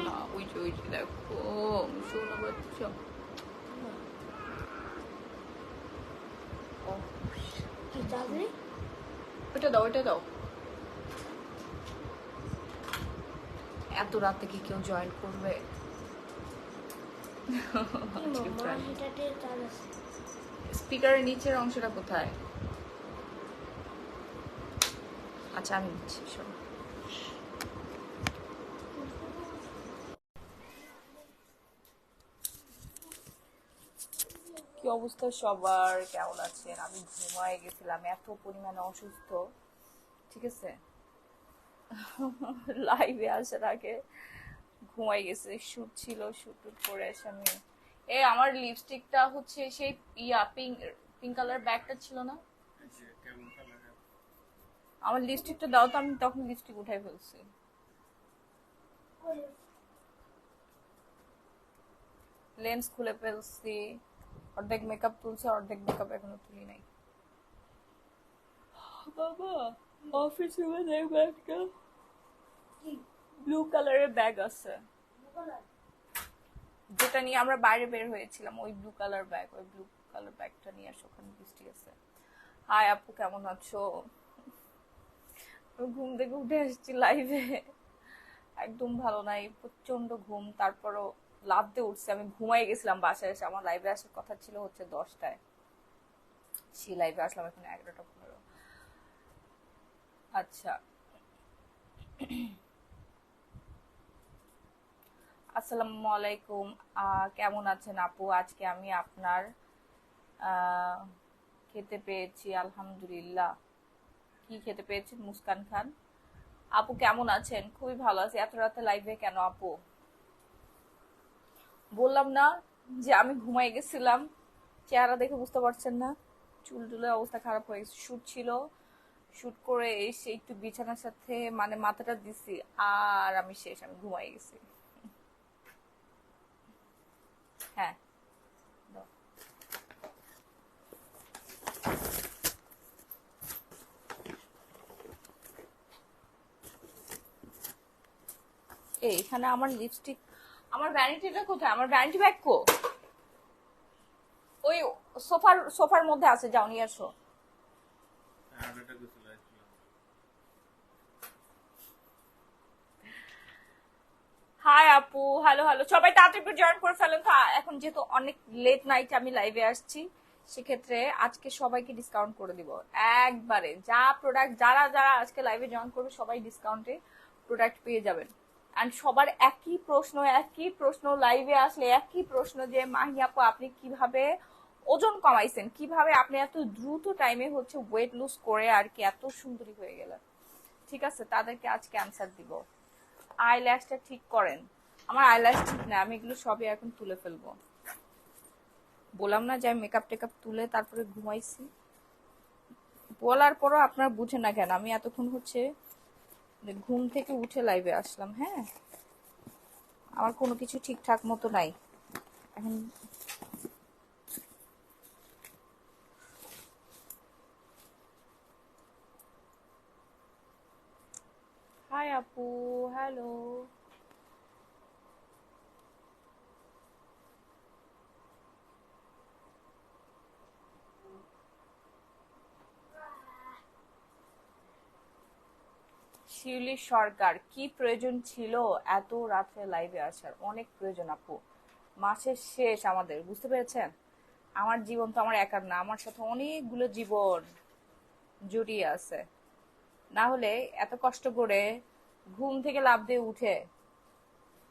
না, ওই যে দেখো শোনা বাচ্চা। ওইটা দাও, ওইটা দাও। এত রাতে কি কেউ জয়েন করবে? স্পিকারের নিচের অংশটা কোথায়? আচ্ছা আমি নিচ্ছি, শোনো। কি অবস্থা সবার, কেমন আছেন? আমি ঘুমায় গেছিলাম, এত পরিমাণে অসুস্থ, ঠিক আছে? লাইভে আসার আগে ঘুমাই গেছে, শুট ছিল, শুট করে এসে আমি আমার লিপস্টিকটা হচ্ছে সেই পিঙ্ক পিঙ্ক কালার ব্যাগটা ছিল না, আমার লিপস্টিকটা দাও তো, আমি তখন লিপস্টিক উঠাই ফেলছি। লেন্স খুলে ফেলছি, অর্ধেক মেকআপ তুলছে, অর্ধেক মেকআপ এখনো তুলি নাই। বাবা অফিসে দেখবো একটা ব্লু কালারের ব্যাগ আছে, যেটা নিয়ে আমরা বাইরে বের হয়েছিলাম, ওই ব্লু কালার ব্যাগ, ওই ব্লু কালার ব্যাগটা নিয়ে আসো, ওখানে লিপস্টিক আছে। হাই আপু, কেমন আছো? ঘুম থেকে উঠে আসছি লাইভে, একদম ভালো নাই, প্রচন্ড ঘুম, তারপরও লাফ দিয়ে উঠছে, আমি ঘুমাই গেছিলাম বাসায় এসে। আমার লাইভে আসার কথা ছিল হচ্ছে 10টায়, সেই লাইভে আসলাম এখন 11টা 15। আচ্ছা, আসসালামু আলাইকুম। কেমন আছেন আপু? আজকে আমি আপনার খেতে পেয়েছি, আলহামদুলিল্লাহ। কি খেতে পেয়েছেন? মুস্কান খান। আপু কেমন আছেন? খুবই ভালো আছি। এত রাতে লাইভে কেন আপু? বললাম না যে আমি ঘুমাই গেছিলাম, চেহারা দেখে বুঝতে পারছেন না? চুল টুলের অবস্থা খারাপ হয়ে গেছে, শুট ছিল, শুট করে এসে একটু বিছানার সাথে মানে মাথাটা দিছি, আর আমি শেষ, আমি ঘুমাই গেছি। হ্যাঁ, এখানে আমার লিপস্টিক, আমার ভ্যানিটিটা কোথায়? আমার ভ্যানিটি ব্যাগ কো? ওই সোফার মধ্যে আছে, যাও নিয়ে আসো। হাই আপু, হ্যালো হ্যালো, সবাই তাড়াতাড়ি জয়েন করে ফেলেন তো। এখন যেহেতু অনেক লেট নাইট আমি লাইভে আসছি, সেক্ষেত্রে আজকে সবাইকে ডিসকাউন্ট করে দিব একবারে। যা প্রোডাক্ট, যারা যারা আজকে লাইভে জয়েন করবে সবাই ডিসকাউন্টে প্রোডাক্ট পেয়ে যাবেন। অ্যান্ড সবার একই প্রশ্ন লাইভে আসলে একই প্রশ্ন, যে মাহি আপু আপনি কিভাবে ওজন কমাইছেন, কিভাবে আপনি এত দ্রুত টাইমে হচ্ছে ওয়েট লুজ করে আর কি এত সুন্দরী হয়ে গেলেন। ঠিক আছে, তাদেরকে আজকে অ্যান্সার দিব। আইল্যাশটা ঠিক করেন। আমার আইল্যাশ ঠিক না, আমি এগুলো সবই এখন তুলে ফেলবো। বললাম না যে আমি মেকআপ টেকআপ তুলে তারপরে ঘুমাইছি। বলার পরও আপনারা বুঝেন না কেন? আমি এতক্ষণ হচ্ছে ঘুম থেকে উঠে লাইভে আসলাম। হ্যাঁ, আমার কোনো কিছু ঠিকঠাক মতো নাই এখন। হাই আপু, হ্যালো। শিউলি সরকার, কি প্রয়োজন ছিল এত রাত্রে লাইভে আসার? অনেক প্রয়োজন আপু, মাসের শেষ আমাদের, বুঝতে পেরেছেন? আমার জীবন তো আমার একার না, আমার সাথে অনেকগুলো জীবন জড়িয়ে আছে। না হলে এত কষ্ট করে ঘুম থেকে লাফ দিয়ে উঠে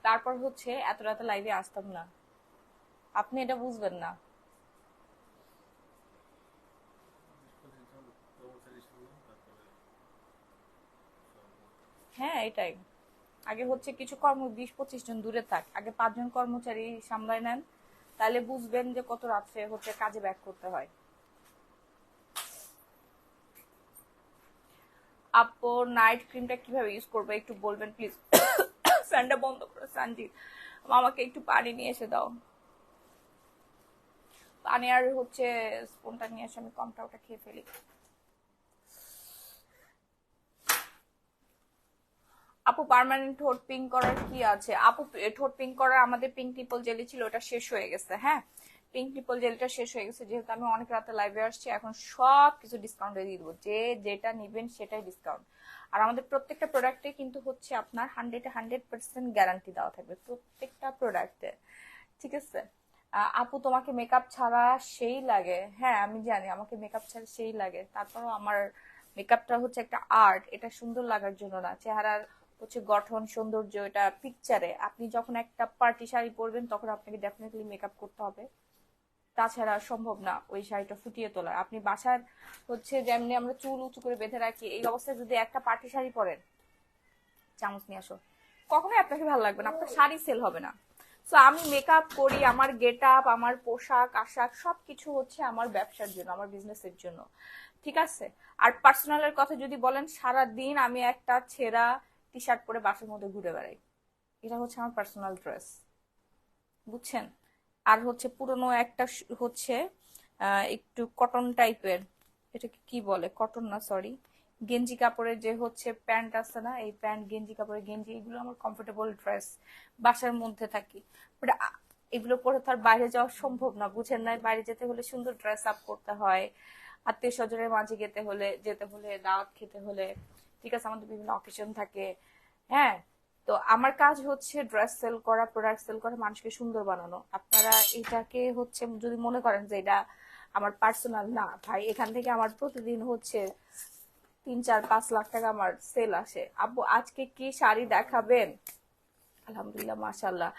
তারপর হচ্ছে এত রাতে লাইভে আসতাম না। আপনি এটা বুঝবেন না। হ্যাঁ, এটাই। আগে হচ্ছে কিছু 20-25 জন দূরে থাক, আগে 5 জন কর্মচারী সামলায় নেন, তাহলে বুঝবেন যে কত রাত্রে হচ্ছে কাজে ব্যাক করতে হয়। আপু নাইট ক্রিমটা কিভাবে ইউজ করবো একটু বলবেন প্লিজ? ফ্যানটা বন্ধ করো সানজিৎ, আমাকে একটু পানি নিয়ে এসে দাও। পানি আর হচ্ছে স্পুনটা নিয়ে এসে আমি কমটা ওটা খেয়ে ফেলি। আপু পার্মানেন্ট ঠোঁট পিঙ্ক করার কি আছে আপু? ঠোঁট পিঙ্ক করার আমাদের পিঙ্ক নিপল জেলি ছিল, ওটা শেষ হয়ে গেছে। হ্যাঁ, পিঙ্ক নিপল জেলটা শেষ হয়ে গেছে। যেহেতু আমি অনেক রাতে লাইভে আসছি, এখন সব কিছু ডিসকাউন্টে দিয়ে দেবো। যে যেটা নিবেন সেটাই ডিসকাউন্ট। আর আমাদের প্রত্যেকটা প্রোডাক্টে কিন্তু হচ্ছে আপনার 100% গ্যারান্টি দেওয়া থাকবে প্রত্যেকটা প্রোডাক্টে। ঠিক আছে? আপু তোমাকে মেকআপ ছাড়া সেই লাগে। হ্যাঁ আমি জানি আমাকে মেকআপ ছাড়া সেই লাগে, তারপরও আমার মেকআপটা হচ্ছে একটা আর্ট। এটা সুন্দর লাগার জন্য না, চেহারার হচ্ছে গঠন সৌন্দর্য, এটা পিকচারে। আপনি যখন একটা পার্টি শাড়ি পরবেন তখন আপনাকে ডেফিনেটলি মেকআপ করতে হবে, তাছাড়া সম্ভব না ওই শাড়িটা ফুটিয়ে তোলা। আপনি বাসার হচ্ছে যেমনি আমরা চুল উঁচু করে বেঁধে রাখি, এই অবস্থায় যদি একটা পার্টি শাড়ি পরেন, চামচ নিয়ে আসো, কখনোই আপনাকে ভালো লাগবে না, আপনার শাড়ি সেল হবে না। সো আমি মেকআপ করি, আমার গেট আপ, আমার পোশাক আশাক সবকিছু হচ্ছে আমার ব্যবসার জন্য, আমার বিজনেসের জন্য। ঠিক আছে? আর পার্সোনালের কথা যদি বলেন, সারা দিন আমি একটা ছেঁড়া টি শার্ট পরে বাসার মধ্যে ঘুরে বেড়াই, এটা হচ্ছে আমার পার্সোনাল ড্রেস। বুঝছেন? আর হচ্ছে পুরনো একটা হচ্ছে একটু কটন টাইপের, এটাকে কি বলে, কটন না সরি, গেঞ্জি কাপড়ের যে হচ্ছে প্যান্ট আছে না, এই প্যান্ট গেঞ্জি কাপড়ের গেঞ্জি, এগুলো আমার কমফোর্টেবল ড্রেস, বাসার মধ্যে থাকি। বাট এগুলো পরে তো আর বাইরে যাওয়া সম্ভব না, বুঝেন না? বাইরে যেতে হলে সুন্দর ড্রেস আপ করতে হয়, আত্মীয় স্বজনের মাঝে যেতে হলে দাওয়াত খেতে হলে, ঠিক আছে, আমাদের বিভিন্ন অকেশন থাকে। হ্যাঁ, তো আমার কাজ হচ্ছে ড্রেস সেল করা, প্রোডাক্ট সেল করা, মানুষকে সুন্দর বানানো। আপনারা এটাকে হচ্ছে যদি মনে করেন যে এটা আমার পার্সোনাল, না ভাই, এখান থেকে আমার প্রতিদিন হচ্ছে 3-4-5 লাখ টাকা আমার সেল আসে। আব্বু আজকে কি শাড়ি দেখাবেন? আলহামদুলিল্লাহ মাশাআল্লাহ।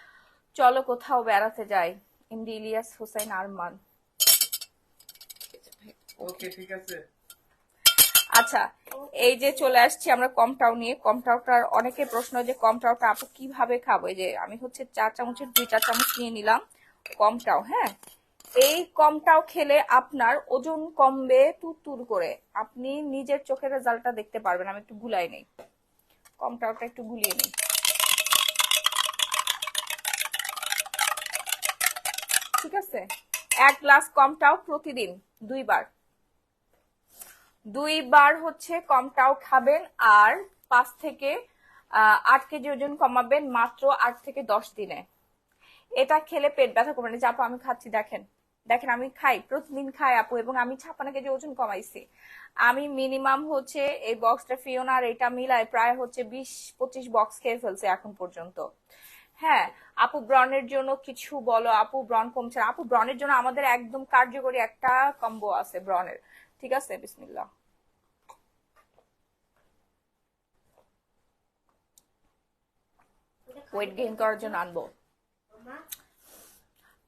চলো কোথাও বেড়াতে যাই। এমডি ইলিয়াস হোসেন আরমান। ওকে ঠিক আছে। আচ্ছা, এই যে চলে আসছি আমরা কমটাও নিয়ে। কমটাওটার অনেকে প্রশ্ন যে কমটাওটা আপু কিভাবে খাবো। এই যে আমি হচ্ছে 4 চামচের 2-4 চামচ নিয়ে নিলাম কমটাও। হ্যাঁ, এই কমটাও খেলে আপনার ওজন কমবে তুর করে, আপনি নিজের চোখের রেজাল্টটা দেখতে পারবেন। আমি একটু গুলাই নেই, কমটাওটা একটু গুলিয়ে নেই। ঠিক আছে? 1 গ্লাস কমটাও প্রতিদিন 2 বার, 2 বার হচ্ছে কমটাও খাবেন। আর 5 থেকে 8 কেজি ওজন কমাবেন মাত্র 8 থেকে 10 দিনে। এটা খেলে পেট ব্যথা করবে না। যে আপু আমি খাচ্ছি, দেখেন দেখেন আমি খাই, প্রতিদিন খাই আপু, এবং আমি 56 কেজি ওজন কমাইছি। আমি মিনিমাম হচ্ছে এই বক্সটা ফিওনা আর এটা মিলায় প্রায় হচ্ছে 20-25 বক্স খেয়ে ফেলছে এখন পর্যন্ত। হ্যাঁ, আপু ব্রনের জন্য কিছু বলো। আপু ব্রন কমছে না। আপু ব্রনের জন্য আমাদের একদম কার্যকরী একটা কম্বো আছে ব্রনের। ঠিক আছে, বিসমিল্লাহ। ওয়েট গেইন করার জন্য আনবো।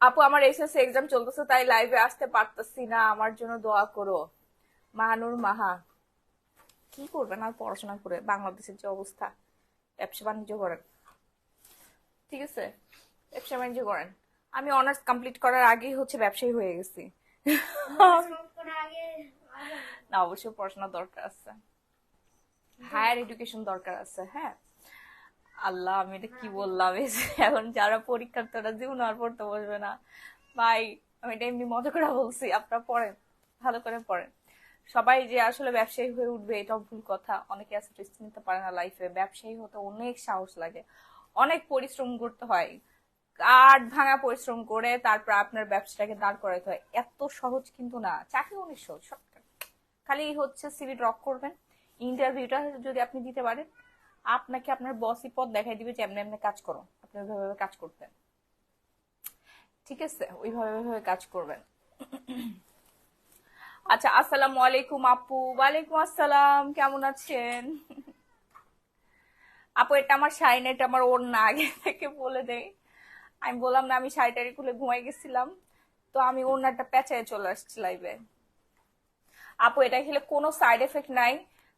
আপু আমার এসএসসি এক্সাম চলতেছে, তাই লাইভে আসতে পারতেছি না, আমার জন্য দোয়া করো। মাহানুর মাহা। কি করবেন আর পড়াশোনা করে, বাংলাদেশের যে অবস্থা, ব্যবসা বাণিজ্য করেন। ঠিক আছে, ব্যবসা বাণিজ্য করেন। আমি অনার্স কমপ্লিট করার আগেই হচ্ছে ব্যবসায়ী হয়ে গেছি। না, অবশ্যই পড়াশোনা দরকার আছে, হায়ার এডুকেশন দরকার আছে। হ্যাঁ, আল্লাহ আমি এটা কি বললাম। এখন যারা পরীক্ষার্থীরা জীবন আর পড়তে বসবে না ভাই, আমি এটা এমনি মজা করে বলছি। আপনারা পড়েন, ভালো করে পড়েন। সবাই যে আসলে ব্যবসায়ী হয়ে উঠবে এটাও ভুল কথা। অনেকে আছে রিস্ক নিতে পারে না লাইফে। ব্যবসায়ী হতে অনেক সাহস লাগে, অনেক পরিশ্রম করতে হয়, কাঠ ভাঙা পরিশ্রম করে তারপর আপনার ব্যবসাটাকে দাঁড় করাতে হয়। এত সহজ কিন্তু না। চাকরি অনেক সহজ, শর্টকাট। খালি হচ্ছে সিভি ড্রপ করবেন, ইন্টারভিউটা যদি আপনি দিতে পারেন, আপনাকে আপনার বসই পদ দেখাই দিবে যে এমনি এমনি কাজ করো, আপনি ওইভাবে কাজ করতেন। ঠিক আছে, ওইভাবে কাজ করবেন। আচ্ছা, আসসালামু আলাইকুম আপু। ওয়ালাইকুম আসসালাম, কেমন আছেন? আপু এটা আমার শাড়ি না, এটা আমার ওড়না, আগে থেকে বলে দেই। আমি বললাম না আমি শাড়িটারি খুলে ঘুমাই গেছিলাম, তো আমি ওড়নাটা পেঁচায় চলে আসছি লাইভে। আপু এটা খেলে কোনো সাইড এফেক্ট নাই।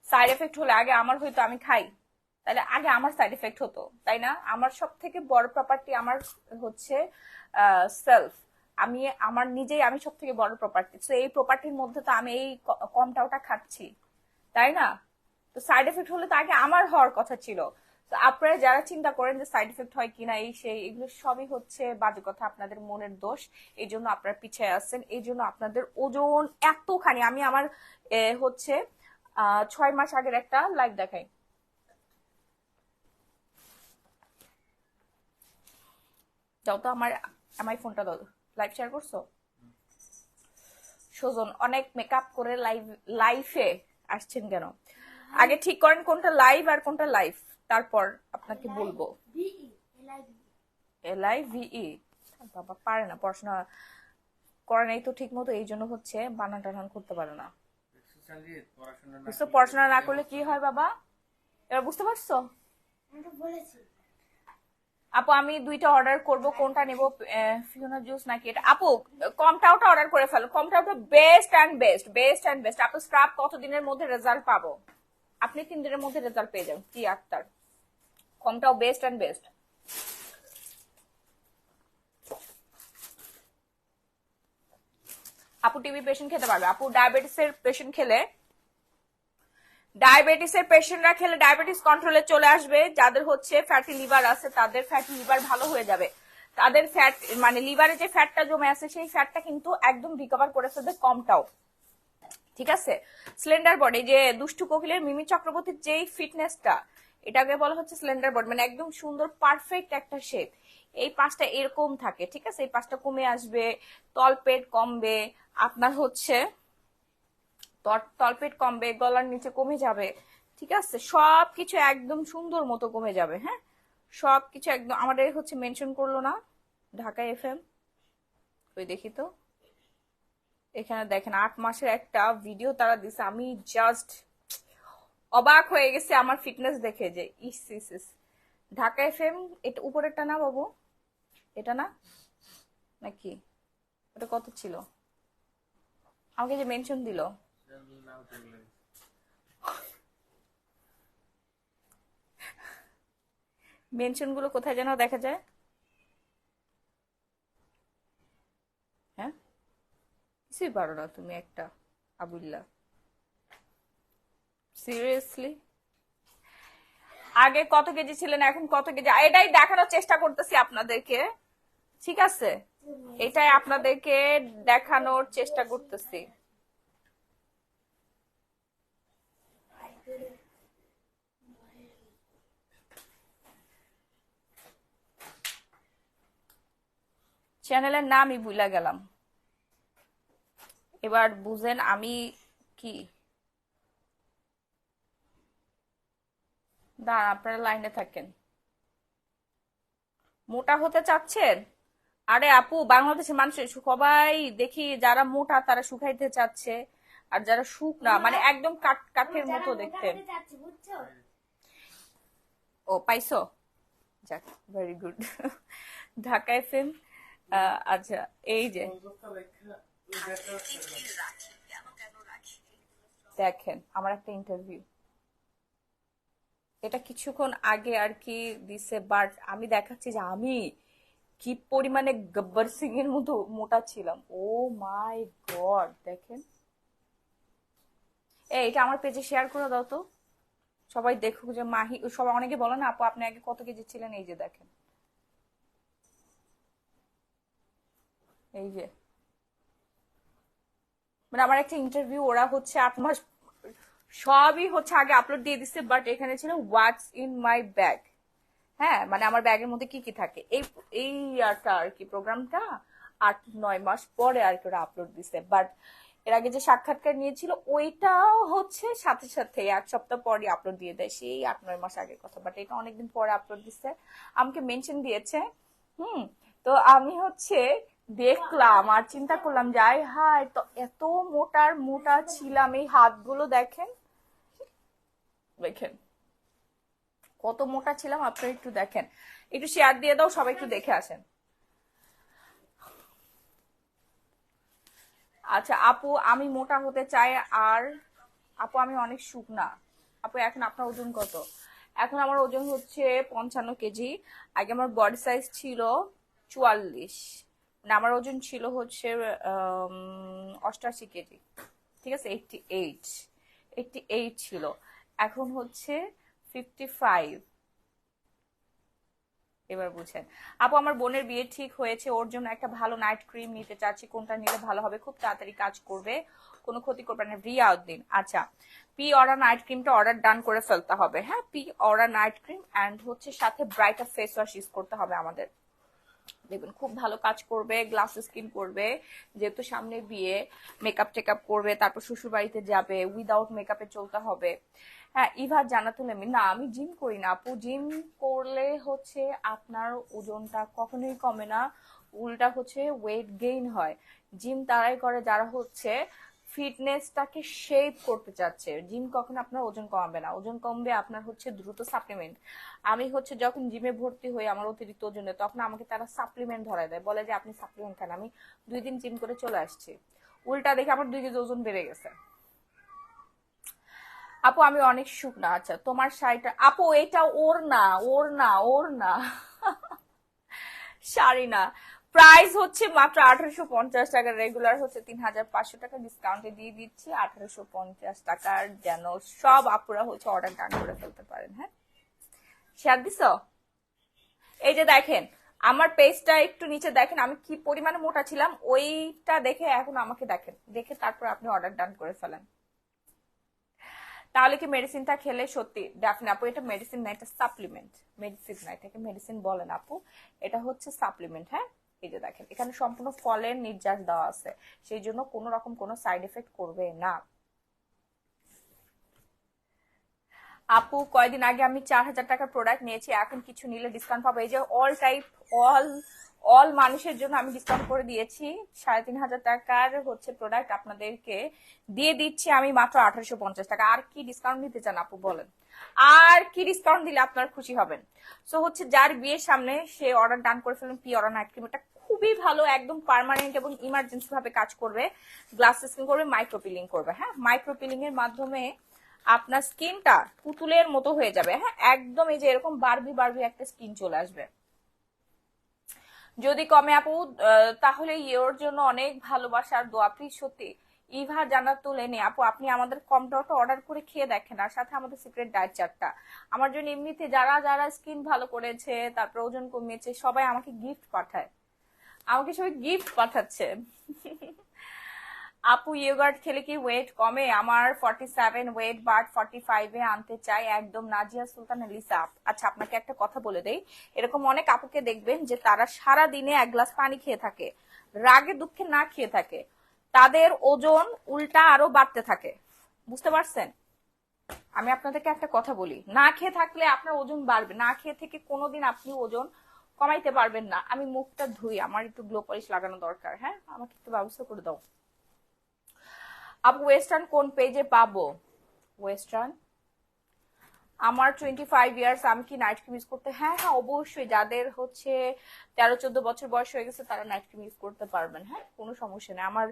সাইড এফেক্ট হলে আগে আমার হয়তো, আমি খাই, তাহলে আগে আমার সাইড এফেক্ট হতো, তাই না? আমার সব থেকে বড় প্রপার্টি আমার হচ্ছে সেলফ। আমি আমার নিজেই আমি সব থেকে বড় প্রপার্টি। তো এই প্রপার্টির মধ্যে তো আমি এই কমটাওটা খাচ্ছি, তাই না? তো সাইড এফেক্ট হলে তো আগে আমার হওয়ার কথা ছিল। তো আপনারা যারা চিন্তা করেন যে সাইড এফেক্ট হয় কিনা এই সেই, এগুলো সবই হচ্ছে বাজে কথা, আপনাদের মনের দোষ। এই জন্য আপনারা পিছিয়ে আসছেন, এই জন্য আপনাদের ওজন এতখানি। আমি আমার হচ্ছে 6 মাস আগের একটা লাইভ দেখাই। যাও তো আমার ফোনটা দাও। লাইভ শেয়ার করছো? সুজন অনেক মেকআপ করে লাইফে আসছেন কেন? আগে ঠিক করেন কোনটা লাইভ আর কোনটা লাইভ, তারপর আপনাকে বলবো। LIVE? বাবা পারে না, পড়াশোনা করে নাই তো ঠিক মতো, এই জন্য হচ্ছে বানান টানান করতে পারে না। বুঝছো, পড়াশোনা না করলে কি হয় বাবা, এবার বুঝতে পারছো? আপু আমি দুইটা অর্ডার করব, কোনটা নেব? ফিওনা জুস নাকি এটা? আপু কমটাউটা অর্ডার করে ফেলো, কমটাউটা best and best, best and best. আপু স্ক্রাব কতদিনের মধ্যে রেজাল্ট পাবো? আপনি 3 দিনের মধ্যে রেজাল্ট পেয়ে যাবেন। কি আক্তার, কমটাও বেস্ট অ্যান্ড বেস্ট। আপু টিবি পেশেন্ট খেতে পারবে। আপু ডায়াবেটিসের পেশেন্ট খেলে, ডায়াবেটিসের পেশেন্টরা খেলে ডায়াবেটিস কন্ট্রোলে চলে আসবে। যাদের হচ্ছে ফ্যাটি লিভার আছে তাদের ফ্যাটি লিভার ভালো হয়ে যাবে। তাদের ফ্যাট মানে লিভারে যে ফ্যাটটা জমে আছে সেই ফ্যাটটা কিন্তু একদম রিকভার করে ফেলবে কমটাও। ঠিক আছে, স্লেন্ডার বডি, যে দুষ্টু কোকিলের মিমি চক্রবর্তীর যেই ফিটনেসটা, এটাকে বলা হচ্ছে স্লেন্ডার বডি, মানে একদম সুন্দর পারফেক্ট একটা শেপ। এই পাশটা এরকম থাকে, ঠিক আছে, এই পাশটা কমে আসবে, তলপেট কমবে, আপনার হচ্ছে তলপেট কমবে, গলার নিচে কমে যাবে। ঠিক আছে, সবকিছু একদম সুন্দর মতো কমে যাবে। হ্যাঁ, সবকিছু একদম। আমাদের হচ্ছে মেনশন করলো না ঢাকা FM, ওই দেখি তো, এখানে দেখেন 8 মাসের একটা ভিডিও তারা দিছে, আমি জাস্ট অবাক হয়ে গেছে আমার ফিটনেস দেখে, যে ইস ইস ইস। ঢাকা FM, এটা উপরেরটা না বাবু? এটা না নাকি? ওটা কত ছিল? আমাকে যে মেনশন দিল, মেনশন গুলো কোথায় যেন দেখা যায়? হ্যাঁ, কিছুই পারো না তুমি একটা, আবুল্লাহ, সিরিয়াসলি। আগে কত কেজি ছিলেন, এখন কত কেজি, এটাই দেখানোর চেষ্টা করতেছি আপনাদেরকে। ঠিক আছে, এটাই আপনাদেরকে দেখানোর চেষ্টা করতেছি। চ্যানেলের নামই ভুলে গেলাম, এবার বুঝেন আমি কি। দাঁড়ান, আপনারা লাইনে থাকেন। মোটা হতে চাচ্ছেন? আরে আপু, বাংলাদেশের মানুষের সবাই দেখি যারা মোটা তারা শুকাইতে চাচ্ছে, আর যারা শুকনা মানে একদম কাঠের মতো দেখতে। ও পাইছো, যাক, ভেরি গুড। ঢাকা FM, আচ্ছা, এই যে দেখেন আমার একটা ইন্টারভিউ, এটা কিছুক্ষণ আগে আর কি দিছে, বাট আমি দেখাচ্ছি যে আমি কি পরিমানে গব্বর সিং এর মতো মোটা ছিলাম। ও মাই গড, দেখেন। এটা আমার পেজে শেয়ার করে দাও তো, সবাই দেখুক যে মাহি, সবাই অনেকে বলে না আপু আপনি আগে কত কেজি ছিলেন, এই যে দেখেন, এই যে, মানে আমার একটা ইন্টারভিউ, ওরা হচ্ছে 8 মাস সবই হচ্ছে আগে আপলোড দিয়ে দিচ্ছে, বাট এখানে ছিল হোয়াটস ইন মাই ব্যাগ। হ্যাঁ, মানে আমার ব্যাগের মধ্যে কি কি থাকে, এই এই আরটা আর কি, প্রোগ্রামটা 8-9 মাস পরে আর কি ওরা আপলোড দিছে। বাট এর আগে যে সাক্ষাৎকার নিয়েছিল ওইটাও হচ্ছে সাথে সাথে 1 সপ্তাহ পরই আপলোড দিয়ে দেয়, সেই 8-9 মাস আগের কথা, বাট এটা অনেকদিন পরে আপলোড দিচ্ছে। আমাকে মেনশন দিয়েছে। হুম, তো আমি হচ্ছে দেখলাম আর চিন্তা করলাম, যাই হায়, তো এত মোটার মোটা ছিলাম, এই হাতগুলো দেখেন, দেখেন কত মোটা ছিলাম, আপনারা একটু দেখেন, একটু শেয়ার দিয়ে দাও, সবাই একটু দেখে আসেন। আচ্ছা আপু, আমি মোটা হতে চাই, আর আপু আমি অনেক শুকনা। আপু এখন আপনার ওজন কত? এখন আমার ওজন হচ্ছে 55 কেজি। আগে আমার বডি সাইজ ছিল 44, মানে আমার ওজন ছিল হচ্ছে 88 কেজি। ঠিক আছে, 88 ছিল, এখন হচ্ছে 55। এবার বুঝেন। আপু আমার বোনের বিয়ে ঠিক হয়েছে, ওর জন্য একটা ভালো নাইট ক্রিম নিতে চাচ্ছি, কোনটা নিলে ভালো হবে, খুব তাড়াতাড়ি কাজ করবে, কোনো ক্ষতি করবে না? রিয়াউদ্দিন, আচ্ছা, পি অরা নাইট ক্রিমটা অর্ডার ডান করে ফেলতে হবে। হ্যাঁ, P aura night cream, and হচ্ছে সাথে ব্রাইটার ফেস ওয়াশ ইউজ করতে হবে আমাদের। দেখবেন খুব ভালো কাজ করবে, গ্লাস স্কিন করবে, যেহেতু সামনে বিয়ে, মেকআপ টেকআপ করবে, তারপর শ্বশুর বাড়িতে যাবে, উইদাউট মেকআপে চলতে হবে। হ্যাঁ, ইভা জানাতুল আমি না, আমি জিম করি না আপু। জিম করলে হচ্ছে আপনার ওজনটা কখনোই কমে না, উল্টা হচ্ছে ওয়েট গেইন হয়। জিম তারাই করে যারা হচ্ছে ফিটনেসটাকে শেপ করতে চাচ্ছে। জিম কখনো আপনার ওজন কমাবে না, ওজন কমবে আপনার হচ্ছে দ্রুত সাপ্লিমেন্ট। আমি হচ্ছে যখন জিমে ভর্তি হই আমার অতিরিক্ত ওজনে, তখন আমাকে তারা সাপ্লিমেন্ট ধরায় দেয়, বলে যে আপনি সাপ্লিমেন্ট খান। আমি 2 দিন জিম করে চলে আসছি, উল্টা দেখে আমার 2 কেজি ওজন বেড়ে গেছে। আপু আমি অনেক শুকনা। আচ্ছা তোমার শাড়িটা আপু, এটা ওর না, ওর না, ওর না। শাড়ি না, প্রাইস হচ্ছে মাত্র 1850 টাকা, রেগুলার হচ্ছে 3500 টাকা, ডিসকাউন্টে দিয়ে দিচ্ছি 1850 টাকার, যেন সব আপুরা হচ্ছে অর্ডার ডান করে ফেলতে পারেন। হ্যাঁ, শেয়ার দিছ? এই যে দেখেন আমার পেজটা একটু নিচে দেখেন, আমি কি পরিমাণে মোটা ছিলাম, ওইটা দেখে এখন আমাকে দেখেন, দেখে তারপর আপনি অর্ডার ডান করে ফেলেন। তাহলে কি মেডিসিনটা খেলে সত্যি ডেফিনেট আপু, এটা মেডিসিন না, এটা সাপ্লিমেন্ট। মেডিসিন না, এটাকে মেডিসিন বলেন আপু, এটা হচ্ছে সাপ্লিমেন্ট। হ্যাঁ, এই যে দেখেন এখানে সম্পূর্ণ ফলের নির্যাস দেওয়া আছে, সেই জন্য কোনো রকম কোনো সাইড এফেক্ট করবে না। আপু কয়দিন আগে আমি 4000 টাকার প্রোডাক্ট নিয়েছি, এখন কিছু নিলে ডিসকাউন্ট পাবো? এই যে অল টাইপ, অল অল মানুষের জন্য আমি ডিসকাউন্ট করে দিয়েছি। 3500 টাকার হচ্ছে প্রোডাক্ট আপনাদেরকে দিয়ে দিচ্ছি আমি মাত্র 1850 টাকা। আর কি ডিসকাউন্ট নিতে চান আপু বলেন, আর কি ডিসকাউন্ট দিলে আপনার খুশি হবেন? সো হচ্ছে যার বিয়ের সামনে সে অর্ডার ডান করে ফেলেন পিওরা নাইট ক্রিম। এটা খুবই ভালো, একদম পার্মানেন্ট এবং ইমার্জেন্সি ভাবে কাজ করবে, গ্লাস স্কিন করবে, মাইক্রো পিলিং করবে। হ্যাঁ, মাইক্রো পিলিং এর মাধ্যমে আপনার স্কিনটা পুতুলের মতো হয়ে যাবে। হ্যাঁ, একদম এই যে এরকম বারবি বারবি একটা স্কিন চলে আসবে। যদি কমে আপু তাহলে ইয়োর জন্য অনেক ভালোবাসার দোয়া, প্লিজ সত্যি। ইভা জান্নাতুল এনে আপু আপনি আমাদের কমডটটা অর্ডার করে খেয়ে দেখেন, আর সাথে আমাদের সিক্রেট ডায়েট চার্টটা। আমার জন্য এমনিতে যারা যারা স্কিন ভালো করেছে, তারপর ওজন কমিয়েছে, সবাই আমাকে গিফট পাঠায়, আমাকে সবাই গিফট পাঠাচ্ছে। আপু ইয়োগার্ট খেলে কি ওয়েট কমে? আমার 47 ওয়েট, বাট 45-এ আনতে চাই একদম। নাজিয়া সুলতান লিসা। আচ্ছা আপনাকে একটা কথা বলে দেই, এরকম অনেক আপুকে দেখবেন যে তারা সারা দিনে 1 গ্লাস পানি খেয়ে থাকে, রাগে দুঃখে না খেয়ে থাকে, তাদের ওজন উল্টা আরো বাড়তে থাকে। বুঝতে পারছেন? আমি আপনাদেরকে একটা কথা বলি, না খেয়ে থাকলে আপনার ওজন বাড়বে, না খেয়ে থেকে কোনোদিন আপনি ওজন কমাইতে পারবেন না। আমি মুখটা ধুই, আমার একটু গ্লো পলিশ লাগানো দরকার। হ্যাঁ, আমাকে একটু ব্যবস্থা করে দাও। আপু ওয়েস্টার্ন কোন পেজে পাবো? ওয়েস্টার্ন আমার 25 ইয়ার্স, আমি কি নাইট ক্রিম ইউজ করতে? হ্যাঁ হ্যাঁ অবশ্যই, যাদের হচ্ছে 13-14 বছর বয়স হয়ে গেছে তারা নাইট ক্রিম ইউজ করতে পারবেন। হ্যাঁ, কোনো সমস্যা নেই। আমার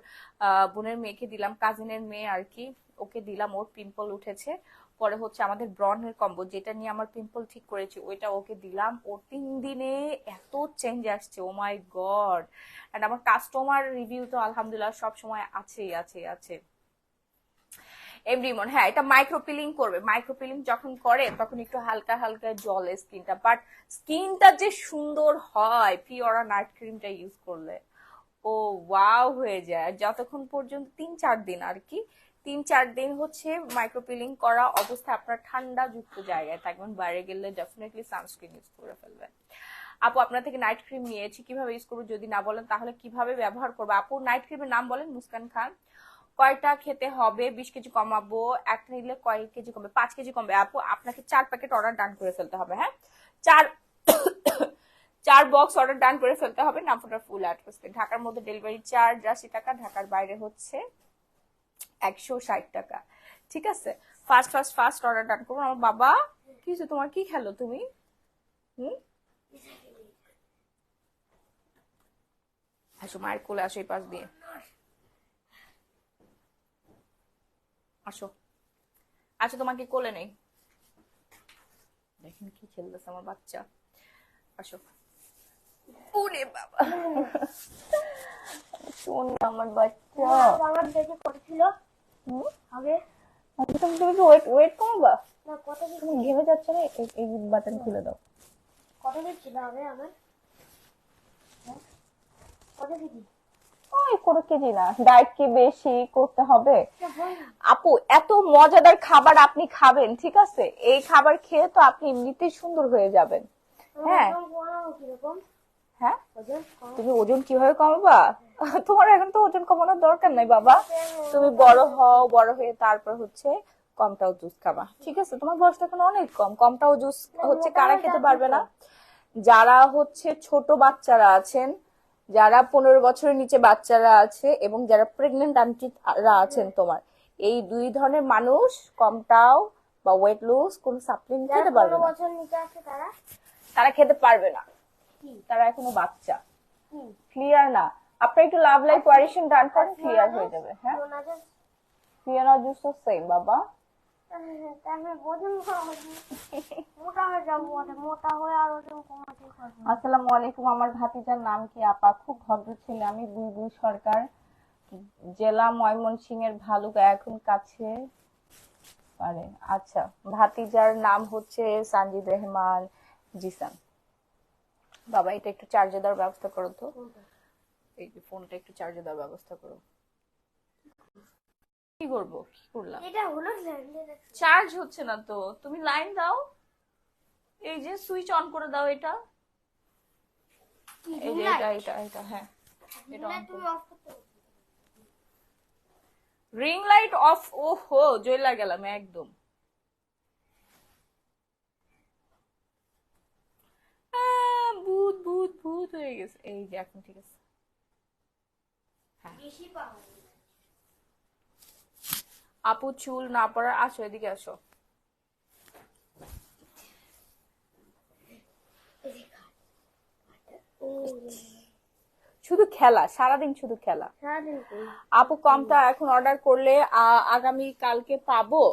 বোনের মেয়েকে দিলাম, কাজিনের মেয়ে আর কি, ওকে দিলাম, ওর পিম্পল উঠেছে, পরে হচ্ছে আমাদের ব্রনের কম্বো যেটা নিয়ে আমার পিম্পল ঠিক করেছি ওইটা ওকে দিলাম, ও 3 দিনে এত চেঞ্জ আসছে, ও মাই গড। এন্ড আমার কাস্টমার রিভিউ তো আলহামদুলিল্লাহ সব সময় আছেই আছে আছে। এভরিমন, হ্যাঁ এটা মাইক্রো পিলিং করবে, মাইক্রো পিলিং যখন করে তখন একটু হালকা হালকা জলে স্কিনটা, বাট স্কিনটা যে সুন্দর হয় পিওরা নাইট ক্রিমটা ইউজ করলে, ও ওয়াও হয়ে যায়। যতক্ষণ পর্যন্ত 3-4 দিন আর কি, 3-4 দিন হচ্ছে মাইক্রো পিলিং করা অবস্থায় আপনার ঠান্ডা যুক্ত জায়গায় থাকবেন, বাইরে গেলে ডেফিনেটলি সানস্ক্রিন ইউজ করে ফেলবেন। আপু আপনার থেকে নাইট ক্রিম নিয়েছি, কিভাবে ইউজ করবো যদি না বলেন তাহলে কিভাবে ব্যবহার করবো? আপু নাইট ক্রিমের নাম বলেন। মুস্কান খান। কয়টা খেতে হবে? 20 কেজি কমাবো। একটা নিলে কয় কেজি কমবে? 5 কেজি কমবে। আপু আপনাকে 4 প্যাকেট অর্ডার ডান করে ফেলতে হবে। হ্যাঁ, 4 বক্স অর্ডার ডান করে ফেলতে হবে। নামটা ফুল অ্যাড্রেস, ঢাকার মধ্যে ডেলিভারি চার্জ 80 টাকা, ঢাকার বাইরে হচ্ছে 160 টাকা। ঠিক আছে, ফার্স্ট ফার্স্ট ফার্স্ট অর্ডার ডান করুন। আমার বাবা কি হয়েছে তোমার, কি খেলো তুমি? হুম, আসো মায়ের কোলে আসো, এই পাশ দিয়ে আসো। আচ্ছা তোমাকে কোলে নেই, দেখেন কি খেলতেছে আমার বাচ্চা। আসো। ওরে বাবা, শোন না আমার বাচ্চা। আমার দেখে করেছিল আগে। আচ্ছা তুমি তুমি কি ওয়েট ওয়েট কমাবা? না কত তুমি ঘেমে যাচ্ছ না, এই বাটন খুলে দাও। কত ছিল আগে আমার? কত কেজি? ওই কোনো কেজি না, ডায়েট কি বেশি করতে হবে? আপু এত মজাদার খাবার আপনি খাবেন, ঠিক আছে, এই খাবার খেয়ে তো আপনি এমনিতেই সুন্দর হয়ে যাবেন। হ্যাঁ কিরকম? হ্যাঁ, ওজন কম। তুমি ওজন কিভাবে কমাবা? তোমার এখন তো ওজন কমানোর দরকার নাই বাবা, তুমি বড় হও, বড় হয়ে তারপর হচ্ছে কমটাও জুস খাবা, ঠিক আছে? তোমার বয়সটা এখন অনেক কম, কমটাও জুস হচ্ছে কারা খেতে পারবে না? যারা হচ্ছে ছোট বাচ্চারা আছেন, যারা 15 বছরের নিচে বাচ্চারা আছে, এবং যারা প্রেগনেন্ট আন্টিরা আছেন তোমার, এই দুই ধরনের মানুষ কমটাও বা ওয়েট লুজ কোন সাপ্লিমেন্ট যারা খেতে পারবে 15 না। বছর নিচে আছে তারা তারা খেতে পারবে না, কি তারা এখনো বাচ্চা। কি ক্লিয়ার না? আপনি একটু লাভ লাইফ কোয়ারেশন ডান করেন, ক্লিয়ার হয়ে যাবে। হ্যাঁ, ওনাদের ফিয়ানা জুস তো সেম বাবা। তারপরে ওজন কমাবো, মোটা হয়ে যাবো, মোটা হয়ে আর ওজন কমাতে পারবো না। আসসালামু আলাইকুম, আমার ভাতিজার নাম কি আপা? খুব ভদ্র ছেলে, আমি বুলবুল সরকার, জেলা ময়মনসিংহের ভালুকা, এখন কাছে পারে। আচ্ছা, ভাতিজার নাম হচ্ছে সানজিদ রহমান জিসান। বাবা, এটা একটু চার্জে দেওয়ার ব্যবস্থা করো তো, এই যে ফোনটা একটু চার্জে দেওয়ার ব্যবস্থা করো। কি করবো, কি করলাম? এটা হলো ল্যান্ডের চার্জ হচ্ছে না তো, তুমি লাইন দাও, এই যে সুইচ অন করে দাও এটা, এই যে এটা এটা এটা, হ্যাঁ এটা অন তুমি করো। অফ করতে পারো। রিং লাইট অফ, ওহো জ্বলা গেলাম একদম। ভূত ভূত ভূত হয়ে গেছে, এই যে এখন ঠিক আছে। বেশি পাওয়া আপু চুল না পড়ার, আসো এদিকে আসো। শুধু খেলা, সারাদিন শুধু খেলা। সারাদিন করি। আপু কমটা এখন অর্ডার করলে আগামী কালকে পাবো।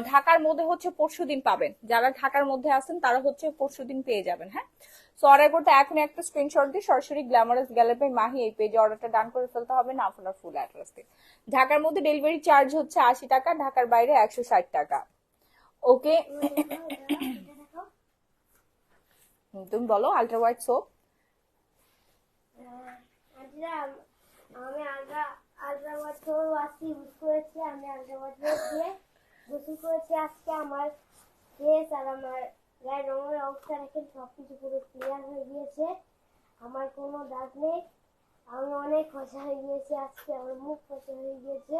ঢাকার মধ্যে হচ্ছে পরশুদিন পাবেন, যারা ঢাকার মধ্যে আছেন তারা হচ্ছে পরশুদিন পেয়ে যাবেন। হ্যাঁ, সো অর্ডার করতে এখন একটা স্ক্রিনশট দিয়ে সরাসরি গ্ল্যামারাস গ্যালারি মাহি এই পেজে অর্ডারটা ডান করে ফেলতে হবে, না আপনার ফুল অ্যাড্রেস দিয়ে। ঢাকার মধ্যে ডেলিভারি চার্জ হচ্ছে 80 টাকা, ঢাকার বাইরে 160 টাকা। ওকে, তুমি বলো। আলট্রা হোয়াইট সোপ, আমি আলট্রা ওয়াটার ওয়াশি ইউজ করেছি। আমি আলট্রা ওয়াটার দিয়ে গোসল করেছি আজকে। আমার ফেস আর আমার গায়ের রঙের অবস্থা দেখেন, সবকিছু পুরো ক্লিয়ার হয়ে গিয়েছে। আমার কোনো দাগ নেই। আমি অনেক ফসা হয়ে গিয়েছি আজকে, আমার মুখ ফসা হয়ে গিয়েছে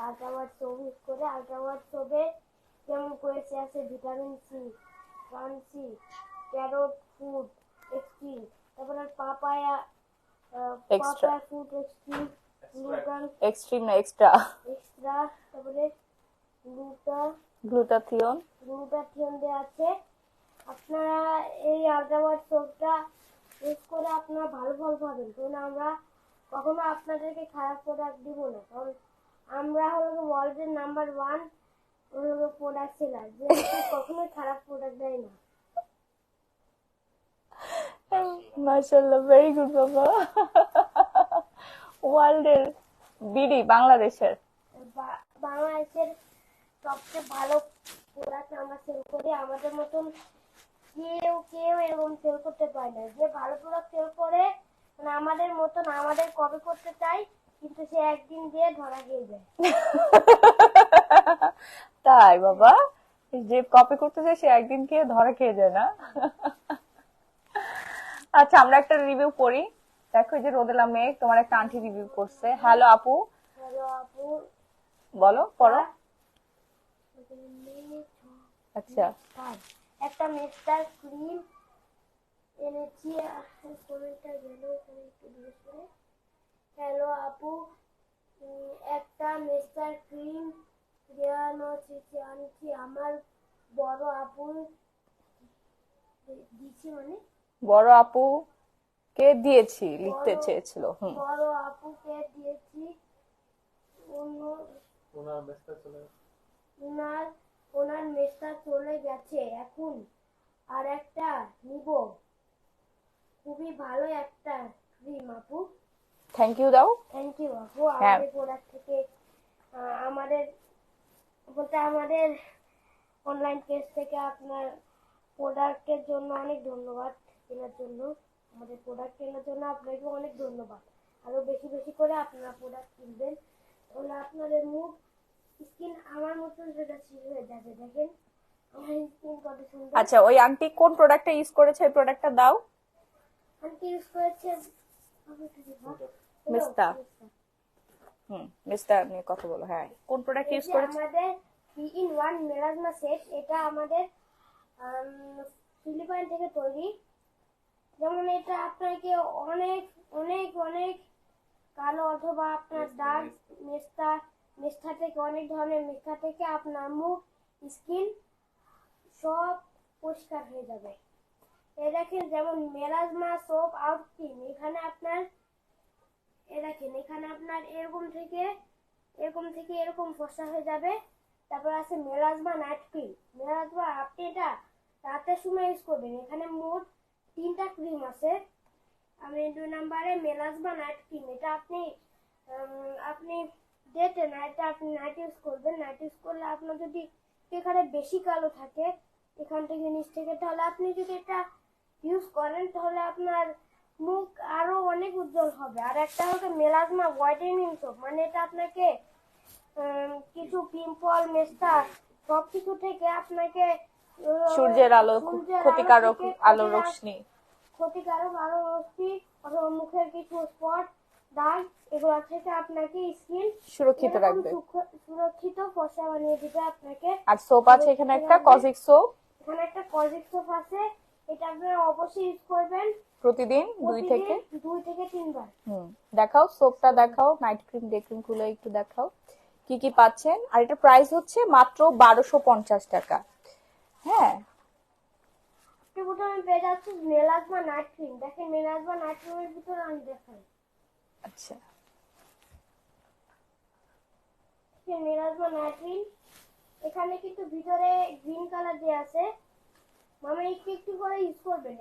আলট্রা ওয়াট সোপ ইউজ করে। আলট্রা ওয়াট সোপে যেমন করেছে আছে vitamin C, C, carrot food extreme, তারপরে papaya extra, papaya food extreme, গ্লুটান এক্সট্রিম না এক্সট্রা, এক্সট্রা, তারপরে গ্লুটাথিয়ন। গ্লুটাথিয়ন দেওয়া আছে। আপনারা এই আল্ট্রাওয়াট সোপটা ইউজ করে আপনারা ভালো ফল পাবেন, কারণ আমরা কখনো আপনাদেরকে খারাপ প্রোডাক্ট দিব না, কারণ আমরা হলো ওয়ার্ল্ডের নাম্বার 1 হলো প্রোডাক্ট সেলার, যে কখনোই খারাপ প্রোডাক্ট দেয় না। মাশাআল্লাহ, ভেরি গুড বাবা। ওয়ার্ল্ডের বিডি বাংলাদেশের বাংলাদেশের সবচেয়ে ভালো প্রোডাক্ট আমরা সেল করি। আমাদের মতন কেউ এরকম সেল করতে পারে না। যে ভালো প্রোডাক্ট সেল করে, মানে আমাদের মতন, আমাদের কপি করতে চাই, কিন্তু সে একদিন দিয়ে ধরা খেয়ে যায়। তাই বাবা, যে কপি করতে যায় সে একদিন খেয়ে ধরা খেয়ে যায় না? আচ্ছা, আমরা একটা রিভিউ করি। দেখো, এই যে রোদেলা মেঘ তোমার একটা আন্টি রিভিউ করছে। হ্যালো আপু, হ্যালো আপু, বলো পড়ো। আচ্ছা, একটা মেস্টার ক্রিম এনেছি। কমেন্টটা গেল এখানে একটু দূরে সরে। হ্যালো আপু, একটা মেস্টার ক্রিম আনছি আমার বড় আপু দিচ্ছি, মানে বড় আপু কে দিয়েছি লিখতে চেয়েছিল। বড় আপুকে দিয়েছি। ওনার মেস্টা চলে গেছে, এখন আর একটা নিব। খুবই ভালো একটা ক্রিম আপু। থ্যাংক ইউ দাও। থ্যাংক ইউ আপু। হ্যাঁ। আমাদের প্রোডাক্ট থেকে আমাদের আমাদের অনলাইন পেজ থেকে আপনার প্রোডাক্টের জন্য অনেক ধন্যবাদ। কেনার জন্য, আমাদের প্রোডাক্ট কেনার জন্য আপনাকে অনেক ধন্যবাদ। আরো বেশি বেশি করে আপনারা প্রোডাক্ট কিনবেন, তাহলে আপনাদের মুখ স্কিন আমার মতন সেটা ঠিক হয়ে যাবে। দেখেন আমার স্কিন কত সুন্দর। আচ্ছা, ওই আন্টি কোন প্রোডাক্টটা ইউজ করেছে, এই প্রোডাক্টটা দাও। আন্টি ইউজ করেছে মেস্তা। মিস্টার নিয়ে কথা বলো। হ্যাঁ, কোন প্রোডাক্ট ইউজ করেছে? আমাদের 3-in-1 মেলাজমা সেট, এটা আমাদের ফিলিপাইন থেকে তৈরি। যেমন এটা আপনাকে অনেক অনেক অনেক কালো অথবা আপনার দাগ, মেস্তা থেকে অনেক ধরনের মেস্তা থেকে আপনার মুখ, স্কিন সব পরিষ্কার হয়ে যাবে। এই দেখেন, যেমন মেলাজমা সোপ আউট ক্রিম, এখানে আপনার দেখেন এখানে আপনার এরকম থেকে এরকম ফর্সা হয়ে যাবে। তারপর আছে মেলাজমা নাইট ক্রিম। মেলাজমা আপনি এটা রাতের সময় ইউজ করবেন। এখানে মোট 3টা ক্রিম আছে। আমি 2 নম্বরে মেলাজমা নাইট ক্রিম, এটা আপনি ডেটে না, এটা আপনি নাইট ইউজ করবেন। নাইট ইউজ করলে আপনার যদি এখানে বেশি কালো থাকে এখান থেকে নিচ থেকে, তাহলে আপনি যদি এটা ইউজ করেন তাহলে আপনার মুখ আরো অনেক উজ্জ্বল হবে। আর একটা হচ্ছে মেলাজমা হোয়াইটেনিং সোপ, মানে এটা আপনাকে কিছু পিম্পল, মেস্তা সবকিছু থেকে আপনাকে সূর্যের আলো, ক্ষতিকারক আলো রশ্মি অথবা মুখের কিছু স্পট, দাগ, এগুলো থেকে আপনাকে স্কিন সুরক্ষিত রাখবে, সুরক্ষিত ফর্সা বানিয়ে দিবে আপনাকে। আর সোপ আছে এখানে একটা কজিক সোপ। এখানে একটা কজিক সোপ আছে, এটা আপনারা অবশ্যই ইউজ করবেন প্রতিদিন 2 থেকে 3 বার। দেখাও সোপটা, দেখাও নাইট ক্রিম, ডে ক্রিম গুলো একটু দেখাও কি কি পাচ্ছেন। আর এটা প্রাইস হচ্ছে মাত্র 1250 টাকা। হ্যাঁ, প্রথমে পেয়ে যাচ্ছে মেলাজমা নাইট ক্রিম। দেখেন মেলাজমা নাইট ক্রিমের ভিতরে আমি দেখাই। আচ্ছা, মেলাজমা নাইট ক্রিম, এখানে কিন্তু ভিতরে গ্রিন কালার দেয়া আছে। মামা একটু একটু করে ইউজ করবেন।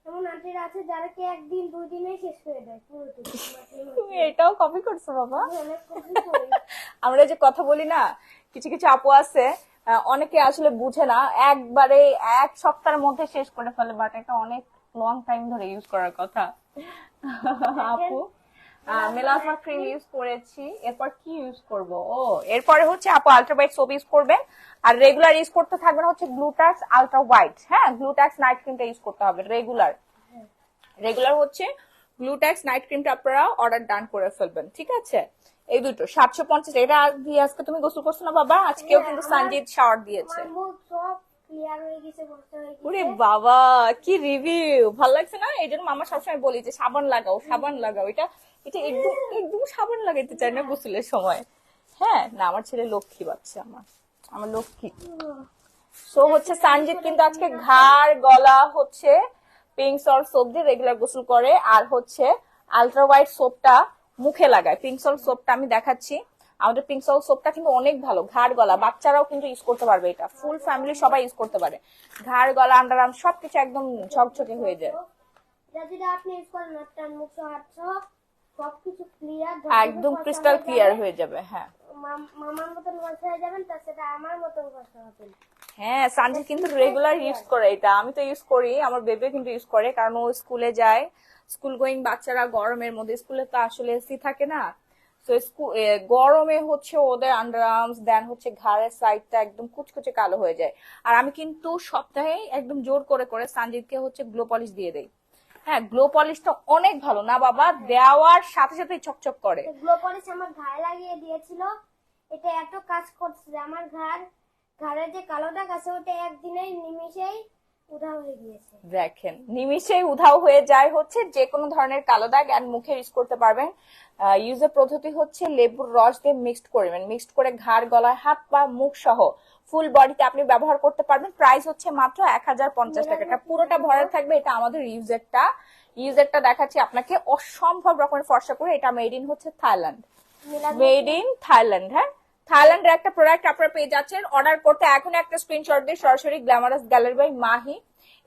এমন আন্টিরা আছে যারা কি 1-2 দিনে শেষ করে দেয় পুরো। তুমি এটাও কপি করছো বাবা। অনেক কপি করি। আমরা যে কথা বলি না, কিছু কিছু আপু আছে অনেকে আসলে বুঝে না, একবারে 1 সপ্তাহের মধ্যে শেষ করে ফেলে, বাট এটা অনেক লং টাইম ধরে ইউজ করার কথা। আপু মেলাজমা ক্রিম ইউজ করেছি, এরপর কি ইউজ করব? ও, এরপরে হচ্ছে আপু আলট্রাবাইট সোপ ইউজ করবেন, আর রেগুলার ইউজ করতে থাকবেন হচ্ছে গ্লুটাক্স আলট্রা হোয়াইট। হ্যাঁ, গ্লুটাক্স নাইট ক্রিমটা ইউজ করতে হবে রেগুলার হচ্ছে গ্লুটাক্স নাইট ক্রিমটা আপনারা অর্ডার ডান করে ফেলবেন, ঠিক আছে? এই দুটো 750। এটা দিয়ে আজকে তুমি গোসল করছো না বাবা? আজকেও কিন্তু সঞ্জিত শাওয়ার দিয়েছে। আমার মুখ সব ক্লিয়ার হয়ে গেছে, ফর্সা হয়ে গেছে। ওরে বাবা, কি রিভিউ! ভালো লাগছে না? এই জন্য মামা সবসময় বলি যে সাবান লাগাও, সাবান লাগাও। এটা এটা একদম একদম সাবান লাগাইতে চায় না গোসলের সময়। হ্যাঁ, না আমার ছেলে লক্ষ্মী বাচ্চা, আমার লক্ষ্মী। সো হচ্ছে সঞ্জিত কিন্তু আজকে ঘাড় গলা হচ্ছে পিঙ্ক সল্ট সোপ দিয়ে রেগুলার গোসল করে, আর হচ্ছে আলট্রা হোয়াইট সোপটা মুখে লাগায়। পিঙ্ক সল্ট সোপটা আমি দেখাচ্ছি। আমাদের পিঙ্ক সল্ট সোপটা কিন্তু অনেক ভালো, ঘাড় গলা বাচ্চারাও কিন্তু ইউজ করতে পারবে। এটা ফুল ফ্যামিলি সবাই ইউজ করতে পারে। ঘাড় গলা আন্ডার আর্ম সবকিছু একদম ঝকঝকে হয়ে যায়। এটা যদি আপনি ইউজ করেন আপনার মুখ হাত সবকিছু ক্লিয়ার, একদম ক্রিস্টাল ক্লিয়ার হয়ে যাবে। হ্যাঁ, মামার মতন ফর্সা হয়ে যাবেন, তার সাথে আমার মতন ফর্সা হবেন। হ্যাঁ, সঞ্জিত কিন্তু রেগুলার ইউজ করে এটা। আমি তো ইউজ করি, আমার বেবি কিন্তু ইউজ করে, কারণ ও স্কুলে যায়। স্কুল গোয়িং বাচ্চারা গরমের মধ্যে, স্কুলে তো আসলে এসি থাকে না, তো গরমে হচ্ছে ওদের আন্ডার আর্মস দেন হচ্ছে ঘাড়ের সাইডটা একদম কুচকুচে কালো হয়ে যায়। আর আমি কিন্তু সপ্তাহে একদম জোর করে করে সঞ্জিতকে হচ্ছে গ্লো পলিশ দিয়ে দেই। হ্যাঁ, গ্লো পলিশটা অনেক ভালো না বাবা, দেওয়ার সাথে সাথে চকচক করে। গ্লো পলিশ আমার ঘাড়ে লাগিয়ে দিয়েছিল, এটা এত কাজ করছে যে আমার ঘাড়ের যে কালো দাগ আছে ওটা একদিনেই নিমিষেই উধাও হয়ে গিয়েছে। দেখেন, নিমিষেই উধাও হয়ে যায় হচ্ছে যে কোনো ধরনের কালো দাগ। এন্ড মুখে ইউজ করতে পারবেন। ইউজের পদ্ধতি হচ্ছে লেবুর রস দিয়ে মিক্সড করবেন, মিক্সড করে ঘাড় গলায় হাত পা মুখ সহ ফুল বডিতে আপনি ব্যবহার করতে পারবেন। প্রাইস হচ্ছে মাত্র 1050 টাকা। এটা পুরোটা ভরা থাকবে। এটা আমাদের ইউজেরটা দেখাচ্ছি আপনাকে, অসম্ভব রকমের ফর্সা করে। এটা মেড ইন হচ্ছে থাইল্যান্ড, মেড ইন থাইল্যান্ড। হ্যাঁ, থাইল্যান্ডের একটা প্রোডাক্ট আপনারা পেয়ে যাচ্ছেন। অর্ডার করতে এখন একটা স্ক্রিনশট দিয়ে সরাসরি গ্ল্যামারাস গ্যালারি বাই মাহি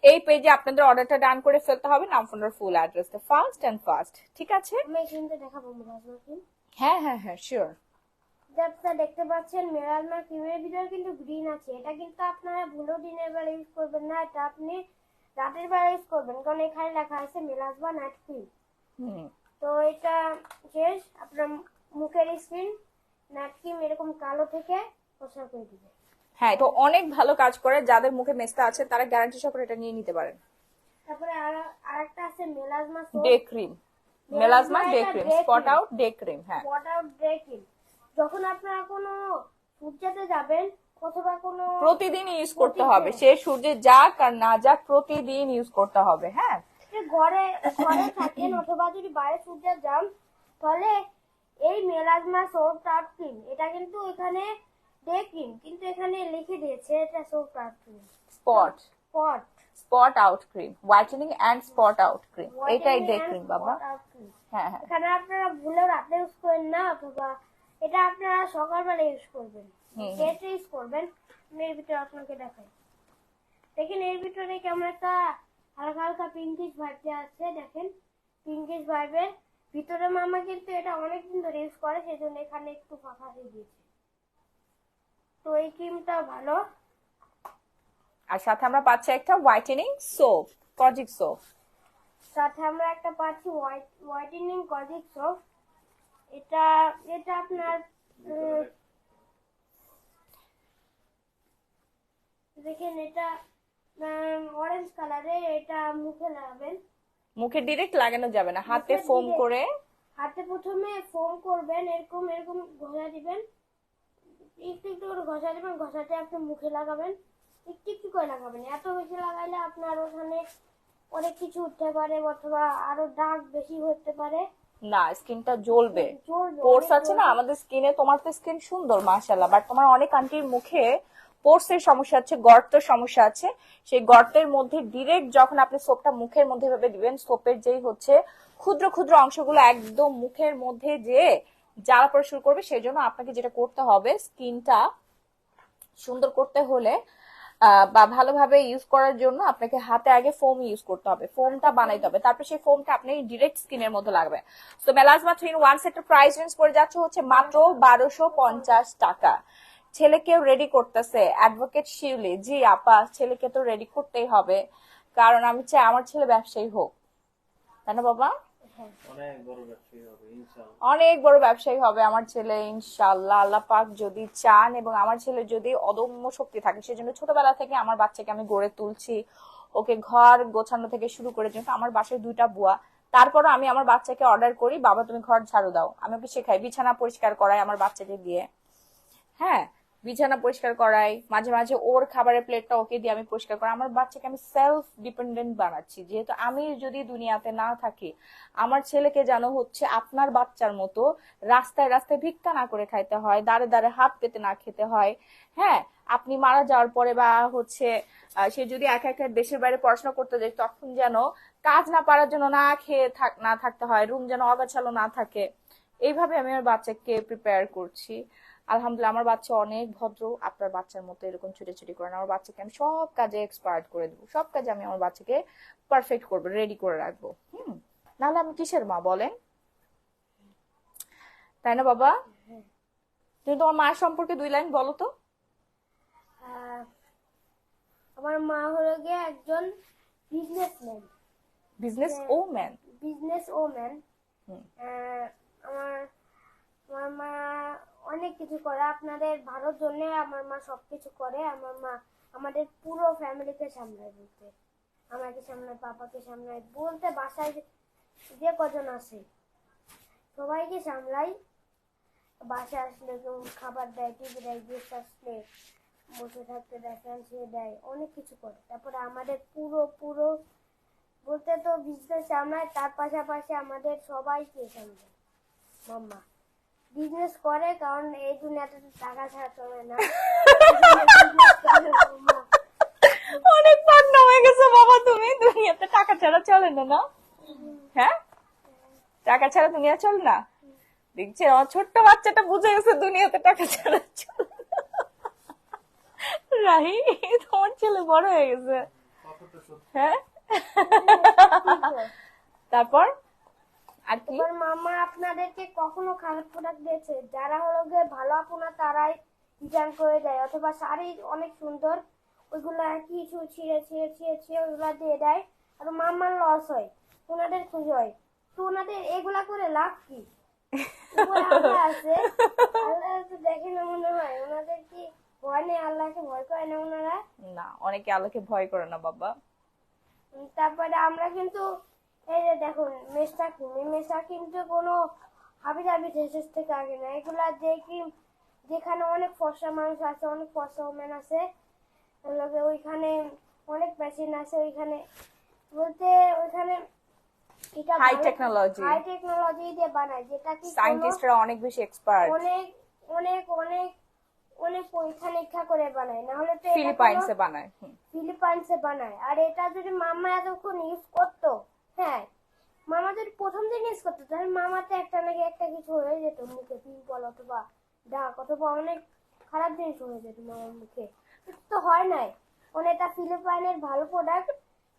এই পেজে আপনাদের অর্ডারটা ডান করে ফেলতে হবে। নাম ফোনের full address fast and fast, ঠিক আছে? আমি ক্রিমটা দেখাবো মেলাজমা ক্রিম। হ্যাঁ হ্যাঁ হ্যাঁ, শিওর। যেটা দেখতে পাচ্ছেন মেলাজমা ক্রিমের ভিতরে কিন্তু গ্রিন আছে। এটা কিন্তু আপনারা ভুলেও দিনের বেলা ইউজ করবেন না, এটা আপনি রাতের বেলা ইউজ করবেন, কারণ এখানে লেখা আছে মেলাজমা নাইট ক্রিম। তো এটা শেষ, আপনার মুখের স্কিন নাইট ক্রিম এরকম কালো থেকে ফর্সা করে দিবে। হ্যাঁ, এটা অনেক ভালো কাজ করে। যাদের মুখে মেস্তা আছে তারা গ্যারান্টি সহকারে এটা নিয়ে নিতে পারেন। তারপরে আরেকটা আছে melasma soap. Day cream, melasma day এটা cream, day spot cream। Out day cream. হ্যাঁ, স্পট আউট ডে ক্রিম। যখন আপনারা কোনো সূর্যতে যাবেন অথবা কোনো প্রতিদিন ইউজ করতে হবে, সে সূর্যে যাক আর না যাক প্রতিদিন ইউজ করতে হবে। হ্যাঁ, ঘরে ঘরে থাকেন অথবা যদি বাইরে সূর্যে যান, তাহলে এই মেলাজমা সোপ আউট ক্রিম, এটা কিন্তু এখানে ডে ক্রিম, কিন্তু এখানে লিখে দিয়েছে এটা soap out cream. Spot spot spot out cream, whitening and spot out cream, এটাই ডে ক্রিম বাবা। হ্যাঁ হ্যাঁ, এখানে আপনারা ভুলেও রাতে ইউজ করেন না, অথবা এটা আপনারা সকালবেলা ইউজ করবেন, ডেটে ইউজ করবেন। এর ভিতরে আপনাকে দেখাই, দেখেন এর ভিতরে কেমন একটা হালকা হালকা পিঙ্কিশ ভাইব আছে। দেখেন পিঙ্কিশ ভাইবের ভিতরে মামা কিন্তু এটা অনেকদিন ধরে ইউজ করে, সেই জন্য এখানে একটু ফাঁকা হয়ে গিয়েছে। তো এই ক্রিমটাও ভালো। আর সাথে আমরা পাচ্ছি একটা হোয়াইটেনিং সোপ, কজিক সোপ। সাথে আমরা একটা পাচ্ছি হোয়াইটেনিং কজিক সোপ। এটা এটা আপনার দেখেন এটা অরেঞ্জ কালারে, এটা মুখে লাগাবেন। মুখে ডিরেক্ট লাগানো যাবে না, হাতে মুখে ফোম direct- করে। হাতে প্রথমে ফোম করবেন, এরকম এরকম ঘষা দিবেন, একটু একটু করে ঘষা দিবেন, ঘষাতে আপনি মুখে লাগাবেন, একটু একটু করে লাগাবেন। এত বেশি লাগাইলে আপনার ওখানে অনেক কিছু উঠতে পারে, অথবা আরো দাগ বেশি হতে পারে, না, স্কিনটা জ্বলবে। জ্বলবে, পোর্স অনেক আছে না জ্বলবে। আমাদের স্কিনে, তোমার তো স্কিন সুন্দর মাশাআল্লাহ, বাট তোমার অনেক আন্টির মুখে পোর্স এর সমস্যা আছে, গর্তের সমস্যা আছে। সেই গর্তের মধ্যে ডিরেক্ট যখন আপনি সোপটা মুখের মধ্যে ভাবে দিবেন, সোপের যেই হচ্ছে ক্ষুদ্র ক্ষুদ্র অংশগুলো একদম মুখের মধ্যে যে জ্বালা পড়া শুরু করবে। সেই জন্য আপনাকে যেটা করতে হবে, স্কিনটা সুন্দর করতে হলে বা ভালোভাবে ইউজ করার জন্য আপনাকে হাতে আগে ফোম ইউজ করতে হবে, ফোমটা বানাইতে হবে, তারপর সেই ফোমটা আপনি ডিরেক্ট স্কিনের মধ্যে লাগবে। তো মেলাজমা 3-in-1 সেটের প্রাইস রেঞ্জ পড়ে যাচ্ছে হচ্ছে মাত্র 1250 টাকা। ছেলেকেও রেডি করতেছে অ্যাডভোকেট শিউলি। জি আপা, ছেলেকে তো রেডি করতেই হবে, কারণ আমি চাই আমার ছেলে ব্যবসায়ী হোক, তাই না বাবা? অনেক বড় ব্যবসায়ী হবে ইনশাআল্লাহ। অনেক বড় ব্যবসায়ী হবে আমার ছেলে ইনশাআল্লাহ, আল্লাহ পাক যদি চান, এবং আমার ছেলে যদি অদম্য শক্তি থাকে। সেজন্য ছোটবেলা থেকে আমার বাচ্চাকে আমি গড়ে তুলছি, ওকে ঘর গোছানো থেকে শুরু করে। যেহেতু আমার বাসায় 2টা বুয়া, তারপরও আমি আমার বাচ্চাকে অর্ডার করি, বাবা তুমি ঘর ঝাড়ু দাও, আমি ওকে শেখাই, বিছানা পরিষ্কার করাই আমার বাচ্চাকে দিয়ে। হ্যাঁ, বিছানা পরিষ্কার করাই, মাঝে মাঝে ওর খাবারের প্লেটটা ওকে দিয়ে আমি পরিষ্কার করাই। আমার বাচ্চাকে আমি সেলফ ডিপেন্ডেন্ট বানাচ্ছি, যেহেতু আমি যদি দুনিয়াতে না থাকি, আমার ছেলেকে যেন হচ্ছে আপনার বাচ্চার মতো রাস্তায় রাস্তায় ভিক্ষা না করে খাইতে হয়, দাঁড়ে দাঁড়ে হাত পেতে না খেতে হয়। হ্যাঁ, আপনি মারা যাওয়ার পরে বা হচ্ছে সে যদি একা একা দেশের বাইরে পড়াশোনা করতে যায়, তখন যেন কাজ না পারার জন্য না খেয়ে না থাকতে হয়, রুম যেন অগাছালো না থাকে। এইভাবে আমি আমার বাচ্চাকে প্রিপেয়ার করছি। আলহামদুলিল্লাহ আমার বাচ্চা অনেক ভদ্র, আপনার বাচ্চার মতো এরকম ছুটি করে না। আমার বাচ্চাকে আমি সব কাজে এক্সপার্ট করে দেবো, সব কাজে আমি আমার বাচ্চাকে পারফেক্ট করবো, রেডি করে রাখবো। নাহলে আমি কিসের মা বলেন, তাই না বাবা? তুমি তোমার মায়ের সম্পর্কে 2 লাইন বলো তো। আমার মা হলো গিয়ে একজন businessman, business woman. Business woman. আমার আমার মা অনেক কিছু করে, আপনাদের ভালোর জন্য আমার মা সবকিছু করে। আমার মা আমাদের পুরো ফ্যামিলিকে সামলায়, বলতে আমাকে সামলায়, পাপাকে সামলায়, বলতে বাসায় যে কজন আছে সবাইকে সামলাই। বাসায় আসলে কেউ খাবার দেয়, টিভি দেয়, গেস্ট আসলে বসে থাকতে দেয়, ফ্যান ছেড়ে দেয়, অনেক কিছু করে। তারপরে আমাদের পুরো পুরো বলতে তো বিজনেস সামলায়, তার পাশাপাশি আমাদের সবাইকে সামলায়। মাম্মা বিজনেস করে, কারণ এই দুনিয়াতে তো টাকা ছাড়া চলে না। অনেক পান্না হয়ে গেছে বাবা তুমি, দুনিয়াতে টাকা ছাড়া চলে না, না? হ্যাঁ, টাকা ছাড়া দুনিয়া চলে না। দেখছে আমার ছোট্ট বাচ্চাটা বুঝে গেছে দুনিয়াতে টাকা ছাড়া চলে না। রাহি, তোমার ছেলে বড় হয়ে গেছে। কতটা সত্যি। হ্যাঁ, তারপর আর কি? এবার মামা আপনাদেরকে কখনো খারাপ প্রোডাক্ট দিয়েছে? যারা হলো গিয়ে ভালো আপনা তারাই রিটার্ন করে দেয়, অথবা শাড়ি অনেক সুন্দর ওইগুলো কিছু ছিঁড়ে ছিঁড়ে ছিঁড়ে ছিঁড়ে ওইগুলা দিয়ে দেয়, আর মামার লস হয়, ওনাদের খুশি হয়। তো ওনাদের এগুলা করে লাভ কি? উপরে আল্লাহ আছে, আল্লাহ তো দেখে না মনে হয়। ওনাদের কি ভয় নেই? আল্লাহকে ভয় করে না ওনারা? না, অনেকে আল্লাহকে ভয় করে না বাবা। তারপরে আমরা কিন্তু এই যে দেখুন মেস্টা ক্রিম, এই মেস্টা ক্রিমটা কোনো হাবি জাবি শেষের থেকে আগে না। এগুলা যে ক্রিম যেখানে অনেক ফর্সা মানুষ আছে, অনেক ফর্সা ওমেন আছে, ওইখানে অনেক মেশিন আছে, ওইখানে বলতে ওইখানে এটা হাই টেকনোলজি, হাই টেকনোলজি দিয়ে বানায়, যেটা কি কোনো সায়েন্টিস্টরা অনেক বেশি এক্সপার্ট, অনেক অনেক অনেক অনেক পরীক্ষা নিরীক্ষা করে বানায়, না হলে তো এটা ফিলিপাইন্সে কোনো- বানায়। ফিলিপাইন্সে বানায়। আর এটা যদি মামা এতক্ষণ ইউজ করতো, হ্যাঁ মামা যদি প্রথম দিন ইউজ করতো, তাহলে মামাতে একটা নাকি একটা কিছু হয়ে যেত, মুখে পিম্পল অথবা দাগ অথবা অনেক খারাপ জিনিস হয়ে যেত মামার মুখে। কিন্তু তো হয় নাই, মানে এটা ফিলিপাইনের ভালো প্রোডাক্ট।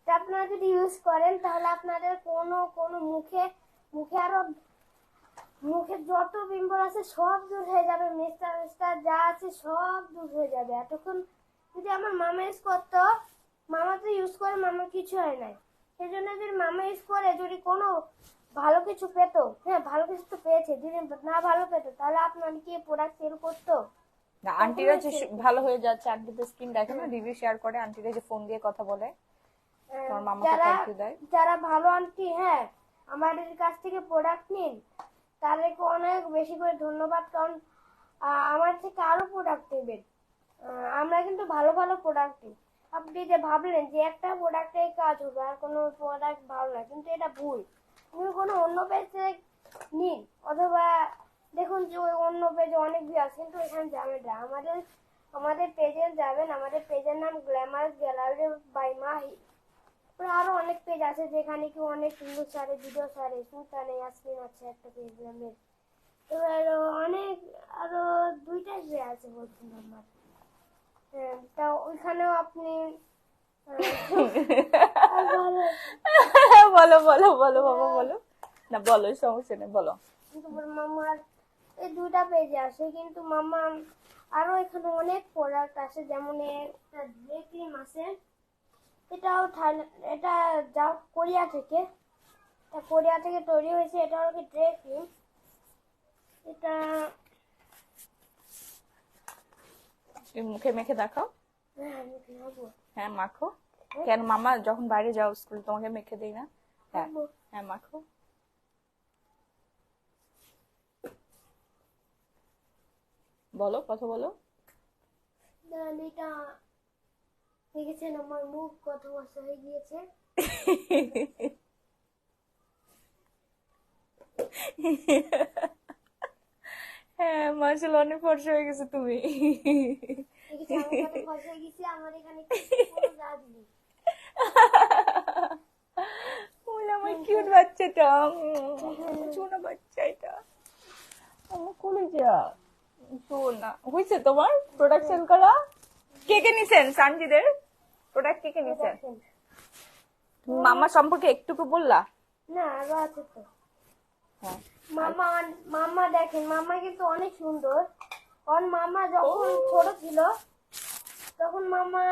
আপনারা যদি ইউজ করেন তাহলে আপনাদের কোনো কোনো মুখে মুখে আরো মুখে যত পিম্পল আছে সব দূর হয়ে যাবে, মেস্টা মেস্টা যা আছে সব দূর হয়ে যাবে। এতক্ষণ যদি আমার মামা ইউজ করতো, মামা তো ইউজ করে মামার কিছু হয় নাই, সেই জন্য যদি মামা ইউজ করে যদি কোনো ভালো কিছু পেতো, হ্যাঁ ভালো কিছু তো পেয়েছে, যদি না ভালো পেতো তাহলে আপনার কি প্রোডাক্ট সেল করতো? না, আন্টিরা যে ভালো হয়ে যাচ্ছে, আন্টিদের স্কিন দেখে না, রিভিউ শেয়ার করে, আন্টিরা যে ফোন দিয়ে কথা বলে, তোমার মামাকে যারা থ্যাংক ইউ দেয়। যারা ভালো আন্টি, হ্যাঁ আমাদের কাছ থেকে প্রোডাক্ট নিন, তাদেরকে অনেক বেশি করে ধন্যবাদ। কারণ আমার থেকে আরো প্রোডাক্ট নেবেন। আমরা কিন্তু ভালো ভালো প্রোডাক্ট নিই। আপনি যে ভাবলেন যে একটা প্রোডাক্টে কাজ হবে আর কোনো প্রোডাক্ট ভালো না, কিন্তু এটা ভুল। তুমি কোনো অন্য পেজে নিন, অথবা দেখুন যে ওই অন্য পেজে অনেক ভিউ আছে, কিন্তু এখানে যাবেন না। আমাদের পেজে যাবেন, আমাদের পেজের নাম গ্ল্যামার গ্যালারি বাই মাহি। আরো অনেক পেজ আছে যেখানে কি অনেক সুন্দর সারে ভিডিও সারে সুলতানে ইয়াসমিন আছে একটা পেজ নামের। এবার অনেক আরো দুইটা পেজ আছে বলছেন আমার। তা ওইখানেও আপনি আর বলো বলো বলো বাবা বলো, না বলো, সমস্যা নেই বলো। কিন্তু মামার এই দুইটা পেজে আসে, কিন্তু মামা আরো এখানে অনেক প্রোডাক্ট আছে, যেমন একটা ডে ক্রিম আছে, এটাও এটা যা কোরিয়া থেকে, এটা কোরিয়া থেকে তৈরি হয়েছে। এটা হলো কি ডে ক্রিম, এটা তুমি মুখে মেখে দেখাও। হ্যাঁ আমি খাবো হ্যাঁ মাখো। কেন মামা যখন বাইরে যাও স্কুল তোমাকে মেখে দেই না? হ্যাঁ খাবো। হ্যাঁ মাখো। বলো, কথা বলো। দেন এটা দেখেছেন আমার মুখ কত বছর হয়ে গিয়েছে। হ্যাঁ মাশাআল্লাহ, অনেক ফর্সা হয়ে গেছে তুমি। দেখেছেন আমি কত বছর হয়ে গেছি, আমার এখানে কোনো দাগ নেই। বলে আমার কিউট বাচ্চাটা, সোনা বাচ্চা এটা, আমার কলেজা সোনা। হয়েছে তোমার প্রোডাক্ট সেল করা? কে কে নিছেন? সানজিদের প্রোডাক্ট কে কে নিছেন? তুমি মামা সম্পর্কে একটুকু বললা? না আরো আছে তো। হ্যাঁ মামা মামা দেখেন, মামা কিন্তু অনেক সুন্দর। কারণ মামা যখন ছোট ছিল তখন মামা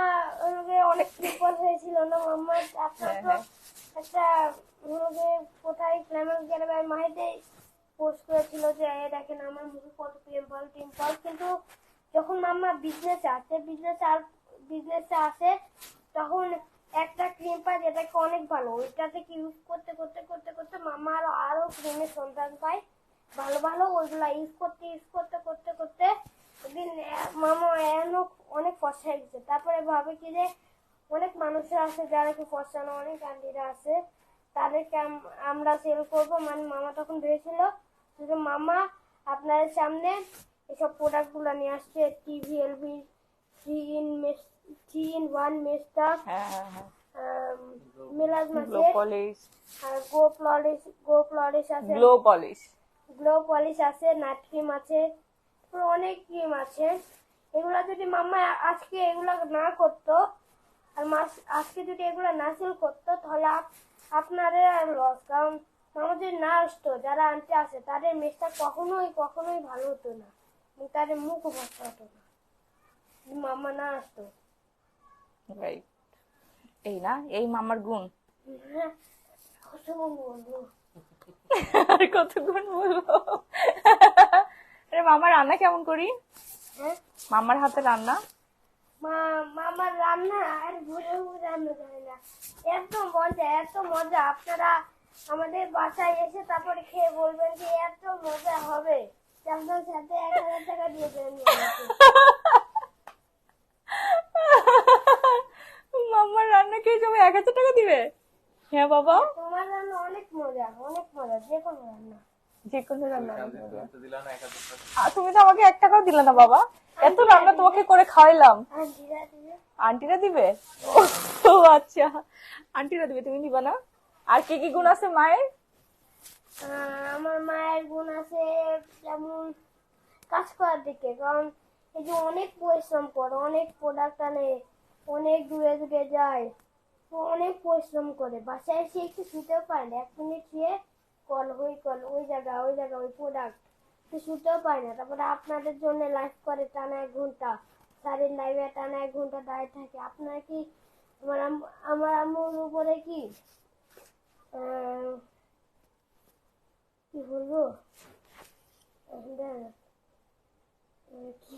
অনেক পিম্পল হয়েছিল না মামা। আপনার তো হ্যাঁ। একটা কোথায় গ্ল্যামার গ্যালারি মাহিতে পোস্ট করেছিল যে এই দেখেন আমার মুখে কত পিম্পল টিম্পল। কিন্তু যখন মামা বিজনেসে আসে তখন একটা ক্রিম পায় যেটাকে অনেক ভালো, ওইটাতে কি ইউজ করতে করতে করতে করতে মামা আরো ক্রিমের সন্ধান পায় ভালো ভালো, ওইগুলা ইউজ করতে করতে করতে একদিন মামা অনেক ফর্সা হয়ে গেছে। তারপরে ভাবে কি যে অনেক মানুষের আছে যারা কি ফর্সা না, অনেক আন্টিরা আছে, তাদেরকে আমরা সেল করবো। মানে মামা তখন ভেবেছিল যে মামা আপনাদের সামনে এসব প্রোডাক্ট গুলো নিয়ে আসছে, টিভিএলবি 3-in-1 মেস্টা, হ্যাঁ হ্যাঁ হ্যাঁ। মেলাজ গ্লো মাসে, পলিশ, আর গো পলিশ আছে, গ্লো পলিশ, গ্লো পলিশ আছে, নাইট ক্রিম আছে, অনেক ক্রিম আছে। এগুলা যদি মামা আজকে এগুলা না করতো, আর আজকে যদি এগুলা না সেল করতো, তাহলে আপনাদের আর লস। কারণ মামা যদি না আসতো, যারা আনতে আসে তাদের মেসটা কখনোই কখনোই ভালো হতো না, তাদের মুখও ভরসা হতো না যদি মামা না আসতো। রাইট। এই না, এই মামার গুণ। হ্যাঁ কত বলবো। আর কত গুণ বলবো। আরে মামার রান্না কেমন করি? হ্যাঁ মামার হাতে রান্না মামার রান্না আর ভুলেও রান্না করে না। এত মজা আপনারা আমাদের বাসায় এসে তারপরে খেয়ে বলবেন যে এত মজা হবে। আপনার সাথে 1000 টাকা দিয়ে দেবেন আমাকে। মাম্মার রান্না খেয়ে তুমি 1000 টাকা দিবে? হ্যাঁ বাবা, তোমার রান্না অনেক মজা, যে কোনো রান্না। যে কোনো রান্না। তুমি তো দিলা না 1000 টাকা। তুমি তো আমাকে 1 টাকাও দিলে না বাবা, এত রান্না তোমাকে করে খাওয়াইলাম। আন্টিরা দিবে। আন্টিরা দিবে? ও আচ্ছা, আন্টিরা দিবে, তুমি দিবা না? আর কি কি গুণ আছে মায়ের? আমার মায়ের গুণ আছে যেমন কাজ করার দিকে, কারণ এই যে অনেক পরিশ্রম করে, অনেক প্রোডাক্ট আনে, অনেক দূরে দূরে যায়, তো অনেক পরিশ্রম করে। বাসায় এসে একটু শুতেও পারে না, 1 মিনিট শুয়ে কল ওই জায়গা ওই প্রোডাক্ট, তো শুতেও পারে না। তারপরে আপনাদের জন্য লাইভ করে টানা 1 ঘন্টা, সারের লাইভে টানা 1 ঘন্টা দাঁড়িয়ে থাকে। আপনার কি আমার আম্মুর উপরে কি কি বলবো, দাঁড়া, কি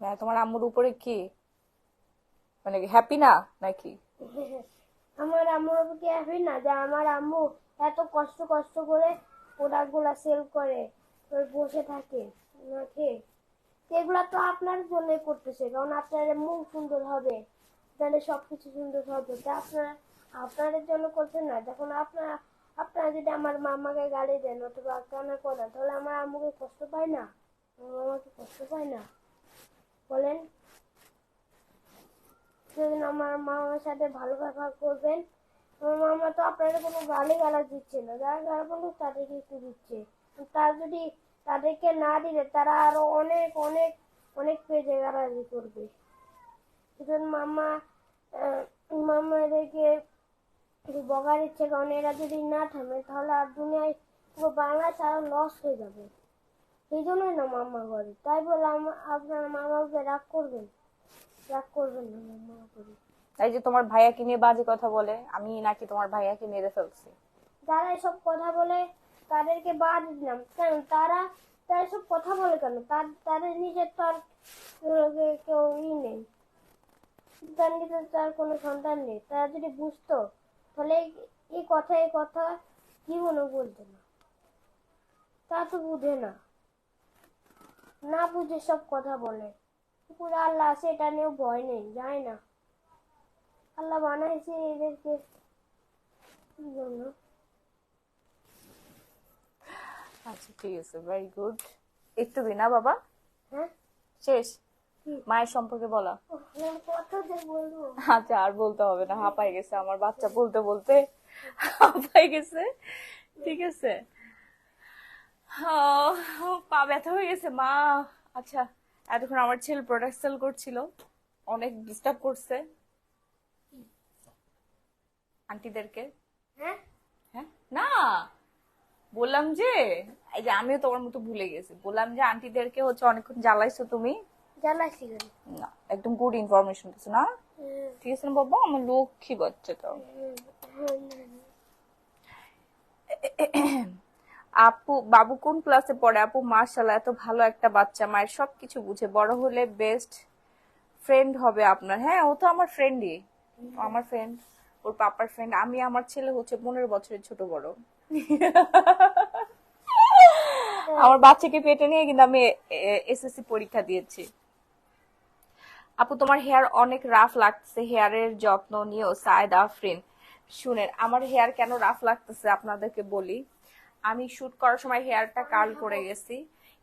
হ্যাঁ, তোমার আম্মুর উপরে কি মানে হ্যাপি না নাকি? আমার আম্মুর উপর কি হ্যাপি না যে আমার আম্মু এত কষ্ট করে প্রোডাক্ট গুলা সেল করে, ওই বসে থাকে না খেয়ে। এগুলা তো আপনার জন্যই করতেছে, কারণ আপনার মুখ সুন্দর হবে, তাহলে সবকিছু সুন্দর হবে। তা আপনাদের জন্য করছেন না। যখন আপনারা যদি আমার মামাকে গালি দেন অথবা কান্না করেন, তাহলে আমার আম্মুকে কষ্ট পায় না? আমার মামাকে কষ্ট পায় না? বলেন। সেদিন আমার মামার সাথে ভালো ব্যবহার করবেন। আমার মামা তো আপনাদের কোনো গালিগালাজ দিচ্ছে না, যারা যারা বলুক তাদেরকে একটু দিচ্ছে। তার যদি তাদেরকে না দিলে তারা আরো অনেক অনেক অনেক পেজে গালাজি করবে। সেজন্য মামা এদেরকে বকার ইচ্ছে, কারণ এরা যদি না থামে তাহলে আর দুনিয়ায় পুরো বাংলাদেশ আরো লস হয়ে যাবে। এই জন্যই না মামা করে। তাই বলে আপনার মামাকে রাগ করবেন না মামা করে। এই যে তোমার ভাইয়াকে নিয়ে বাজে কথা বলে, আমি নাকি তোমার ভাইয়াকে মেরে ফেলছি। যারা এসব কথা বলে তাদেরকে বাদ দিলাম কেন? তারা এসব কথা বলে কেন? তাদের নিজের তো আর কেউ নেই, তার নিজের তার কোনো সন্তান নেই। তারা যদি বুঝতো তাহলে এই কথা জীবনও বলতো না। তা তো বুঝে না বুঝে সব কথা বলে। পুরো আল্লাহ আছে, এটা নিয়েও ভয় নেই, যায় না। আল্লাহ বানাইছে এদেরকে কি জন্য? আচ্ছা ঠিক আছে, ভেরি গুড। একটু দিনা বাবা, হ্যাঁ, শেষ মায়ের সম্পর্কে বলা। কত যে বলবো। আচ্ছা আর বলতে হবে না, হাঁপাই গেছে আমার বাচ্চা বলতে বলতে, হাঁপাই গেছে। ঠিক আছে, পা ব্যথা হয়ে গেছে মা। আচ্ছা, এতক্ষণ আমার ছেলে প্রোডাক্ট সেল করছিল, অনেক ডিস্টার্ব করছে আন্টিদেরকে। হ্যাঁ, হ্যাঁ না, বললাম যে এই যে আমিও তোমার মতো ভুলে গেছি, বললাম যে আন্টিদেরকে হচ্ছে অনেকক্ষণ জ্বালাইছো তুমি। জ্বালাইছি কেন? না, একদম গুড ইনফরমেশন দিছো না? ঠিক আছে না বাবা, আমার লক্ষ্মী বাচ্চাটা। আপু বাবু কোন ক্লাসে পড়ে? আপু মাশাআল্লাহ, এত ভালো একটা বাচ্চা, মায়ের সবকিছু বুঝে, বড় হলে বেস্ট ফ্রেন্ড হবে আপনার। হ্যাঁ, ও তো আমার ফ্রেন্ডই, আমার ফ্রেন্ড, ওর পাপার ফ্রেন্ড। আমি, আমার ছেলে হচ্ছে 15 বছরের ছোট বড়। আমার বাচ্চাকে পেটে নিয়ে কিন্তু আমি এসএসসি পরীক্ষা দিয়েছি। আপু তোমার হেয়ার অনেক রাফ লাগতেছে, হেয়ারের যত্ন নিও। সায়েদ আফরিন। শুনেন, আমার হেয়ার কেন রাফ লাগতেছে আপনাদেরকে বলি। আমি শুট করার সময় হেয়ারটা কার্ল করে গেছি,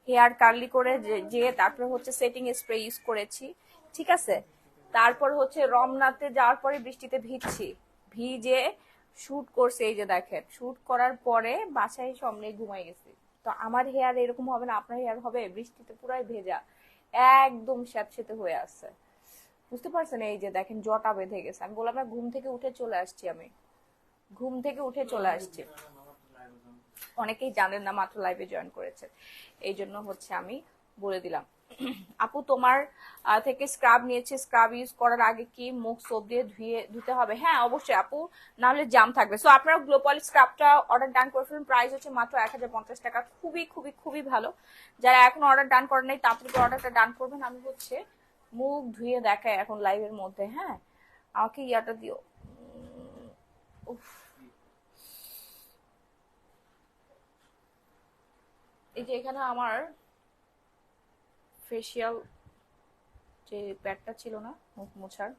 হেয়ার কার্লি করে যে তারপরে হচ্ছে সেটিং স্প্রে ইউজ করেছি, ঠিক আছে। তারপর হচ্ছে রমনাতে যাওয়ার পরে বৃষ্টিতে ভিজে শুট করছে। এই যে দেখেন, শুট করার পরে বাসায় সামনে ঘুমাই গেছি। তো আমার হেয়ার এরকম হবে না, আপনার হেয়ার হবে বৃষ্টিতে পুরাই ভেজা, একদম স্যাঁতসেঁতে হয়ে আছে, বুঝতে পারছেন? এই যে দেখেন জটা বেঁধে গেছে। আমি বললাম না, ঘুম থেকে উঠে চলে আসছি। অনেকেই জানেন না, মাত্র লাইভে জয়েন করেছে, এই জন্য হচ্ছে আমি বলে দিলাম। আপু তোমার থেকে স্ক্রাব নিয়েছে, স্ক্রাব ইউজ করার আগে কি মুখ সোপ দিয়ে ধুতে হবে? হ্যাঁ অবশ্যই আপু, না হলে জাম থাকবে। সো আপনারা গ্লোবাল স্ক্রাবটা অর্ডার ডান করে ফেলুন, প্রাইস হচ্ছে মাত্র 1050 টাকা। খুবই খুবই খুবই ভালো। যারা এখন অর্ডার ডান করেন নাই তাড়াতাড়ি অর্ডারটা ডান করবেন। আমি হচ্ছে মুখ ধুয়ে দেখাই এখন লাইভের মধ্যে। হ্যাঁ আমাকে ইয়াটা দিও। উফ, এই যে এখানে আমার ফেসিয়াল যে প্যাডটা ছিল না মুখ মোছার,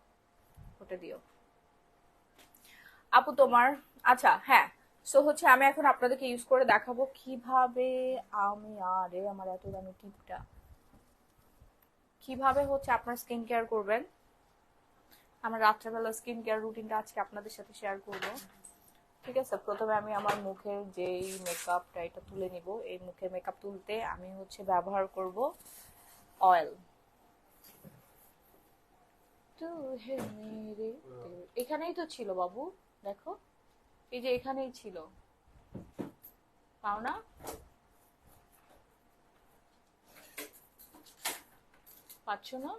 ওটা দিও আপু তোমার। আচ্ছা হ্যাঁ, সো হচ্ছে আমি এখন আপনাদেরকে ইউজ করে দেখাবো কিভাবে আমি, আরে আমার এত দামি টিপটা, কিভাবে হচ্ছে আপনার স্কিন কেয়ার করবেন। আমার রাত্রেবেলা স্কিন কেয়ার রুটিনটা আজকে আপনাদের সাথে শেয়ার করবো। ঠিক আছে, প্রথমে আমি আমার মুখের যেই মেকআপটা এটা তুলে নিব। এই মুখের মেকআপ তুলতে আমি হচ্ছে ব্যবহার করব অয়েল। তো হে মেরে এখানেই তো ছিল বাবু, দেখো এই যে এখানেই ছিল, পাও না? পাচ্ছ না?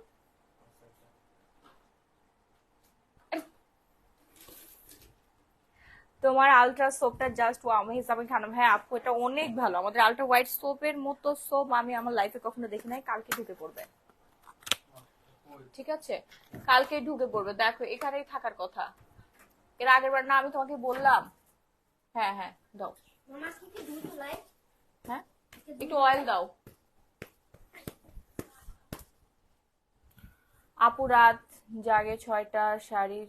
তোমার আলট্রা সোপটা জাস্ট ওয়াও হিসাবে খারাপ। হ্যাঁ আপু এটা অনেক ভালো, আমাদের আলট্রা হোয়াইট সোপের মতো সোপ আমি আমার লাইফে কখনো দেখি নাই। কালকে ঢুকে পড়বে, ঠিক আছে কালকে ঢুকে পড়বে। দেখো এখানেই থাকার কথা, এর আগের বার না আমি তোমাকে বললাম? হ্যাঁ হ্যাঁ দাও, মামা কি দুধ লাই? হ্যাঁ একটু অয়েল দাও। আপু রাত জাগে 6টা, শাড়ি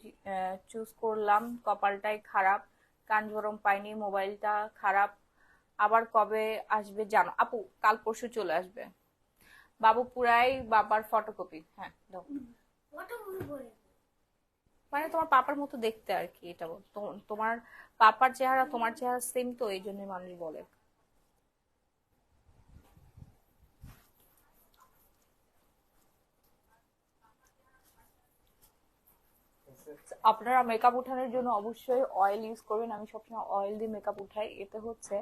চুজ করলাম, কপালটাই খারাপ, কান গরম পাইনি, মোবাইলটা খারাপ, আবার কবে আসবে জানো? আপু কাল পরশু চলে আসবে। বাবু পুরাই বাবার ফটোকপি। হ্যাঁ দাও। ওটা মনে পড়ে। মানে তোমার পাপার মতো দেখতে আর কি, এটা তোমার পাপার চেহারা তোমার চেহারা সেম, তো এই জন্য মানুষ বলে। আপনারা মেকআপ উঠানোর জন্য অবশ্যই অয়েল ইউজ করবেন। আমি সবসময় অয়েল দিয়ে মেকআপ উঠাই, এতে হচ্ছে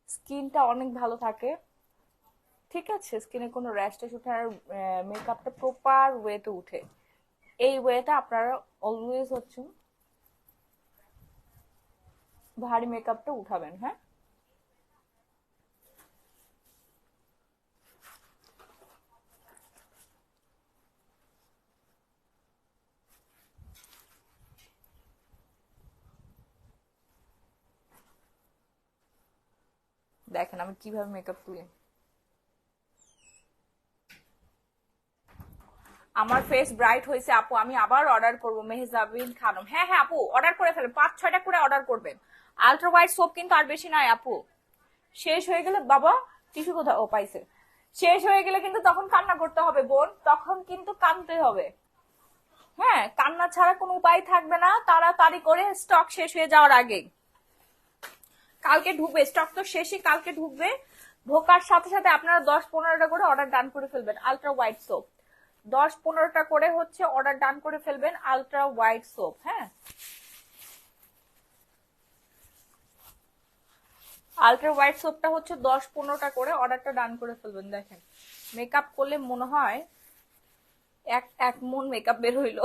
স্কিনটা অনেক ভালো থাকে। ঠিক আছে, স্কিনে কোনো র্যাশ ট্যাশ উঠে আর মেকআপটা প্রপার ওয়েতে উঠে। এই ওয়েটা আপনারা অলওয়েজ হচ্ছে ভারী মেকআপটা উঠাবেন। হ্যাঁ দেখেন আমি কিভাবে মেকআপ তুলি। আমার ফেস ব্রাইট হয়েছে আপু, আমি আবার অর্ডার করবো। মেহজাবিন খানম, হ্যাঁ হ্যাঁ আপু অর্ডার করে ফেলেন, 5-6টা করে অর্ডার করবেন। আলট্রা হোয়াইট সোপ কিন্তু আর বেশি নাই আপু, শেষ হয়ে গেলে বাবা টিস্যু কোথায়, ও পাইছে, শেষ হয়ে গেলে কিন্তু তখন কান্না করতে হবে বোন, তখন কিন্তু কাঁদতে হবে। হ্যাঁ কান্না ছাড়া কোনো উপায় থাকবে না, তাড়াতাড়ি করে স্টক শেষ হয়ে যাওয়ার আগেই। কালকে ঢুকবে, স্টক তো শেষই, কালকে ঢুকবে। ঢোকার সাথে সাথে আপনারা 10-15টা করে অর্ডার ডান করে ফেলবেন আলট্রা হোয়াইট সোপ। 10-15টা করে হচ্ছে অর্ডার ডান করে ফেলবেন আলট্রা হোয়াইট সোপ। হ্যাঁ আলট্রা হোয়াইট সোপটা হচ্ছে 10-15টা করে অর্ডারটা ডান করে ফেলবেন। দেখেন মেকআপ করলে মনে হয় এক এক মন মেকআপ বের হইলো।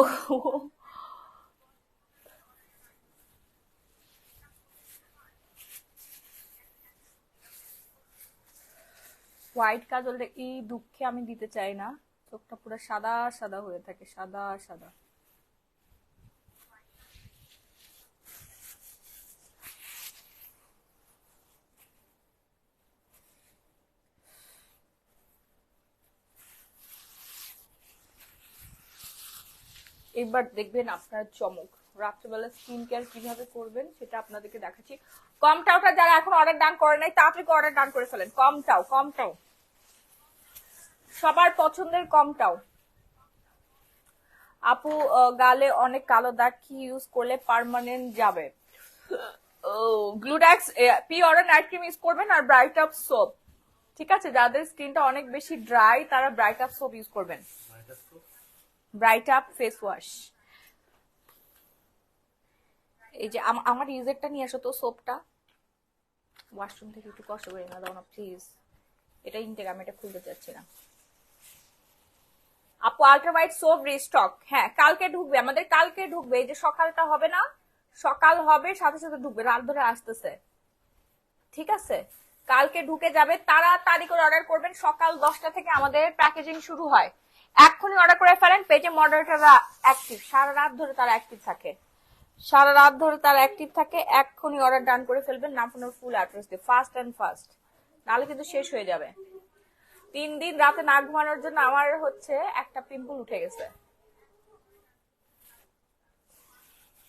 হোয়াইট কাজলটা এই দুঃখে আমি দিতে চাই না, চোখটা পুরো সাদা সাদা হয়ে থাকে, সাদা সাদা। এবার দেখবেন আপনার চমক। রাত্রেবেলা স্কিন কেয়ার কিভাবে করবেন সেটা আপনাদেরকে দেখাচ্ছি। কমটাওটা যারা এখন অর্ডার ডান করে নাই তাড়াতাড়ি অর্ডার ডান করে ফেলেন। কমটাও কমটাও সবার পছন্দের কমটাও। আপু গালে অনেক কালো দাগ, কি ইউজ করলে পার্মানেন্ট যাবে? গ্লুড্যাক্স পিওর নাইট ক্রিম ইউজ করবেন আর ব্রাইট আপ সোপ। ঠিক আছে, যাদের স্কিনটা অনেক বেশি ড্রাই তারা ব্রাইট আপ সোপ ইউজ করবেন, ব্রাইট আপ ফেস ওয়াশ। এই যে আমার ইউজারটা নিয়ে আসো তো সোপটা, ওয়াশরুম থেকে একটু কষ্ট করে না দাও না প্লিজ, এটা ইনটেক, আমি এটা খুলতে চাচ্ছি না। আপু আল্ট্রা হোয়াইট সোপ রিস্টক, হ্যাঁ কালকে ঢুকবে, আমাদের কালকে ঢুকবে। এই যে সকালটা হবে না, সকাল হবে সাথে সাথে ঢুকবে, রাত ধরে আসতেছে, ঠিক আছে? কালকে ঢুকে যাবে, তাড়াতাড়ি করে অর্ডার করবেন। সকাল 10টা থেকে আমাদের প্যাকেজিং শুরু হয়, এক্ষুনি অর্ডার করে ফেলেন। পেজে মডারেটররা অ্যাক্টিভ, সারা রাত ধরে তারা অ্যাক্টিভ থাকে, সারা রাত ধরে তারা অ্যাক্টিভ থাকে। এক্ষুনি অর্ডার ডান করে ফেলবেন, নাম ফোনের ফুল অ্যাড্রেস দিয়ে, ফাস্ট অ্যান্ড ফাস্ট, নাহলে কিন্তু শেষ হয়ে যাবে। 3 দিন রাতে না ঘুমানোর জন্য আমার হচ্ছে একটা পিম্পল উঠে গেছে।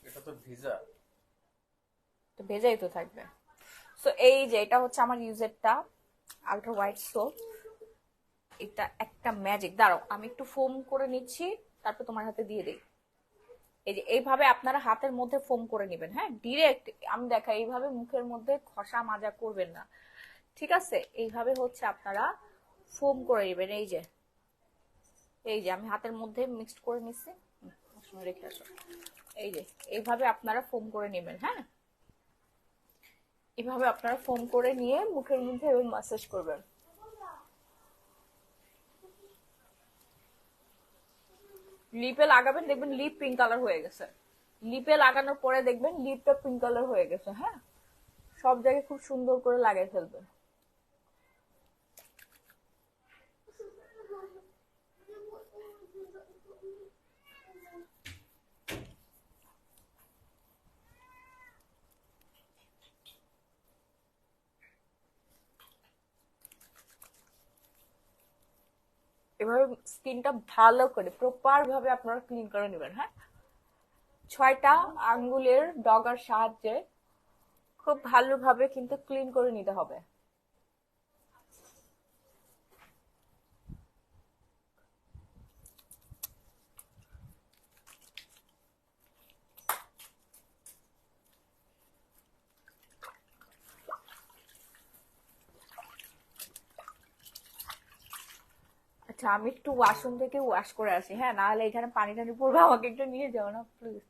এটা তো ভিজা। তো ভেজাই তো থাকবে। সো এই যে এটা হচ্ছে আমার ইউজেরটা, আল্ট্রা হোয়াইট সোপ। এটা একটা ম্যাজিক, দাঁড়াও আমি একটু ফোম করে নিচ্ছি, তারপর তোমার হাতে দিয়ে দিই। এই যে এইভাবে আপনারা হাতের মধ্যে ফোম করে নেবেন, হ্যাঁ ডিরেক্ট আমি দেখা, এইভাবে মুখের মধ্যে ঘষা মাজা করবেন না, ঠিক আছে? এইভাবে হচ্ছে আপনারা ফোম করে নেবেন। এই যে আমি হাতের মধ্যে মিক্সড করে নিচ্ছি, রেখে আসো। এই যে এইভাবে আপনারা ফোম করে নেবেন, হ্যাঁ এভাবে আপনারা ফোম করে নিয়ে মুখের মধ্যে এভাবে ম্যাসাজ করবেন। লিপে লাগাবেন, দেখবেন লিপ পিঙ্ক কালার হয়ে গেছে। লিপে লাগানোর পরে দেখবেন লিপটা পিঙ্ক কালার হয়ে গেছে, হ্যাঁ সব জায়গায় খুব সুন্দর করে লাগিয়ে ফেলবেন। এভাবে স্কিনটা ভালো করে প্রপার ভাবে আপনারা ক্লিন করে নেবেন, হ্যাঁ 6টা আঙ্গুলের ডগার সাহায্যে খুব ভালোভাবে কিন্তু ক্লিন করে নিতে হবে। আচ্ছা আমি একটু ওয়াশরুম থেকে ওয়াশ করে আসি, হ্যাঁ নাহলে এখানে পানি টানি পড়বে, আমাকে একটু নিয়ে যাও না প্লিজ।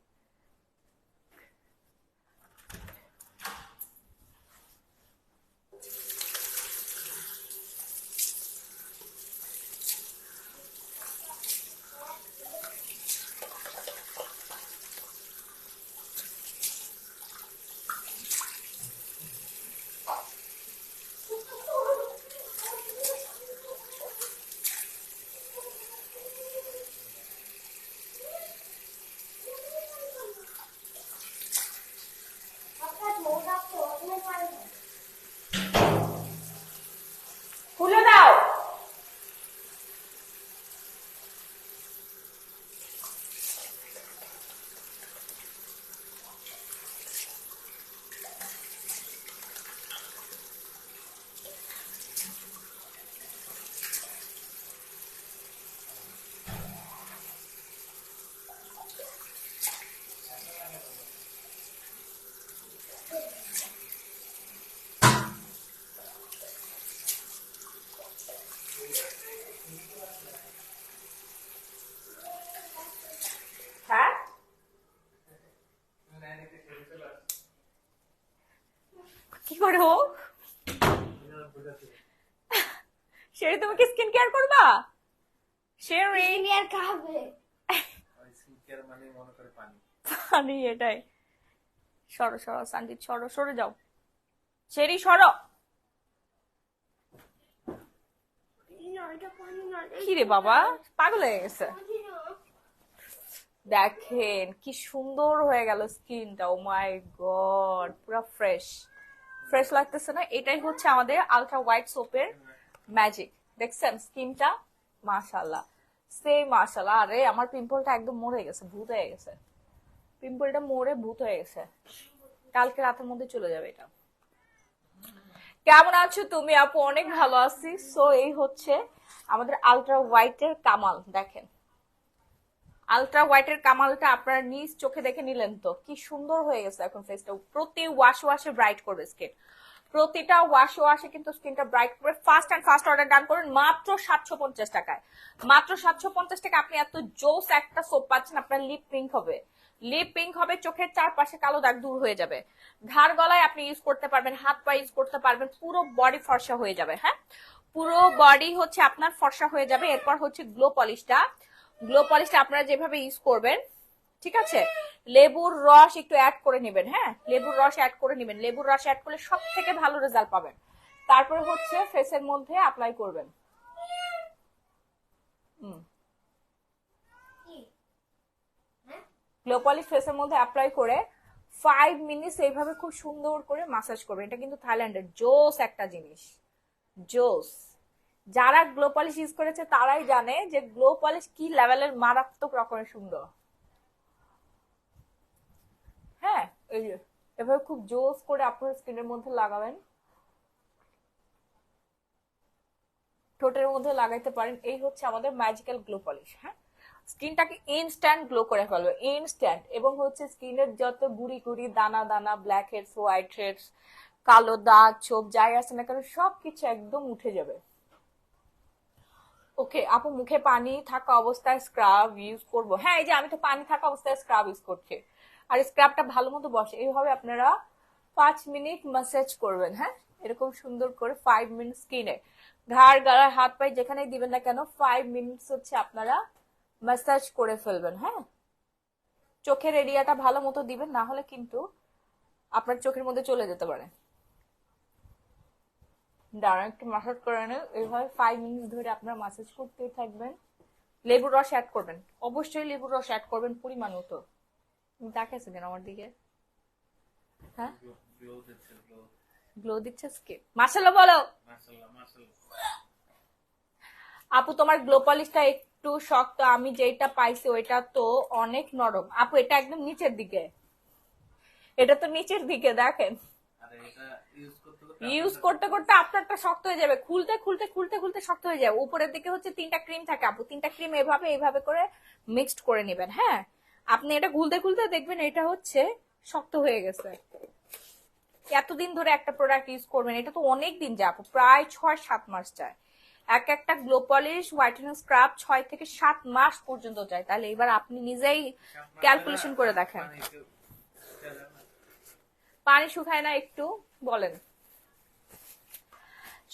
খুলে দাও। হ্যাঁ কি করে ও শেরি, তুমি কি স্কিন কেয়ার করবা? শেরি সিনিয়র খাবে। স্কিন কেয়ার মানে মনে করে পানি। পানি, এটাই। সরো সরো সঞ্জিত, সরো, সরে যাও। শেরি সরো। কি রে বাবা, পাগল হয়ে গেছে। দেখেন কি সুন্দর হয়ে গেল স্কিনটা, ও মাই গড, পুরো ফ্রেশ ফ্রেশ লাগতেছে না? এটাই হচ্ছে আমাদের আলট্রা হোয়াইট সোপের ম্যাজিক। দেখছেন স্কিনটা, মাশাআল্লাহ সেই মাশাআল্লাহ। আরে আমার পিম্পলটা একদম মরে গেছে, ভূত হয়ে গেছে, পিম্পলটা মরে ভূত হয়ে গেছে, কালকে রাতের মধ্যে চলে যাবে এটা। কেমন আছো তুমি আপু? অনেক ভালো আছি। সো এই হচ্ছে আমাদের আলট্রা হোয়াইটের কামাল, দেখেন আলট্রা হোয়াইটের কামালটা আপনারা নিজ চোখে দেখে নিলেন তো, কি সুন্দর হয়ে গেছে এখন ফেসটা। প্রতি ওয়াশে ব্রাইট করবে স্কিন, প্রতিটা ওয়াশে কিন্তু স্কিনটা ব্রাইট করবে। ফাস্ট অ্যান্ড ফাস্ট অর্ডার ডান করুন মাত্র 750 টাকায়। মাত্র 750 টাকা আপনি এত জোস একটা সোপ পাচ্ছেন। আপনার লিপ পিঙ্ক হবে, লিপ পিঙ্ক হবে, চোখের চারপাশে কালো দাগ দূর হয়ে যাবে, ঘাড় গলায় আপনি ইউজ করতে পারবেন, হাত পা ইউজ করতে পারবেন, পুরো বডি ফর্সা হয়ে যাবে। হ্যাঁ পুরো বডি হচ্ছে আপনার ফর্সা হয়ে যাবে। এরপর হচ্ছে গ্লো পলিশটা, গ্লো পলিশটা আপনারা যেভাবে ইউজ করবেন, ঠিক আছে, লেবুর রস একটু অ্যাড করে নেবেন। হ্যাঁ, লেবুর রস অ্যাড করে নেবেন। লেবুর রস অ্যাড করলে সব থেকে ভালো রেজাল্ট পাবেন। তারপরে হচ্ছে ফেসের মধ্যে অ্যাপ্লাই করবেন। গ্লো পলিশ ফেসের মধ্যে অ্যাপ্লাই করে 5 মিনিটস এইভাবে খুব সুন্দর করে মাসাজ করবেন। এটা কিন্তু থাইল্যান্ডের জোস একটা জিনিস, জোস। যারা গ্লো পলিশ ইউজ করেছে তারাই জানে যে গ্লো পলিশ কি লেভেলের মারাত্মক রকমের সুন্দর। হ্যাঁ, এই যে এভাবে খুব জোস করে আপনার স্কিনের মধ্যে লাগাবেন, ঠোঁটের মধ্যে লাগাইতে পারেন। এই হচ্ছে আমাদের ম্যাজিক্যাল গ্লো পলিশ। হ্যাঁ, স্কিনটাকে ইনস্ট্যান্ট গ্লো করে ফেলবে, ইনস্ট্যান্ট। এবং হচ্ছে স্কিনের যত গুড়ি গুড়ি দানা দানা, ব্ল্যাক হেডস, হোয়াইট হেডস, কালো দাগ ছোপ যাই আছে না কেন সবকিছু একদম উঠে যাবে। ওকে আপু, মুখে পানি থাকা অবস্থায় স্ক্রাব ইউজ করব? হ্যাঁ, এই যে আমি তো পানি থাকা অবস্থায় স্ক্রাব ইউজ করছি। আর স্ক্রাবটা ভালো মতো বসে, এইভাবে আপনারা 5 মিনিট ম্যাসাজ করবেন। হ্যাঁ, এরকম সুন্দর করে 5 মিনিট স্কিনে, ঘাড় গাড়া হাত পায়ে যেখানেই দিবেন না কেন 5 মিনিটস হচ্ছে আপনারা ম্যাসাজ করে ফেলবেন। হ্যাঁ, চোখের এরিয়াটা ভালো মতো দিবেন, না হলে কিন্তু আপনার চোখের মধ্যে চলে যেতে পারে। দাঁড়ান একটু মাসাজ করে নেন। এইভাবে 5 মিনিট ধরে আপনারা মাসাজ করতেই থাকবেন। লেবুর রস অ্যাড করবেন, অবশ্যই লেবুর রস অ্যাড করবেন পরিমাণ মতো। তাকাইছে কেন আমার দিকে? হ্যাঁ, গ্লো দিচ্ছে, গ্লো। গ্লো দিচ্ছে স্কিন। মাশাআল্লাহ বলো। মাশাআল্লাহ, মাশাআল্লাহ। আপু তোমার গ্লো পলিশটা একটু শক্ত, আমি যেটা পাইছি ওইটা তো অনেক নরম। আপু এটা একদম নিচের দিকে, এটা তো নিচের দিকে দেখেন। আরে এটা ইউজ করতে করতে আপনারটা শক্ত হয়ে যাবে, খুলতে খুলতে খুলতে খুলতে শক্ত হয়ে যাবে। উপরের দিকে হচ্ছে 3টা ক্রিম থাকে আপু, 3টা ক্রিম এভাবে এইভাবে করে মিক্সড করে নেবেন। হ্যাঁ, আপনি এটা খুলতে খুলতে দেখবেন এটা হচ্ছে শক্ত হয়ে গেছে। এতদিন ধরে একটা প্রোডাক্ট ইউজ করবেন, এটা তো অনেক দিন যায় আপু, প্রায় 6-7 মাস যায়। এক একটা গ্লো পলিশ হোয়াইটেনিং স্ক্রাব 6 থেকে 7 মাস পর্যন্ত যায়। তাহলে এবার আপনি নিজেই ক্যালকুলেশন করে দেখেন। পানি শুকায় না একটু বলেন।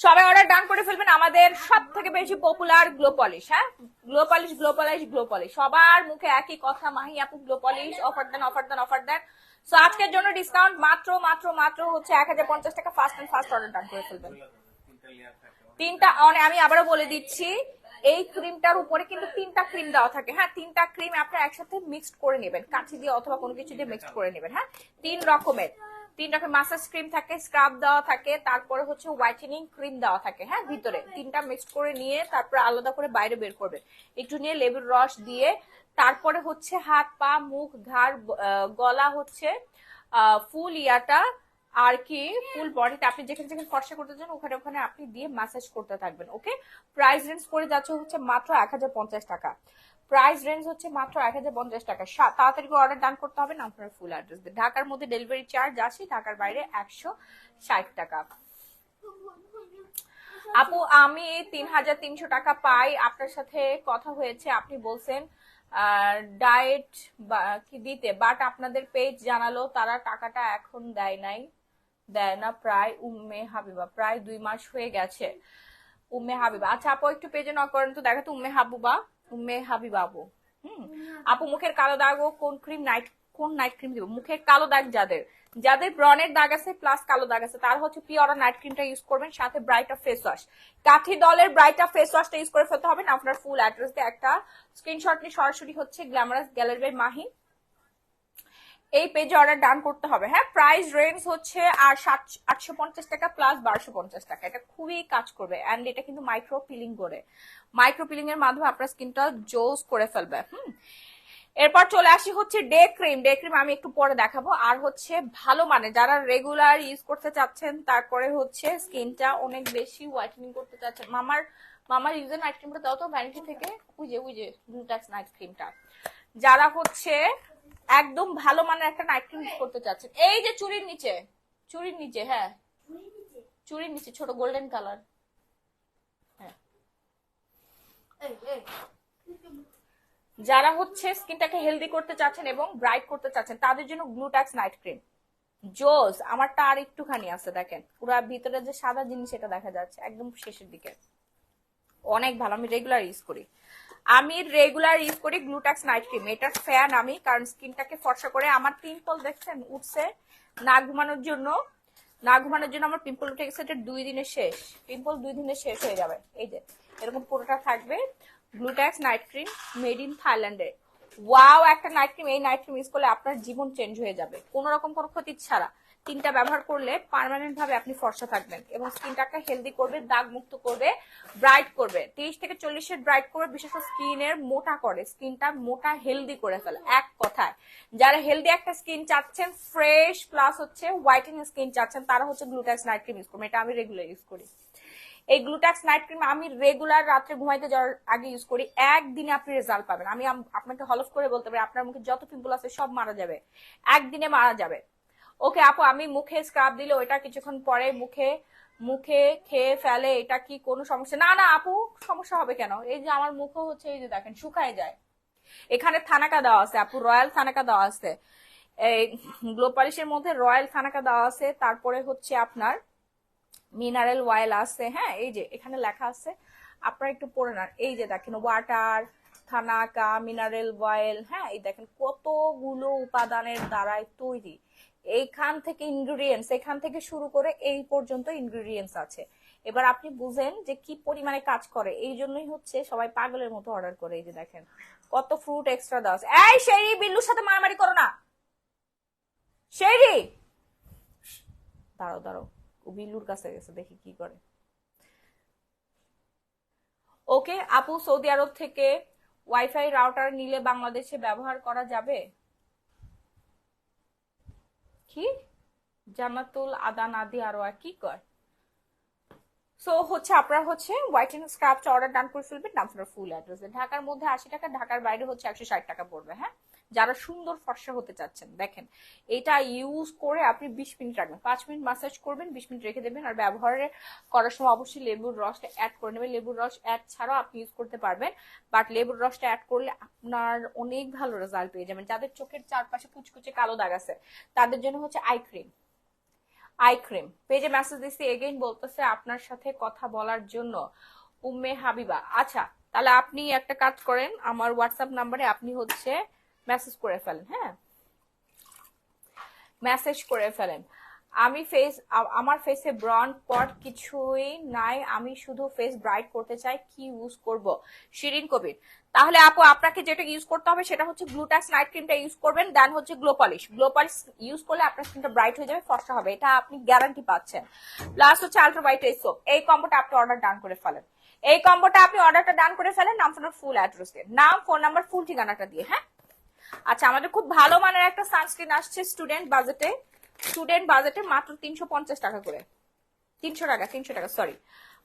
সবাই অর্ডার ডান করে ফেলবেন আমাদের সব থেকে বেশি পপুলার গ্লো পলিশ। হ্যাঁ, glow polish, glow polish, glow polish, সবার মুখে একই কথা, মাহি আপু গ্লো পলিশ অফার দেন, অফার দেন, অফার দেন। সো আজকের জন্য ডিসকাউন্ট মাত্র মাত্র মাত্র হচ্ছে 1050 টাকা। First and first order done করে ফেলবেন। তিনটা, আমি আবারও বলে দিচ্ছি, এই ক্রিমটার উপরে কিন্তু 3টা ক্রিম দেওয়া থাকে। হ্যাঁ, 3টা ক্রিম আপনারা একসাথে মিক্সড করে নেবেন, কাঠি দিয়ে অথবা কোনো কিছু দিয়ে মিক্সড করে নেবেন। হ্যাঁ, 3 রকমের মাসাজ ক্রিম থাকে, স্ক্রাব দেওয়া থাকে, তারপরে হচ্ছে হোয়াইটেনিং ক্রিম দেওয়া থাকে। হ্যাঁ, ভিতরে 3টা মিক্সড করে নিয়ে তারপরে আলাদা করে বাইরে বের করবেন। একটু নিয়ে লেবুর রস দিয়ে তারপরে হচ্ছে হাত পা মুখ ঘাড় গলা হচ্ছে ফুল ইয়াটা আর কি ফুল বডিতে আপনি যেখানে যেখানে ফর্সা করতে চান ওখানে ওখানে আপনি দিয়ে ম্যাসাজ করতে থাকবেন। ওকে, প্রাইস রেঞ্জ করে যাচ্ছে হচ্ছে মাত্র 1050 টাকা। প্রাইস রেঞ্জ হচ্ছে মাত্র 1050 টাকা। তাড়াতাড়ি করে অর্ডার ডান করতে হবে না আপনার ফুল অ্যাড্রেস দিয়ে। ঢাকার মধ্যে ডেলিভারি চার্জ আসি, ঢাকার বাইরে 160 টাকা। আপু আমি 3300 টাকা পাই, আপনার সাথে কথা হয়েছে, আপনি বলছেন ডায়েট কি দিতে, বাট আপনাদের পেজ জানালো তারা টাকাটা এখন দেয় নাই, দেয় না প্রায়। উম্মে হাবিবা, প্রায় 2 মাস হয়ে গেছে। উম্মে হাবিবা, আচ্ছা আপু একটু পেজে নক করেন তো, দেখো তো উম্মে হাবুবা, উম্মে হাবিবা আপু। আপু মুখের কালো দাগ ও কোন নাইট ক্রিম দিব? মুখের কালো দাগ যাদের যাদের ব্রনের দাগ আছে প্লাস কালো দাগ আছে তার হচ্ছে পিওর নাইট ক্রিমটা ইউজ করবেন, সাথে ব্রাইটা ফেস ওয়াশ, কাঠি দলের ব্রাইটা ফেস ওয়াশটা ইউজ করে ফেলতে হবে না। আপনার ফুল অ্যাড্রেস দিয়ে একটা স্ক্রিনশট নিয়ে সরাসরি হচ্ছে গ্ল্যামারাস গ্যালারি বাই মাহি এই পেজে অর্ডার ডান করতে হবে। হ্যাঁ, প্রাইস রেঞ্জ হচ্ছে আর 850 টাকা প্লাস 1250 টাকা। এটা খুবই কাজ করবে এন্ড এটা কিন্তু মাইক্রো পিলিং করে, মাইক্রো পিলিং এর মাধ্যমে আপনার স্কিনটা জোস করে ফেলবে। এরপর চলে আসি হচ্ছে ডে ক্রিম। ডে ক্রিম আমি একটু পরে দেখাবো। আর হচ্ছে ভালো মানে যারা রেগুলার ইউজ করতে চাচ্ছেন, তারপরে হচ্ছে স্কিনটা অনেক বেশি হোয়াইটেনিং করতে চাচ্ছেন, মামার ইউজের নাইট ক্রিমটা দাও তো ভ্যানিটি থেকে, ওই যে গ্লুটাক্স নাইট ক্রিমটা। যারা হচ্ছে একদম ভালো মানের একটা নাইট ক্রিম ইউজ করতে চাচ্ছেন, এই যে চুড়ির নিচে, হ্যাঁ চুড়ির নিচে ছোট গোল্ডেন কালার। হ্যাঁ, যারা হচ্ছে স্কিনটাকে হেলদি করতে চাচ্ছেন এবং ব্রাইট করতে চাচ্ছেন তাদের জন্য গ্লুটাক্স নাইট ক্রিম জোস। আমারটা আর একটুখানি আছে, দেখেন পুরো ভিতরে যে সাদা জিনিস এটা দেখা যাচ্ছে একদম শেষের দিকে, অনেক ভালো, আমি রেগুলার ইউজ করি। আমি রেগুলার ইউজ করি গ্লুটাক্স নাইট ক্রিম, এটার ফ্যান আমি, কারণ স্কিনটাকে ফর্সা করে। আমার পিম্পল দেখছেন উঠছে, না ঘুমানোর জন্য, না ঘুমানোর জন্য আমার পিম্পল উঠে গেছে। এটা 2 দিনে শেষ, পিম্পল 2 দিনে শেষ হয়ে যাবে। এই যে এরকম পুরোটা থাকবে। গ্লুটাক্স নাইট ক্রিম, মেড ইন থাইল্যান্ডে। ওয়াও, একটা নাইট ক্রিম, এই নাইট ক্রিম ইউজ করলে আপনার জীবন চেঞ্জ হয়ে যাবে কোনো রকম কোনো ক্ষতি ছাড়া। 3টা ব্যবহার করলে পার্মানেন্ট ভাবে আপনি ফর্সা থাকবেন এবং স্কিনটাকে হেলদি করবে, দাগ মুক্ত করবে, ব্রাইট করবে। 30 থেকে 40 ব্রাইট করবে, বিশেষ করে স্কিনের মোটা করে, স্কিনটা মোটা হেলদি করে ফেলে। এক কথায় যারা হেলদি একটা স্কিন চাচ্ছেন, ফ্রেশ প্লাস হচ্ছে হোয়াইটেনিং স্কিন চাচ্ছেন, তারা হচ্ছে গ্লুটাক্স নাইট ক্রিম ইউজ করবেন। এটা আমি রেগুলার ইউজ করি। এই গ্লুটাক্স নাইট ক্রিম আমি রেগুলার রাত্রে ঘুমাইতে যাওয়ার আগে ইউজ করি। একদিনে আপনি রেজাল্ট পাবেন। আমি আপনাকে হলফ করে বলতে পারি, আপনার মুখে যত পিম্পল আছে সব মারা যাবে, একদিনে মারা যাবে। ওকে আপু, আমি মুখে স্ক্রাব দিলে ওইটা কিছুক্ষণ পরে মুখে মুখে খেয়ে ফেলে, এটা কি কোনো সমস্যা? না না আপু, সমস্যা হবে কেন? এই যে আমার মুখও হচ্ছে, এই যে দেখেন শুকায় যায়। এখানে থানাকা দেওয়া আছে আপু, রয়্যাল থানাকা দেওয়া আছে। এই গ্লো পলিশের মধ্যে রয়্যাল থানাকা দেওয়া আছে, তারপরে হচ্ছে আপনার মিনারেল অয়েল আছে। হ্যাঁ, এই যে এখানে লেখা আছে, আপনারা একটু পড়ে নেন। এই যে দেখেন ওয়াটার, থানাকা, মিনারেল অয়েল। হ্যাঁ, এই দেখেন কতগুলো উপাদানের দ্বারাই তৈরি। এইখান থেকে ইনগ্রিডিয়েন্টস, এখান থেকে শুরু করে এই পর্যন্ত ইনগ্রিডিয়েন্টস আছে। এবার আপনি বুঝেন যে কি পরিমাণে কাজ করে। এই জন্যই হচ্ছে সবাই পাগলের মতো অর্ডার করে। এই যে দেখেন কত ফ্রুট এক্সট্রা দেওয়া আছে। এই সেই বিল্লুর সাথে মারামারি করো না, সেই দাঁড়াও দাঁড়াও, ও বিল্লুর কাছে গেছে, দেখি কি করে। ওকে আপু, সৌদি আরব থেকে ওয়াইফাই রাউটার নিলে বাংলাদেশে ব্যবহার করা যাবে কি? জান্নাতুল আদান আদি আরো কি কয়? সো হচ্ছে আপনারা হচ্ছে হোয়াইটেনিং স্ক্রাবটা অর্ডার ডান করে ফেলবেন। আপনার ফুল অ্যাড্রেসে ঢাকার মধ্যে 80 টাকা, ঢাকার বাইরে হচ্ছে 160 টাকা পড়বে। হ্যাঁ, যারা সুন্দর ফর্সা হতে চাচ্ছেন, দেখেন এটা ইউজ করে আপনি 20 মিনিট রাখবেন, 5 মিনিট মাসাজ করবেন, 20 মিনিট রেখে দেবেন। আর ব্যবহারে করার সময় অবশ্যই লেবুর রসটা অ্যাড করে নেবেন। লেবুর রস অ্যাড ছাড়াও আপনি ইউজ করতে পারবেন, বাট লেবুর রসটা অ্যাড করলে আপনার অনেক ভালো রেজাল্ট পেয়ে যাবেন। যাদের চোখের চারপাশে কুচকুচে কালো দাগ আছে তাদের জন্য হচ্ছে আই ক্রিম। আই ক্রিম পেজে মেসেজ দিচ্ছি, এগেইন বলতেছে আপনার সাথে কথা বলার জন্য উম্মে হাবিবা। আচ্ছা, তাহলে আপনি একটা কাজ করেন, আমার হোয়াটসঅ্যাপ নাম্বারে আপনি হচ্ছে মেসেজ করে ফেলেন। হ্যাঁ, মেসেজ করে ফেলেন। আমি আমার ফেসে ব্রন স্পট কিছুই নাই, আমি শুধু ফেস ব্রাইট করতে চাই, কি ইউজ করব? শিরিন কবির, তাহলে আপু আপনাকে যেটা ইউজ করতে হবে সেটা হচ্ছে গ্লুটাক্স নাইট ক্রিমটা ইউজ করবেন, দেন হচ্ছে glow polish. Glow polish use করলে আপনার স্কিনটা ব্রাইট হয়ে যাবে, ফর্সা হবে, এটা আপনি গ্যারান্টি পাচ্ছেন। প্লাস হচ্ছে আলট্রা হোয়াইট এই সোপ। এই কম্বোটা আপনি অর্ডার ডান করে ফেলেন। এই কম্বোটা আপনি অর্ডারটা ডান করে ফেলেন, নাম ফোনের ফুল অ্যাড্রেস দিয়ে, নাম ফোন নাম্বার ফুল ঠিকানাটা দিয়ে। হ্যাঁ, আচ্ছা, আমাদের খুব ভালো মানের একটা সানস্ক্রিন আসছে স্টুডেন্ট বাজেটে মাত্র 350 টাকা করে। 300 টাকা সরি,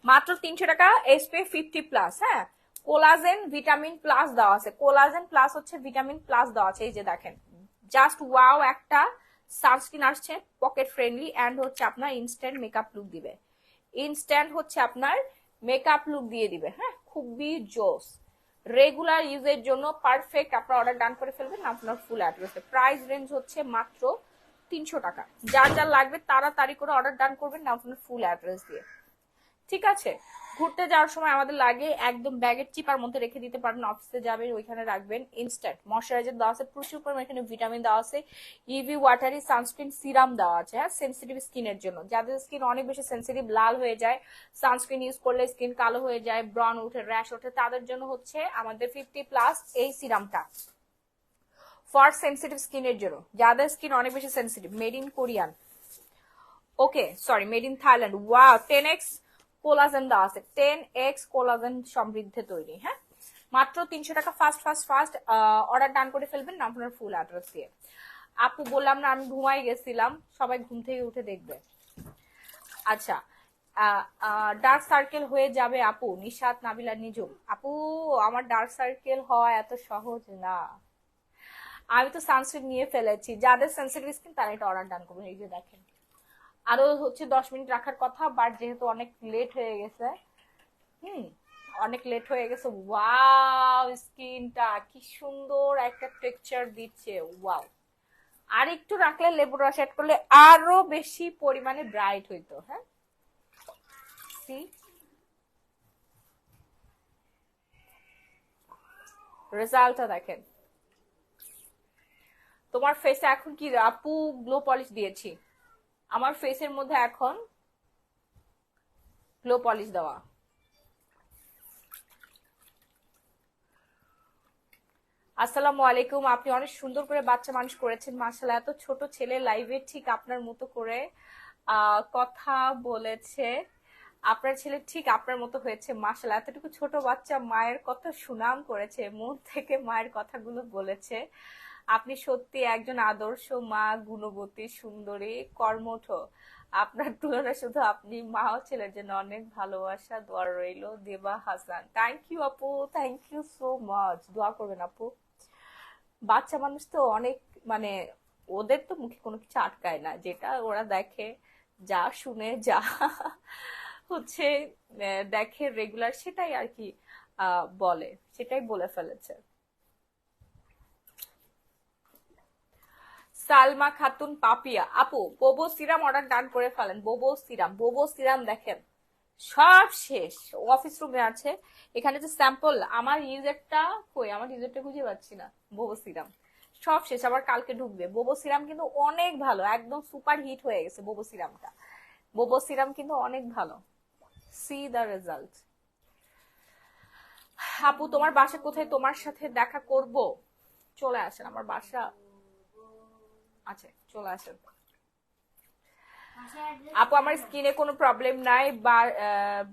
মাত্র 300 টাকা। SPF 50+। হ্যাঁ, কোলাজেন ভিটামিন প্লাস দেওয়া আছে, কোলাজেন প্লাস হচ্ছে ভিটামিন প্লাস দেওয়া আছে। এই যে দেখেন, জাস্ট ওয়াও একটা সানস্ক্রিন আসছে, পকেট ফ্রেন্ডলি এন্ড হচ্ছে আপনার ইনস্ট্যান্ট মেকআপ লুক দিবে। ইনস্ট্যান্ট হচ্ছে আপনার মেকআপ লুক দিয়ে দিবে। হ্যাঁ, খুবই জোস, রেগুলার ইউজের জন্য পারফেক্ট। আপনার অর্ডার ডান করে ফেলবেন, আপনার ফুল অ্যাড্রেসে। প্রাইস রেঞ্জ হচ্ছে মাত্র 300 টাকা। যার যার লাগবে তাড়াতাড়ি করে অর্ডার ডান করবেন, আপনার ফুল অ্যাড্রেস দিয়ে। ঠিক আছে, ঘুরতে যাওয়ার সময় আমাদের লাগে একদম ব্যাগের চিপার মধ্যে রেখে দিতে পারবেন, অফিসে যাবেন ওইখানে রাখবেন। ইনস্ট্যান্ট ময়শ্চারাইজার দেওয়া আছে, প্রচুর পরিমাণে এখানে ভিটামিন দেওয়া আছে, ইভি ওয়াটারি সানস্ক্রিন সিরাম দেওয়া আছে। হ্যাঁ, সেন্সিটিভ স্কিনের জন্য, যাদের স্কিন অনেক বেশি সেন্সিটিভ, লাল হয়ে যায়, সানস্ক্রিন ইউজ করলে স্কিন কালো হয়ে যায়, ব্রন উঠে, র্যাশ ওঠে, তাদের জন্য হচ্ছে আমাদের 50+ এই সিরামটা ফর সেন্সিটিভ স্কিনের জন্য, যাদের স্কিন অনেক বেশি sensitive. Made in Korean, okay sorry, made in Thailand. Wow, 10x collagen দেওয়া আছে, 10x কোলাজেন সমৃদ্ধে তৈরি। হ্যাঁ, মাত্র 300 টাকা। ফাস্ট অর্ডার ডান করে ফেলবেন, আপনার ফুল অ্যাড্রেস দিয়ে। আপু বললাম না আমি ঘুমাই গেছিলাম, সবাই ঘুম থেকে উঠে দেখবে। আচ্ছা, ডার্ক সার্কেল হয়ে যাবে আপু? নিশাত নাবিলা নিজুম, আপু আমার ডার্ক সার্কেল হওয়া এত সহজ না, আমি তো সানস্ক্রিন নিয়ে ফেলেছি। যাদের সেন্সিটিভ স্কিন তারা এটা অর্ডার ডান করবেন। এই যে দেখেন, আরো হচ্ছে 10 মিনিট রাখার কথা, বাট যেহেতু অনেক লেট হয়ে গেছে, অনেক লেট হয়ে গেছে। ওয়াও, স্কিনটা কি সুন্দর একটা টেক্সচার দিচ্ছে। ওয়াও, আর একটু রাখলে, লেবুর রস অ্যাড করলে আরো বেশি পরিমাণে ব্রাইট হইতো। হ্যাঁ, সি রেজাল্টটা দেখেন। তোমার ফেসে এখন কি আপু গ্লো পলিশ দিয়েছি, আমার ফেসের মধ্যে এখন গ্লো পলিশ দেওয়া। আসসালামু আলাইকুম, আপনি অনেক সুন্দর করে বাচ্চা মানুষ করেছেন মাশাআল্লাহ। এত ছোট ছেলে লাইভে ঠিক আপনার মতো করে কথা বলেছে, আপনার ছেলে ঠিক আপনার মতো হয়েছে মাশাআল্লাহ। এতটুকু ছোট বাচ্চা মায়ের কথা সুনাম করেছে, মন থেকে মায়ের কথাগুলো বলেছে। আপনি সত্যি একজন আদর্শ মা, গুণবতী, সুন্দরী, কর্মঠ। আপনার তুলনা শুধু আপনি, মা ও ছেলের জন্য অনেক ভালোবাসা, দোয়া রইলো। দেবা হাসান, থ্যাংক ইউ আপু, থ্যাংক ইউ সো মাচ। দোয়া করবেন আপু। বাচ্চা মানুষ তো অনেক মানে ওদের তো মুখে কোনো কিছু আটকায় না, যেটা ওরা দেখে, যা শুনে, যা হচ্ছে দেখে রেগুলার, সেটাই আর কি বলে, সেটাই বলে ফেলেছে। সালমা খাতুন পাপিয়া আপু, বোবো সিরাম অর্ডার ডান করে ফেলেন। বোবো সিরাম, বোবো সিরাম দেখেন সব শেষ, অফিস রুমে আছে। এখানে যে স্যাম্পল, আমার ইউজারটা কই, আমার ইউজারটা খুঁজে পাচ্ছি না। বোবো সিরাম সব শেষ, আবার কালকে ঢুকবে। বোবো সিরাম কিন্তু অনেক ভালো, একদম সুপার হিট হয়ে গেছে বোবো সিরামটা। বোবো সিরাম কিন্তু অনেক ভালো, সি দ্য রেজাল্ট। আপু তোমার বাসা কোথায়, তোমার সাথে দেখা করব? চলে আসেন, আমার বাসা আছে, চলে আসেন। আপু আমার স্কিনে কোনো প্রবলেম নাই,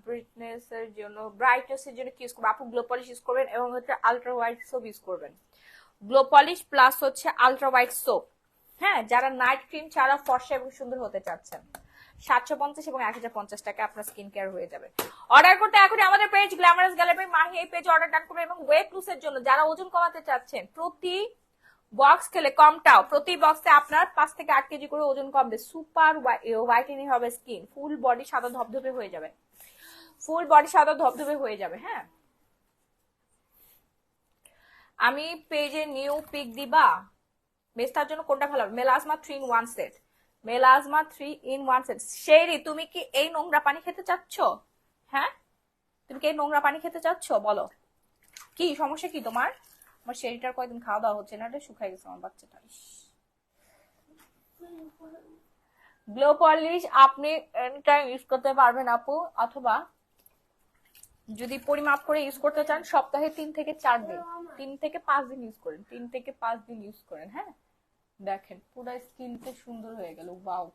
ব্রাইটনেস এর জন্য কি ইউজ করবো? আপু গ্লো পলিশ ইউজ করবেন এবং হচ্ছে আলট্রা হোয়াইট সোপ ইউজ করবেন। গ্লো পলিশ প্লাস হচ্ছে আলট্রা হোয়াইট সোপ। হ্যাঁ, যারা নাইট ক্রিম ছাড়া ফর্সা এবং সুন্দর হতে চাচ্ছেন, 750 এবং 1050 টাকা আপনার স্কিন কেয়ার হয়ে যাবে। অর্ডার করতে এখনই আমাদের পেজ গ্ল্যামারাস গ্যালারি মাহি এই পেজে অর্ডার ডান করবেন। এবং ওয়েট লুজের জন্য যারা ওজন কমাতে চাচ্ছেন, প্রতি বক্স খেলে কমটাও, প্রতি বক্সে আপনার 5 থেকে 8 কেজি করে ওজন কমবে। সুপার হোয়াইটেনিং হবে স্কিন, ফুল বডি সাদা ধবধবে হয়ে যাবে, ফুল বডি সাদা ধবধবে হয়ে যাবে। হ্যাঁ, আমি পেজে নিউ পিক দিবা। মেস্তার জন্য কোনটা ভালো হবে? Melasma 3 in 1 set, melasma 3 in 1 set. Sherry, তুমি কি এই নোংরা পানি খেতে চাচ্ছ? হ্যাঁ, তুমি কি এই নোংরা পানি খেতে চাচ্ছ? বলো কি সমস্যা, কি তোমার? আমার শেরিটার কয়েকদিন খাওয়া দাওয়া হচ্ছে না, এটা শুকাই গেছে আমার বাচ্চাটা। গ্লো পলিশ আপনি এনি টাইম ইউজ করতে পারবেন আপু, অথবা যদি পরিমাপ করে ইউজ করতে চান সপ্তাহে 3 থেকে 4 দিন, 3 থেকে 5 দিন ইউজ করেন, 3 থেকে 5 দিন ইউজ করেন। হ্যাঁ, দেখেন পুরো স্কিনটা সুন্দর হয়ে গেল। ওয়াও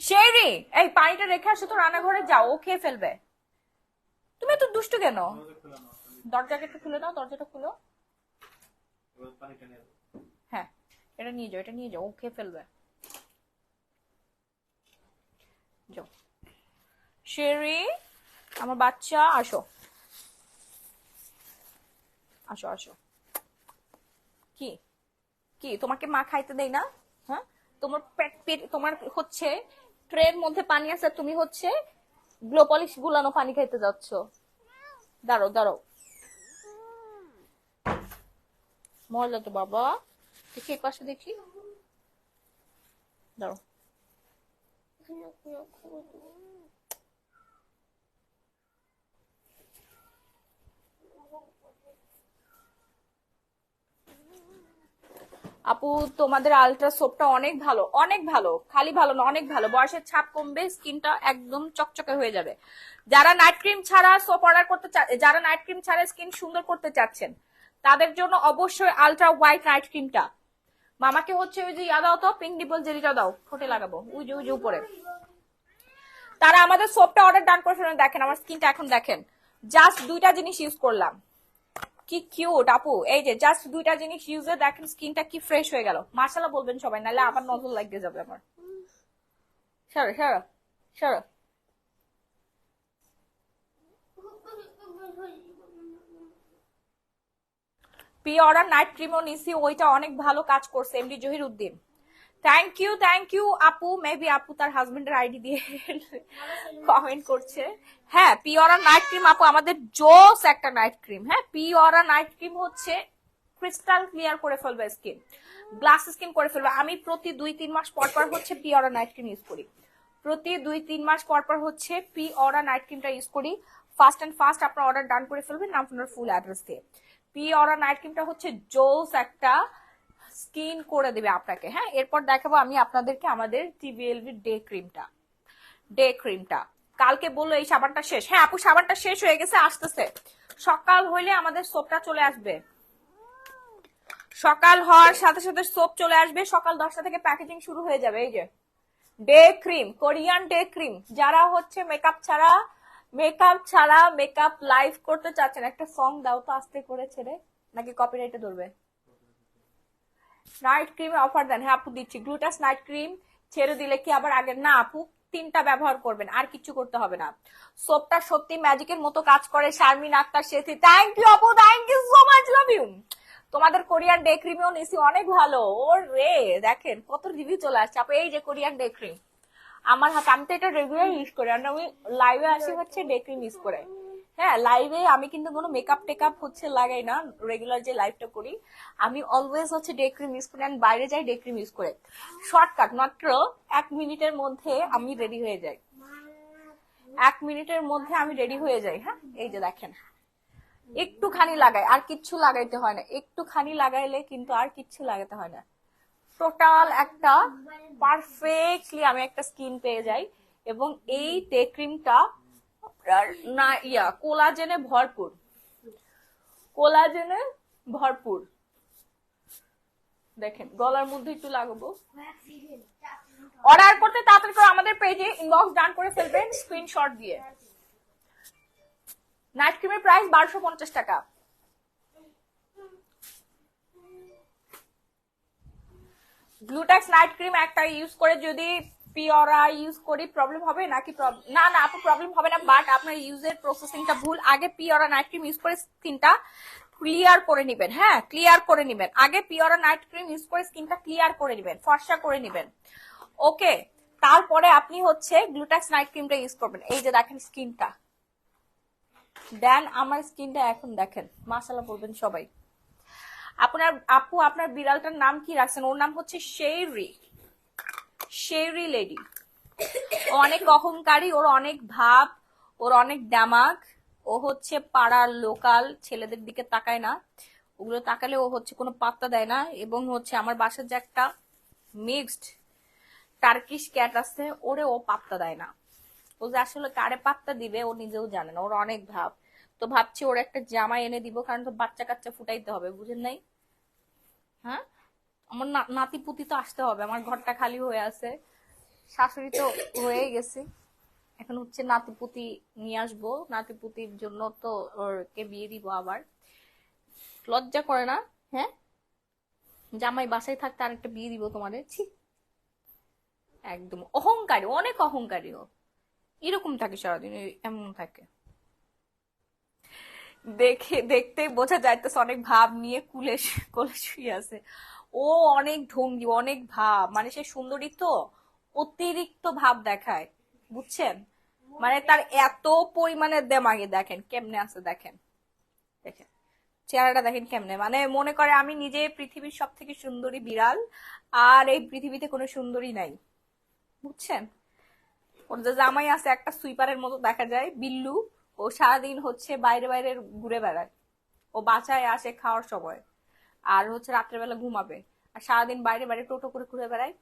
শেরি, এই পানিটা রেখে আসো তো, রান্নাঘরে যাও, ও খেয়ে ফেলবে। তুমি এত দুষ্ট কেন? দরজাটা একটু খুলে দাও, দরজাটা খুলো। হ্যাঁ, এটা নিয়ে যাও, এটা নিয়ে যাও, ও খেয়ে ফেলবে। যাও শেরি, আমার বাচ্চা, আসো আসো আসো। কি কি তোমাকে মা খাইতে দেয় না? হ্যাঁ, তোমার পেট তোমার হচ্ছে ট্রের মধ্যে পানি আছে, তুমি হচ্ছে গ্লো পলিশ গুলানো পানি খাইতে যাচ্ছ। দাঁড়ো দাঁড়াও, মজা তো বাবা। দেখি এই পাশে দেখি, দাঁড়ো। আপু তোমাদের আলট্রা সোপটা অনেক ভালো, অনেক ভালো, খালি ভালো না অনেক ভালো। বয়সের ছাপ কমবে, স্কিনটা একদম চকচকে হয়ে যাবে। যারা নাইট ক্রিম ছাড়া সোপ অর্ডার করতে যারা নাইট ক্রিম ছাড়া স্কিন সুন্দর করতে চাচ্ছেন, তাদের জন্য অবশ্যই আলট্রা হোয়াইট নাইট ক্রিমটা। মামাকে হচ্ছে ওই যে ইয়া দাও তো, পিঙ্ক ডিপল জেলিটা দাও, ঠোঁটে লাগাবো, ওই যে উপরে। তারা আমাদের সোপটা অর্ডার ডান করে ফেলেন। দেখেন আমার স্কিনটা এখন দেখেন, জাস্ট 2টা জিনিস ইউজ করলাম, কি কিউট আপু। এই যে জাস্ট 2টা জিনিস ইউজে দেখেন স্কিনটা কি ফ্রেশ হয়ে গেল। মাশাআল্লাহ বলবেন সবাই, নাহলে আবার নজর লাগিয়ে যাবে আমার। সরো সরো সরো। পিওরা নাইট ক্রিমও নিছি, ওইটা অনেক ভালো কাজ করছে। MD Zahir Uddin, thank you আপু। মেবি আপু তার হাজবেন্ডের আইডি দিয়ে কমেন্ট করছে। হ্যাঁ, পিওরা নাইট ক্রিম আপু আমাদের জোস একটা নাইট ক্রিম। হ্যাঁ, পিওরা নাইট ক্রিম হচ্ছে ক্রিস্টাল ক্লিয়ার করে ফেলবে স্কিন, গ্লাস স্কিন করে ফেলবে। আমি প্রতি 2-3 মাস পর পর হচ্ছে পিওরা নাইট ক্রিম ইউজ করি, প্রতি 2-3 মাস পর পর হচ্ছে পিওরা নাইট ক্রিমটা ইউজ করি। ফাস্ট অ্যান্ড ফাস্ট আপনার অর্ডার ডান করে ফেলবেন নাম ফোনের ফুল অ্যাড্রেস দিয়ে। পি অরা নাইট ক্রিমটা হচ্ছে জোস একটা স্কিন করে দিবে আপনাকে। হ্যাঁ, এরপর দেখাবো আমি আপনাদেরকে আমাদের টিবিএলভি ডে ক্রিমটা। কালকে বললো এই সাবানটা শেষ। হ্যাঁ আপু, সাবানটা শেষ হয়ে গেছে, আসতেছে। সকাল হইলে আমাদের সোপটা চলে আসবে, সকাল হওয়ার সাথে সাথে সোপ চলে আসবে। সকাল 10টা থেকে প্যাকেজিং শুরু হয়ে যাবে। এই যে day cream, Korean day cream. যারা হচ্ছে মেকআপ লাইভ করতে চাচ্ছেন, একটা সং দাও তো আস্তে করে ছেড়ে, নাকি কপিরাইটে ধরবে। নাইট ক্রিম অফার দেন। হ্যাঁ আপু দিচ্ছি। গ্লুটাস নাইট ক্রিম ছেড়ে দিলে কি আবার আগের না আপু, 3টা ব্যবহার করবেন, আর কিছু করতে হবে না। সোপটা সত্যি ম্যাজিকের মতো কাজ করে। শারমিন আক্তার সেথি, থ্যাংক ইউ আপু, thank you so much, love you. তোমাদের কোরিয়ান ডে ক্রিমেও নিছি, অনেক ভালো। ওর রে দেখেন কত রিভিউ চলে আসছে আপু। এই যে কোরিয়ান ডে ক্রিম আমার হাতে, আমি তো এটা রেগুলার ইউজ করি, আর আমি লাইভে আসি হচ্ছে ডে ক্রিম ইউজ করে। হ্যাঁ, লাইভে আমি কিন্তু কোনো মেকআপ টেকআপ হচ্ছে লাগাই না, রেগুলার যে লাইভটা করি আমি অলওয়েজ হচ্ছে ডে ক্রিম ইউজ করি, আমি বাইরে যাই ডে ক্রিম ইউজ করে। শর্টকাট, মাত্র 1 মিনিটের মধ্যে আমি রেডি হয়ে যাই, 1 মিনিটের মধ্যে আমি রেডি হয়ে যাই। হ্যাঁ, এই যে দেখেন একটুখানি লাগাই, আর কিচ্ছু লাগাইতে হয় না, একটুখানি লাগাইলে কিন্তু আর কিচ্ছু লাগাতে হয় না। টোটাল একটা পারফেক্টলি আমি একটা স্কিন পেয়ে যাই। এবং এই ডে ক্রিমটা না কোলাজেনে ভরপুর। দেখেন গলার মধ্যে একটু লাগাবো। অর্ডার করতে তাড়াতাড়ি করে আমাদের পেজে ইনবক্স ডান করে ফেলবেন স্ক্রিনশট দিয়ে। নাইট ক্রিমের প্রাইস 1250 টাকা। গ্লুটাক্স নাইট ক্রিম একটা ইউজ করে যদি পিওরা ইউজ করি প্রবলেম হবে নাকি? না না আপু, প্রবলেম হবে না, বাট আপনার ইউজের প্রসেসিংটা ভুল। আগে পিওরা নাইট ক্রিম ইউজ করে স্কিনটা ক্লিয়ার করে নিবেন। হ্যাঁ, ক্লিয়ার করে নিবেন। আগে পিওরা নাইট ক্রিম ইউজ করে স্কিনটা ক্লিয়ার করে নিবেন, ফর্সা করে নিবেন। ওকে, তারপরে আপনি হচ্ছে গ্লুটাক্স নাইট ক্রিমটা ইউজ করবেন। এই যে দেখেন স্কিনটা, দেন আমার স্কিনটা এখন দেখেন, মাশাআল্লাহ বলবেন সবাই। আপনার বিড়ালটার নাম কি রাখছেন? ওর নাম হচ্ছে শেরি লেডি। ও অনেক অহংকারী, ওর অনেক ভাব, ওর অনেক দামাগ। ও হচ্ছে পাড়ার লোকাল ছেলেদের দিকে তাকায় না, ওগুলো তাকালে ও হচ্ছে কোনো পাত্তা দেয় না। এবং হচ্ছে আমার বাসার যে একটা মিক্সড টার্কিশ ক্যাট আছে, ওরে ও পাত্তা দেয় না। ও যে আসলে কারে পাত্তা দিবে ও নিজেও জানে না, ওর অনেক ভাব। তো ভাবছি ওর একটা জামা এনে দিব, কারণ তো বাচ্চা কাচ্চা ফুটাইতে হবে, বুঝেন নাই? হ্যাঁ, আমার নাতি পুতি তো আসতে হবে, আমার ঘরটা খালি হয়ে আছে, শাশুড়ি তো হয়ে গেছে, এখন হচ্ছে নাতি পুতি নিয়ে আসবো। নাতি পুতির জন্য তো ওরকে বিয়ে দিব আবার। লজ্জা করে না? হ্যাঁ, জামাই বাসায় থাকতে আরেকটা বিয়ে দিব তোমাদের? ছি, একদম অহংকারী, অনেক অহংকারী। ও এরকম থাকে সারাদিন, এমন থাকে। দেখতেই বোঝা যাইতেছে অনেক ভাব নিয়ে কোলে শুয়ে আছে। ও অনেক ঢঙ্গি, অনেক ভাব, মানে সে সুন্দরী তো অতিরিক্ত ভাব দেখায়, বুঝছেন? মানে তার এত পরিমাণে দেমাগে, দেখেন কেমনে আছে, দেখেন চেহারাটা দেখেন কেমনে, মানে মনে করে আমি নিজে পৃথিবীর সব থেকে সুন্দরী বিড়াল, আর এই পৃথিবীতে কোনো সুন্দরী নাই, বুঝছেন? ওর যে জামাই আছে একটা সুইপারের মতো দেখা যায়, বিল্লু। ও সারাদিন হচ্ছে বাইরে বাইরে ঘুরে বেড়ায়, ও বাসায় আসে খাওয়ার সময়, আর হচ্ছে রাত্রেবেলা ঘুমাবে, আর সারাদিন বাইরে বাইরে টোটো করে ঘুরে বেড়ায়।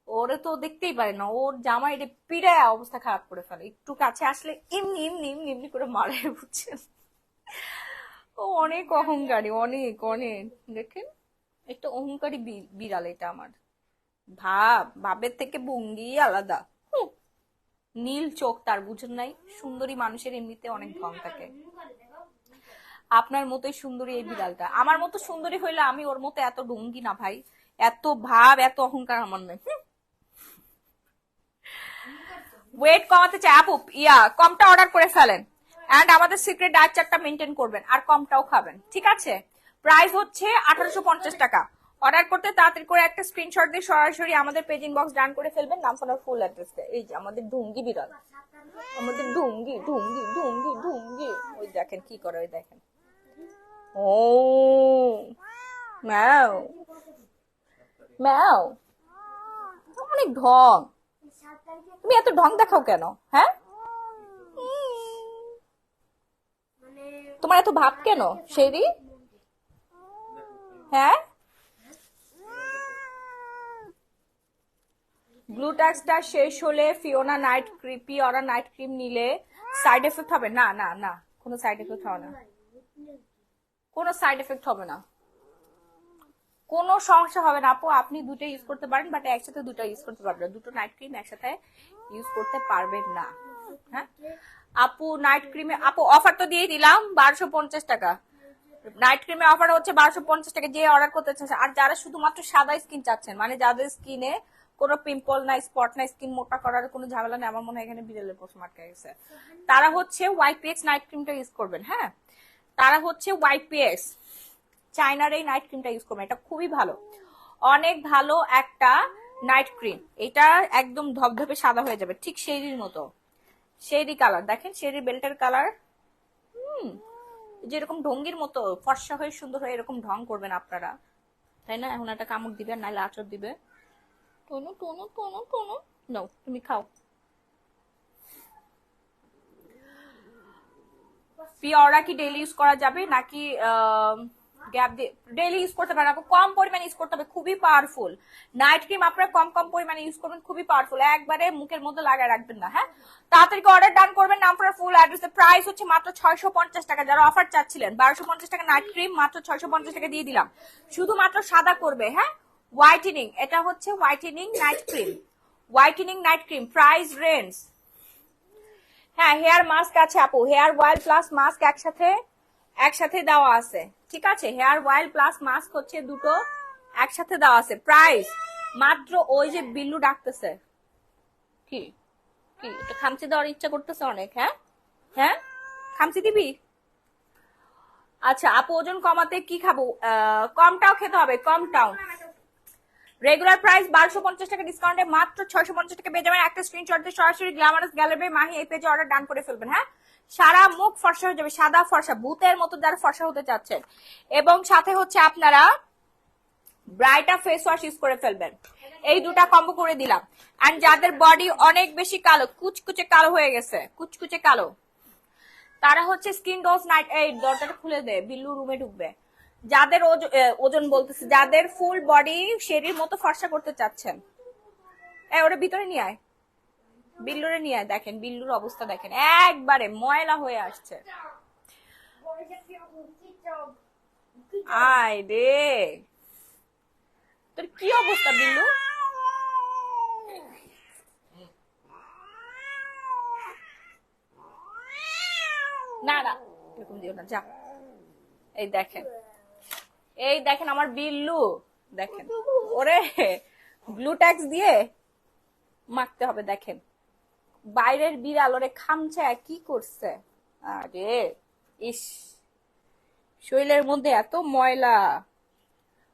ওরে তো দেখতেই পারে না, ওর জামাই এটা পিড়ায় অবস্থা খারাপ করে ফেলে, একটু কাছে আসলে এমনি এমনি এমনি এমনি করে মারে, বুঝছেন? ও অনেক অহংকারী, অনেক অনেক। দেখেন একটা অহংকারী বিড়াল এটা আমার। ভাবের থেকে ভঙ্গি আলাদা। নীল চোখ তার, বুঝেন নাই? সুন্দরী মানুষের এমনিতে অনেক ঢং থাকে। আপনার মতোই সুন্দরী এই বিড়ালটা। আমার মতো সুন্দরী হইলে আমি ওর মতো এত ডুঙ্গি না ভাই, এত ভাব এত অহংকার আমার নয়। ওয়েট কমাতে চাই আপু, কমটা অর্ডার করে ফেলেন, এন্ড আমাদের সিক্রেট ডায়েট চার্টটা মেনটেন করবেন, আর কমটাও খাবেন, ঠিক আছে? প্রাইস হচ্ছে 1850 টাকা। অর্ডার করতে তাড়াতাড়ি করে একটা স্ক্রিনশট দিয়ে সরাসরি আমাদের পেজ ইনবক্স ডান করে ফেলবেন, নাম ফোনের ফুল অ্যাড্রেস। এই যে আমাদের ঢুঙ্গি বিড়াল, আমাদের ঢুঙ্গি ঢুঙ্গি ঢুঙ্গি ঢুঙ্গি, ওই দেখেন কি করে, ওই দেখেন। ও ম্যাও ম্যাও, অনেক ঢং। তুমি এত ঢং দেখাও কেন? হ্যাঁ, তোমার এত ভাব কেন শেরি? হ্যাঁ, গ্লুটাক্সটা শেষ হলে ফিওনা নাইট পিওরা নাইট ক্রিম নিলে সাইড এফেক্ট হবে? না না না, কোনো সাইড এফেক্ট হবে না, কোনো সাইড এফেক্ট হবে না, কোনো সমস্যা হবে না আপু। আপনি দুটো ইউজ করতে পারেন, বাট একসাথে দুটো ইউজ করতে পারবেন না। দুটো নাইট ক্রিম একসাথে ইউজ করতে পারবেন না। হ্যাঁ আপু, নাইট ক্রিমে আপু অফার তো দিয়ে দিলাম 1250 টাকা। নাইট ক্রিমে অফার হচ্ছে 1250 টাকা, যে অর্ডার করতে চাচ্ছে। আর যারা শুধুমাত্র সাদা স্কিন চাচ্ছেন, মানে যাদের স্কিনে কোনো পিম্পল নাই, স্পট নাই, স্কিন মোটা করার কোনো ঝামেলা নেই, আমার মনে হয় এখানে বিড়ালের পোস্ট মার্কা গেছে, তারা হচ্ছে ওয়াইপিএক্স নাইট ক্রিমটা ইউজ করবেন। হ্যাঁ, তারা হচ্ছে ওয়াইপিএক্স চায়নার এই নাইট ক্রিমটা ইউজ করবেন, এটা খুবই ভালো, অনেক ভালো একটা নাইট ক্রিম। এটা একদম ধবধবে সাদা হয়ে যাবে, ঠিক শেরির মতো। শেরি কালার দেখেন, শেরি বেল্টের কালার, যেরকম ঢঙ্গির মতো ফর্সা হয়ে সুন্দর হয়ে এরকম ঢং করবেন আপনারা, তাই না? এখন একটা কামড় দিবে, নাইলে আচর দিবে। টনু টনু টনু টনু, নাও তুমি খাও। পিওরা কি ডেইলি ইউজ করা যাবে নাকি গ্যাপ দিয়ে? ডেইলি ইউজ করতে পারেন, কম পরিমাণে ইউজ করতে হবে, খুবই পাওয়ারফুল নাইট ক্রিম। আপনারা কম কম পরিমাণে ইউজ করবেন, খুবই পাওয়ারফুল, একবারে মুখের মধ্যে লাগায় রাখবেন না। হ্যাঁ, তাড়াতাড়ি অর্ডার ডান করবেন। নাম ফর ফুল অ্যাড্রেস, প্রাইস হচ্ছে মাত্র 650 টাকা। যারা অফার চাচ্ছিলেন 1250 টাকা নাইট ক্রিম, মাত্র 650 টাকা দিয়ে দিলাম, শুধুমাত্র সাদা করবে। হ্যাঁ, হোয়াইটেনিং, এটা হচ্ছে whitening night cream, whitening night cream, price range. হ্যাঁ, হেয়ার মাস্ক আছে আপু, হেয়ার অয়েল প্লাস মাস্ক একসাথে দেওয়া আছে, ঠিক আছে? হেয়ার অয়েল প্লাস মাস্ক হচ্ছে দুটো একসাথে দেওয়া আছে। প্রাইস মাত্র, ওই যে বিল্লু ডাকতেছে, কি কি এটা খামচি দেওয়ার ইচ্ছা করতেছে অনেক। হ্যাঁ হ্যাঁ, খামচি দিবি? আচ্ছা আপু, ওজন কমাতে কি খাবো? কমটাও খেতে হবে, কমটাও। রেগুলার প্রাইস 1250 টাকা, ডিসকাউন্টে মাত্র 650 টাকা পেয়ে যাবেন। একটা স্ক্রিনশট দিয়ে সরাসরি গ্ল্যামারাস গ্যালারি মাহি এই পেজে অর্ডার ডান করে ফেলবেন। হ্যাঁ, সারা মুখ ফর্সা হয়ে যাবে, সাদা ফর্সা, ভূতের মতো যারা ফর্সা হতে চাচ্ছেন। এবং সাথে হচ্ছে আপনারা ব্রাইটা ফেস ওয়াশ ইউজ করে ফেলবেন। এই দুটা কম্বো করে দিলাম। এন্ড যাদের বডি অনেক বেশি কালো, কুচকুচে কালো হয়ে গেছে, কুচকুচে কালো, তারা হচ্ছে স্কিন ডোজ নাইট, এই দরজাটা খুলে দে, বিল্লু রুমে ঢুকবে। যাদের ওজন বলতেছে, যাদের ফুল বডি শেরির মতো ফর্সা করতে চাচ্ছেন, ওরা ভিতরে নিয়ে আয়, বিল্লুরে নিয়ে আয়। দেখেন বিল্লুর অবস্থা দেখেন, একবারে ময়লা হয়ে আসছে। আয় রে, তোর কি অবস্থা বিল্লু? না না, এরকম দিও না, যা। এই দেখেন, এই দেখেন আমার বিল্লু, দেখেন ওরে গ্লুট্যাক্স দিয়ে মাখতে হবে। দেখেন বাইরের বিড়াল ওরে খামচায় কি করছে, আরে ইস, শরীরের মধ্যে এত ময়লা,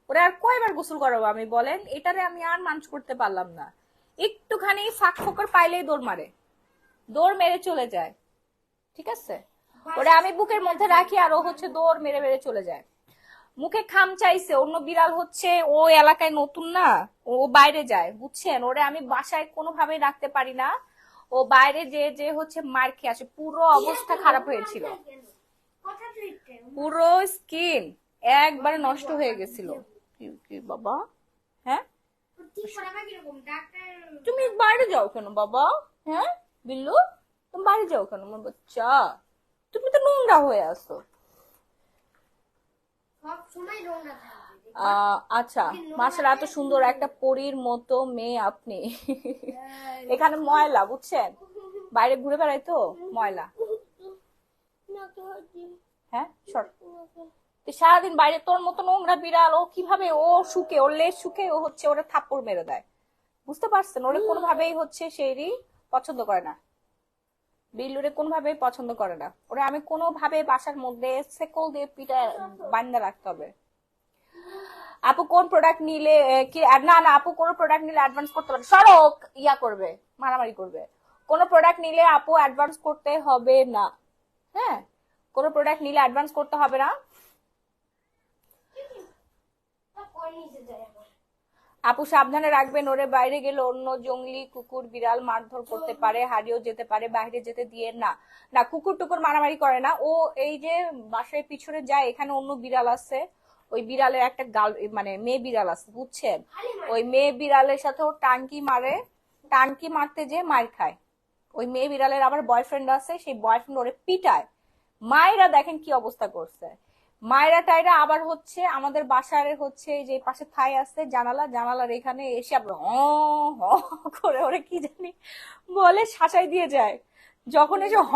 ওরে আর কয়বার গোসল করাবো আমি বলেন? এটারে আমি আর মানুষ করতে পারলাম না। একটুখানি ফাঁক ফোকর পাইলেই দৌড় মারে, দৌড় মেরে চলে যায়, ঠিক আছে? ওরে আমি বুকের মধ্যে রাখি আর ও হচ্ছে দৌড় মেরে মেরে চলে যায়। মুখে খাম চাইছে, অন্য বিড়াল হচ্ছে ও এলাকায় নতুন না, ও বাইরে যায়, বুঝছেন? ওরে আমি বাসায় কোনোভাবেই রাখতে পারি না, ও বাইরে যে যে হচ্ছে মার খেয়ে আসে। পুরো অবস্থা খারাপ হয়েছিল, পুরো স্কিন একবারে নষ্ট হয়ে গেছিল। কি বাবা? হ্যাঁ, তুমি বাইরে যাও কেন বাবা? হ্যাঁ বিল্লু, তুমি বাইরে যাও কেন আমার বাচ্চা? তুমি তো নোংরা হয়ে আসো। আচ্ছা, মাশাআল্লাহ, এত সুন্দর একটা পরীর মতো মেয়ে আপনি। এখানে ময়লা, বুঝছেন? বাইরে ঘুরে বেড়াই তো ময়লা। হ্যাঁ, সারাদিন বাইরে তোর মতো নোংরা বিড়াল, ও কিভাবে, ও শুকে, ওর লেজ শুকে, ও হচ্ছে ওরা থাপ্পড় মেরে দেয়, বুঝতে পারছেন? ওরা কোনোভাবেই হচ্ছে সেই পছন্দ করে না, বিল্লুরে কোনোভাবেই পছন্দ করে না। ওরা আমি কোনোভাবে বাসার মধ্যে সেকল দিয়ে পিঠা বান্ধা রাখতে হবে। আপু কোন প্রোডাক্ট নিলে কি, না না আপু কোন প্রোডাক্ট নিলে অ্যাডভান্স করতে পারে? সড়ক ইয়া করবে, মারামারি করবে। কোন প্রোডাক্ট নিলে আপু অ্যাডভান্স করতে হবে না। হ্যাঁ, কোন প্রোডাক্ট নিলে অ্যাডভান্স করতে হবে না। আপু সাবধানে রাখবেন, ওরে বাইরে গেলে অন্য জঙ্গলি কুকুর বিড়াল মারধর করতে পারে, হারিয়েও যেতে পারে, বাইরে যেতে দিয়ে না। না, কুকুর টুকুর মারামারি করে না ও। এই যে বাসায় পিছনে যায়, এখানে অন্য বিড়াল আছে, ওই বিড়ালের একটা গাল মানে মেয়ে বিড়াল আছে, বুঝছেন? ওই মেয়ে বিড়ালের সাথে ও টাঙ্কি মারে, টাঙ্কি মারতে যে মার খায়। ওই মেয়ে বিড়ালের আবার বয়ফ্রেন্ড আছে, সেই বয়ফ্রেন্ড ওরে পিটায়। মায়েরা দেখেন কি অবস্থা করছে। মায়েরা টাইরা আবার হচ্ছে আমাদের বাসার হচ্ছে যে পাশে থাই আছে জানালার এখানে এসে আবার হ করে ওরে কি জানি বলে শাসাই দিয়ে যায়। যখন এসে হ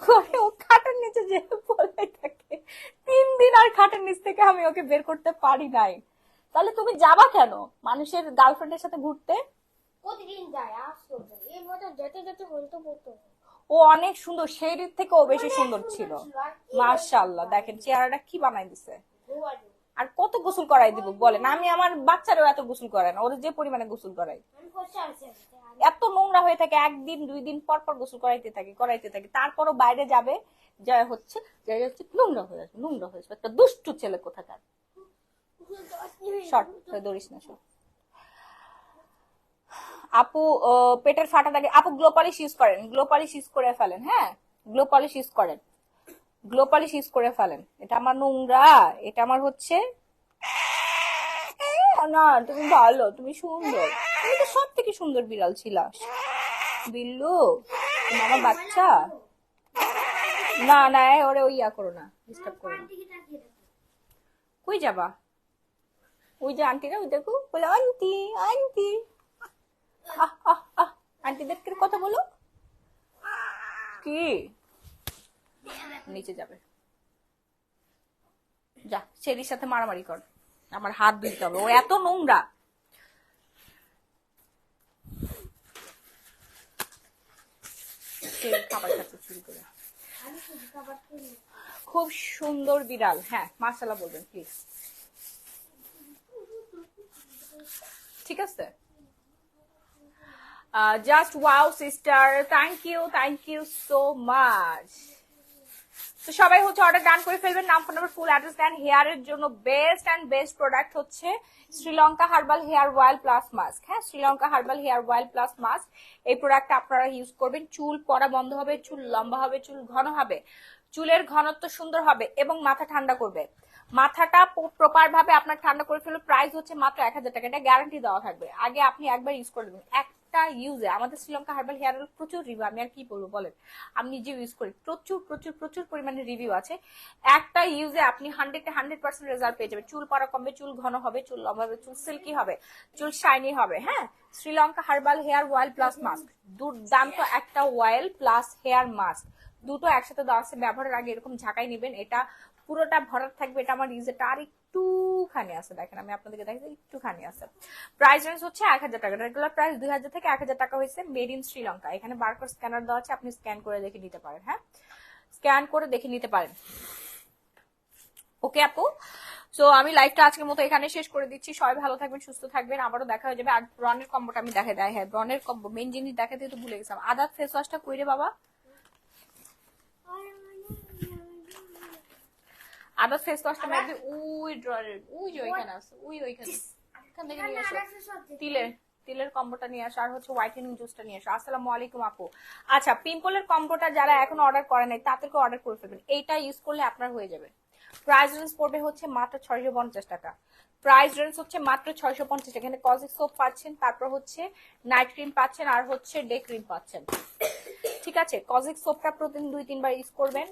করে ও খাটের নিচে যে বলে থাকে, 3 দিন আর খাটের নিচ থেকে আমি ওকে বের করতে পারি নাই। তাহলে তুমি যাবা কেন মানুষের গার্লফ্রেন্ডের সাথে ঘুরতে? প্রতিদিন যায় আসতো, এই বছর যেতে যেতে বলতে বলতো ও অনেক সুন্দর, সেই দিক থেকে ও বেশি সুন্দর ছিল। মাশাআল্লাহ, দেখেন চেহারাটা কি বানাই দিছে। আর কত গোসল করাই দিব বলেন? আমি আমার বাচ্চারও এত গোসল করাই না, ওর যে পরিমাণে গোসল করাই। এত নোংরা হয়ে থাকে, 1 দিন 2 দিন পর পর গোসল করাইতে থাকি, তারপরও বাইরে যাবে যা হচ্ছে নোংরা হয়ে আসবে, নোংরা হয়ে আসবে। একটা দুষ্টু ছেলে কোথাকার। শর্ট ধরিস না সব। আপু পেটের ফাটা থাকে, আপু গ্লো পলিশ ইউজ করেন, গ্লো পলিশ ইউজ করে ফেলেন। হ্যাঁ, গ্লো পলিশ ইউজ করেন, গ্লো পলিশ ইউজ করে ফেলেন। এটা আমার নোংরা, এটা আমার হচ্ছে না। তুমি ভালো, তুমি সুন্দর, তুমি তো সব থেকে সুন্দর বিড়াল ছিলা বিল্লু, তুমি আমার বাচ্চা। না না, ওরে ওই ইয়া করো না, ডিস্টার্ব করো না। কই যাবা? ওই যে আন্টিরা, ওই দেখো বলে আন্টি আন্টি, আন্টিদেরকে কথা বলো। কি নিচে যাবে? যা ছেলের সাথে মারামারি কর, আমার হাত ধুইতে হবে, ও এত নোংরা। খাবার খাচ্ছে চুরি করে। খুব সুন্দর বিড়াল। হ্যাঁ মাশাআল্লাহ বলবেন প্লিজ, ঠিক আছে? Just wow sister, thank you so much. তো সবাই হচ্ছে অর্ডার ডান করে ফেলবেন, নাম ফোন নাম্বার ফুল অ্যাড্রেস দেন। হেয়ারের জন্য বেস্ট প্রোডাক্ট হচ্ছে Sri Lanka herbal hair oil plus mask. হ্যাঁ, Sri Lanka herbal hair oil plus mask, এই প্রোডাক্টটা আপনারা ইউজ করবেন। চুল পড়া বন্ধ হবে, চুল লম্বা হবে, চুল ঘন হবে, চুলের ঘনত্ব সুন্দর হবে এবং মাথা ঠান্ডা করবে। মাথাটা প্রপার ভাবে আপনার ঠান্ডা করে ফেলবে। প্রাইস হচ্ছে মাত্র 1000 টাকা, এটা গ্যারান্টি দেওয়া থাকবে। আগে আপনি একবার ইউজ করে দেবেন, একটা ইউজে আমাদের শ্রীলঙ্কা হার্বাল হেয়ার অয়েল প্রচুর রিভিউ, আমি আর কি বলবো বলেন, আমি নিজে ইউজ করি, প্রচুর পরিমাণে রিভিউ আছে। একটা ইউজে আপনি 100% রেজাল্ট পেয়ে যাবেন। চুল পড়া কমবে, চুল ঘন হবে, চুল লম্বা হবে, চুল সিল্কি হবে, চুল শাইনি হবে। হ্যাঁ, Sri Lanka herbal hair oil plus mask, দুর্দান্ত একটা অয়েল প্লাস হেয়ার মাস্ক, দুটো একসাথে দেওয়া আছে। ব্যবহারের আগে এরকম ঝাঁকাই নেবেন, এটা পুরোটা ভরাট থাকবে। এটা আমার ইউজেটা আর একটুখানি আছে, দেখেন আমি আপনাদেরকে দেখাচ্ছি, একটুখানি আছে। প্রাইস রেঞ্জ হচ্ছে 1000 টাকা, রেগুলার প্রাইস 2000 থেকে 1000 টাকা হয়েছে। মেড ইন শ্রীলঙ্কা, এখানে বারকোড স্ক্যানার দেওয়া আছে, আপনি স্ক্যান করে দেখে নিতে পারেন। হ্যাঁ, স্ক্যান করে দেখে নিতে পারেন। ওকে আপু, সো আমি লাইভটা আজকের মতো এখানে শেষ করে দিচ্ছি। সবাই ভালো থাকবেন, সুস্থ থাকবেন, আবারও দেখা হয়ে যাবে। আর ব্রনের কম্বোটা আমি দেখাই দেয়। হ্যাঁ, ব্রনের কম্বো মেন জিনিস দেখাতে তো ভুলে গেছিলাম। আদার ফেস ওয়াশটা কই রে বাবা? আদার ফেস ওয়াশটা মেবি ওই ড্রয়ারের, ওই যে ওইখানে আছে, ওইখানে, এখান থেকে নিয়ে আসো। তিলের কম্বোটা নিয়ে আসো, আর হচ্ছে হোয়াইটেনিং জুসটা নিয়ে আসো। আসসালামু আলাইকুম আপু। আচ্ছা, পিম্পলের কম্বোটা যারা এখন অর্ডার করে নাই তাদেরকে অর্ডার করে ফেলবেন, এইটা ইউজ করলে আপনার হয়ে যাবে। প্রাইস রেঞ্জ পড়বে হচ্ছে মাত্র 650 টাকা। প্রাইস রেঞ্জ হচ্ছে মাত্র 650 টাকা। এখানে কজিক সোপ পাচ্ছেন, তারপর হচ্ছে নাইট ক্রিম পাচ্ছেন, আর হচ্ছে ডে ক্রিম পাচ্ছেন। ঠিক আছে, কজিক সোপটা প্রতিদিন 2-3 বার ইউজ করবেন,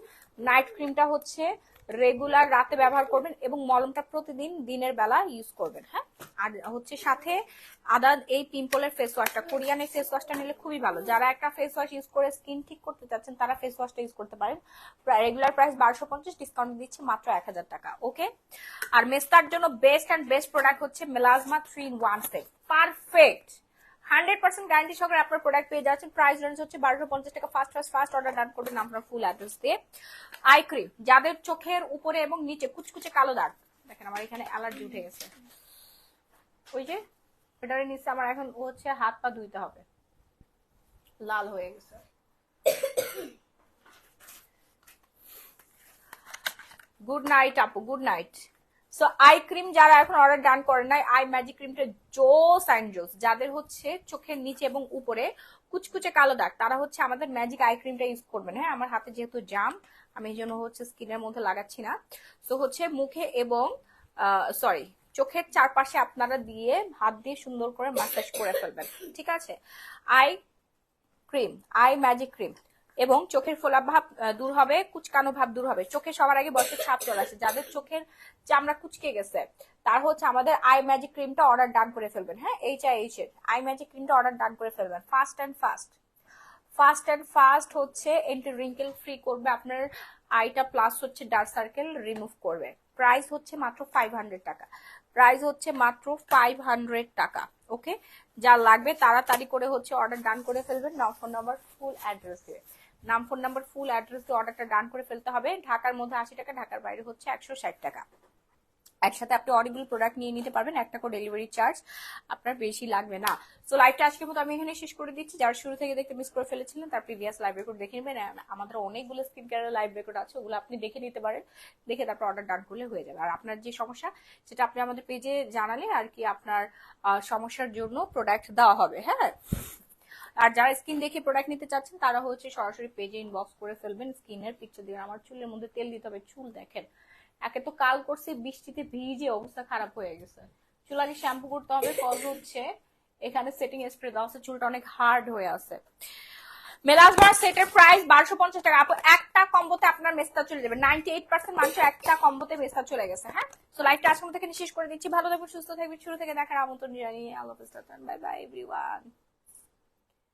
নাইট ক্রিমটা হচ্ছে রেগুলার রাতে ব্যবহার করবেন, এবং মলমটা প্রতিদিন দিনের বেলা ইউজ করবেন। হ্যাঁ, আর হচ্ছে সাথে আদা, এই পিম্পলের ফেস ওয়াশটা, কোরিয়ানের ফেস ওয়াশটা নিলে খুবই ভালো। যারা একটা ফেস ওয়াশ ইউজ করে স্কিন ঠিক করতে চাচ্ছেন তারা ফেস ওয়াশটা ইউজ করতে পারেন। রেগুলার প্রাইস 1250, ডিসকাউন্ট দিচ্ছে মাত্র 1000 টাকা। ওকে, আর মেস্তার জন্য বেস্ট প্রোডাক্ট হচ্ছে melasma 3-in-1 set, perfect 100% guarantee সহকারে আপনার প্রোডাক্ট পেয়ে যাচ্ছেন। প্রাইস রেঞ্জ হচ্ছে 1250 টাকা। ফার্স্ট অর্ডার ডান করবেন আপনার ফুল অ্যাড্রেস দিয়ে। আই ক্রিম, যাদের চোখের উপরে এবং নিচে কুচকুচে কালো দাগ, দেখেন আমার এখানে অ্যালার্জি উঠে গেছে, ওই যে এটার নিচে আমার এখন হচ্ছে হাত পা ধুইতে হবে, লাল হয়ে গেছে। গুড নাইট আপু, good night. So eye cream যারা এখন অর্ডার ডান করেন নাই, আই ম্যাজিক ক্রিমটা জোস অ্যান্ড জোস। যাদের হচ্ছে চোখের নিচে এবং উপরে কুচকুচে কালো দাগ, তারা হচ্ছে আমাদের ম্যাজিক আই ক্রিমটা ইউজ করবেন। হ্যাঁ, আমার হাতে যেহেতু জাম, আমি এই জন্য হচ্ছে স্কিনের মধ্যে লাগাচ্ছি না। সো হচ্ছে মুখে এবং সরি চোখের চারপাশে আপনারা দিয়ে হাত দিয়ে সুন্দর করে মাসাজ করে ফেলবেন, ঠিক আছে। Eye cream, I magic cream, এবং চোখের ফোলা ভাব দূর হবে, কুচকানো ভাব দূর হবে। চোখে সবার আগে বয়সের ছাপ চলে আসে, যাদের চোখের চামড়া কুচকে গেছে, তার হচ্ছে আমাদের আই ম্যাজিক ক্রিমটা অর্ডার ডান করে ফেলবেন। হ্যাঁ, এইচ এর আই ম্যাজিক ক্রিমটা অর্ডার ডান করে ফেলবেন। ফাস্ট অ্যান্ড ফাস্ট হচ্ছে এন্টি রিঙ্কেল ফ্রি করবে আপনার আইটা, প্লাস হচ্ছে ডার্ক সার্কেল রিমুভ করবে। প্রাইস হচ্ছে মাত্র 500 টাকা, প্রাইস হচ্ছে মাত্র 500 টাকা। ওকে, যা লাগবে তাড়াতাড়ি করে হচ্ছে অর্ডার ডান করে ফেলবেন। নাম, ফোন নাম্বার, ফুল অ্যাড্রেস দিয়ে, নাম, ফোন নাম্বার, ফুল অ্যাড্রেস দিয়ে অর্ডারটা ডান করে ফেলতে হবে। ঢাকার মধ্যে 80 টাকা, ঢাকার বাইরে হচ্ছে 160 টাকা। একসাথে আপনি অনেকগুলো প্রোডাক্ট নিয়ে নিতে পারবেন, একটা করে ডেলিভারি চার্জ আপনার বেশি লাগবে না। সো লাইভটা আজকের মতো আমি এখানে শেষ করে দিচ্ছি। যারা শুরু থেকে দেখতে মিস করে ফেলেছিলেন, তার প্রিভিয়াস লাইভ রেকর্ড দেখে নেবেন। আমাদের অনেকগুলো স্কিন কেয়ারের লাইভ রেকর্ড আছে, ওগুলো আপনি দেখে নিতে পারেন। দেখে তারপর অর্ডার ডান করলে হয়ে যাবে। আর আপনার যে সমস্যা, সেটা আপনি আমাদের পেজে জানালে আর কি আপনার সমস্যার জন্য প্রোডাক্ট দেওয়া হবে। হ্যাঁ, আর যারা স্কিন দেখে প্রোডাক্ট নিতে চাচ্ছেন, তারা হচ্ছে সরাসরি পেজে ইনবক্স করে ফেলবেন। স্কিনের পিকচার দিয়ে, আমার চুলের মধ্যে তেল দিতে হবে। চুল দেখেন, একে তো কাল করছে বৃষ্টিতে ভিজে অবস্থা খারাপ হয়ে গেছে। চুল আগে শ্যাম্পু করতে হবে, কজ হচ্ছে এখানে সেটিং স্প্রে দেওয়া আছে, চুলটা অনেক হার্ড হয়ে আছে। মেলাজমার সেটের প্রাইস 1250 টাকা। আপু একটা কম্বোতে আপনার মেসটা চলে যাবে। 98% মানুষের একটা কম্বোতে মেসটা চলে গেছে। হ্যাঁ, তো লাইভটা আজকে থেকে শেষ করে দিচ্ছি। ভালো থাকবেন, সুস্থ থাকবেন, শুরু থেকে দেখার আমন্ত্রণ জানিয়ে আল্লাহ হাফেজ, বাই বাই এভরিওয়ান।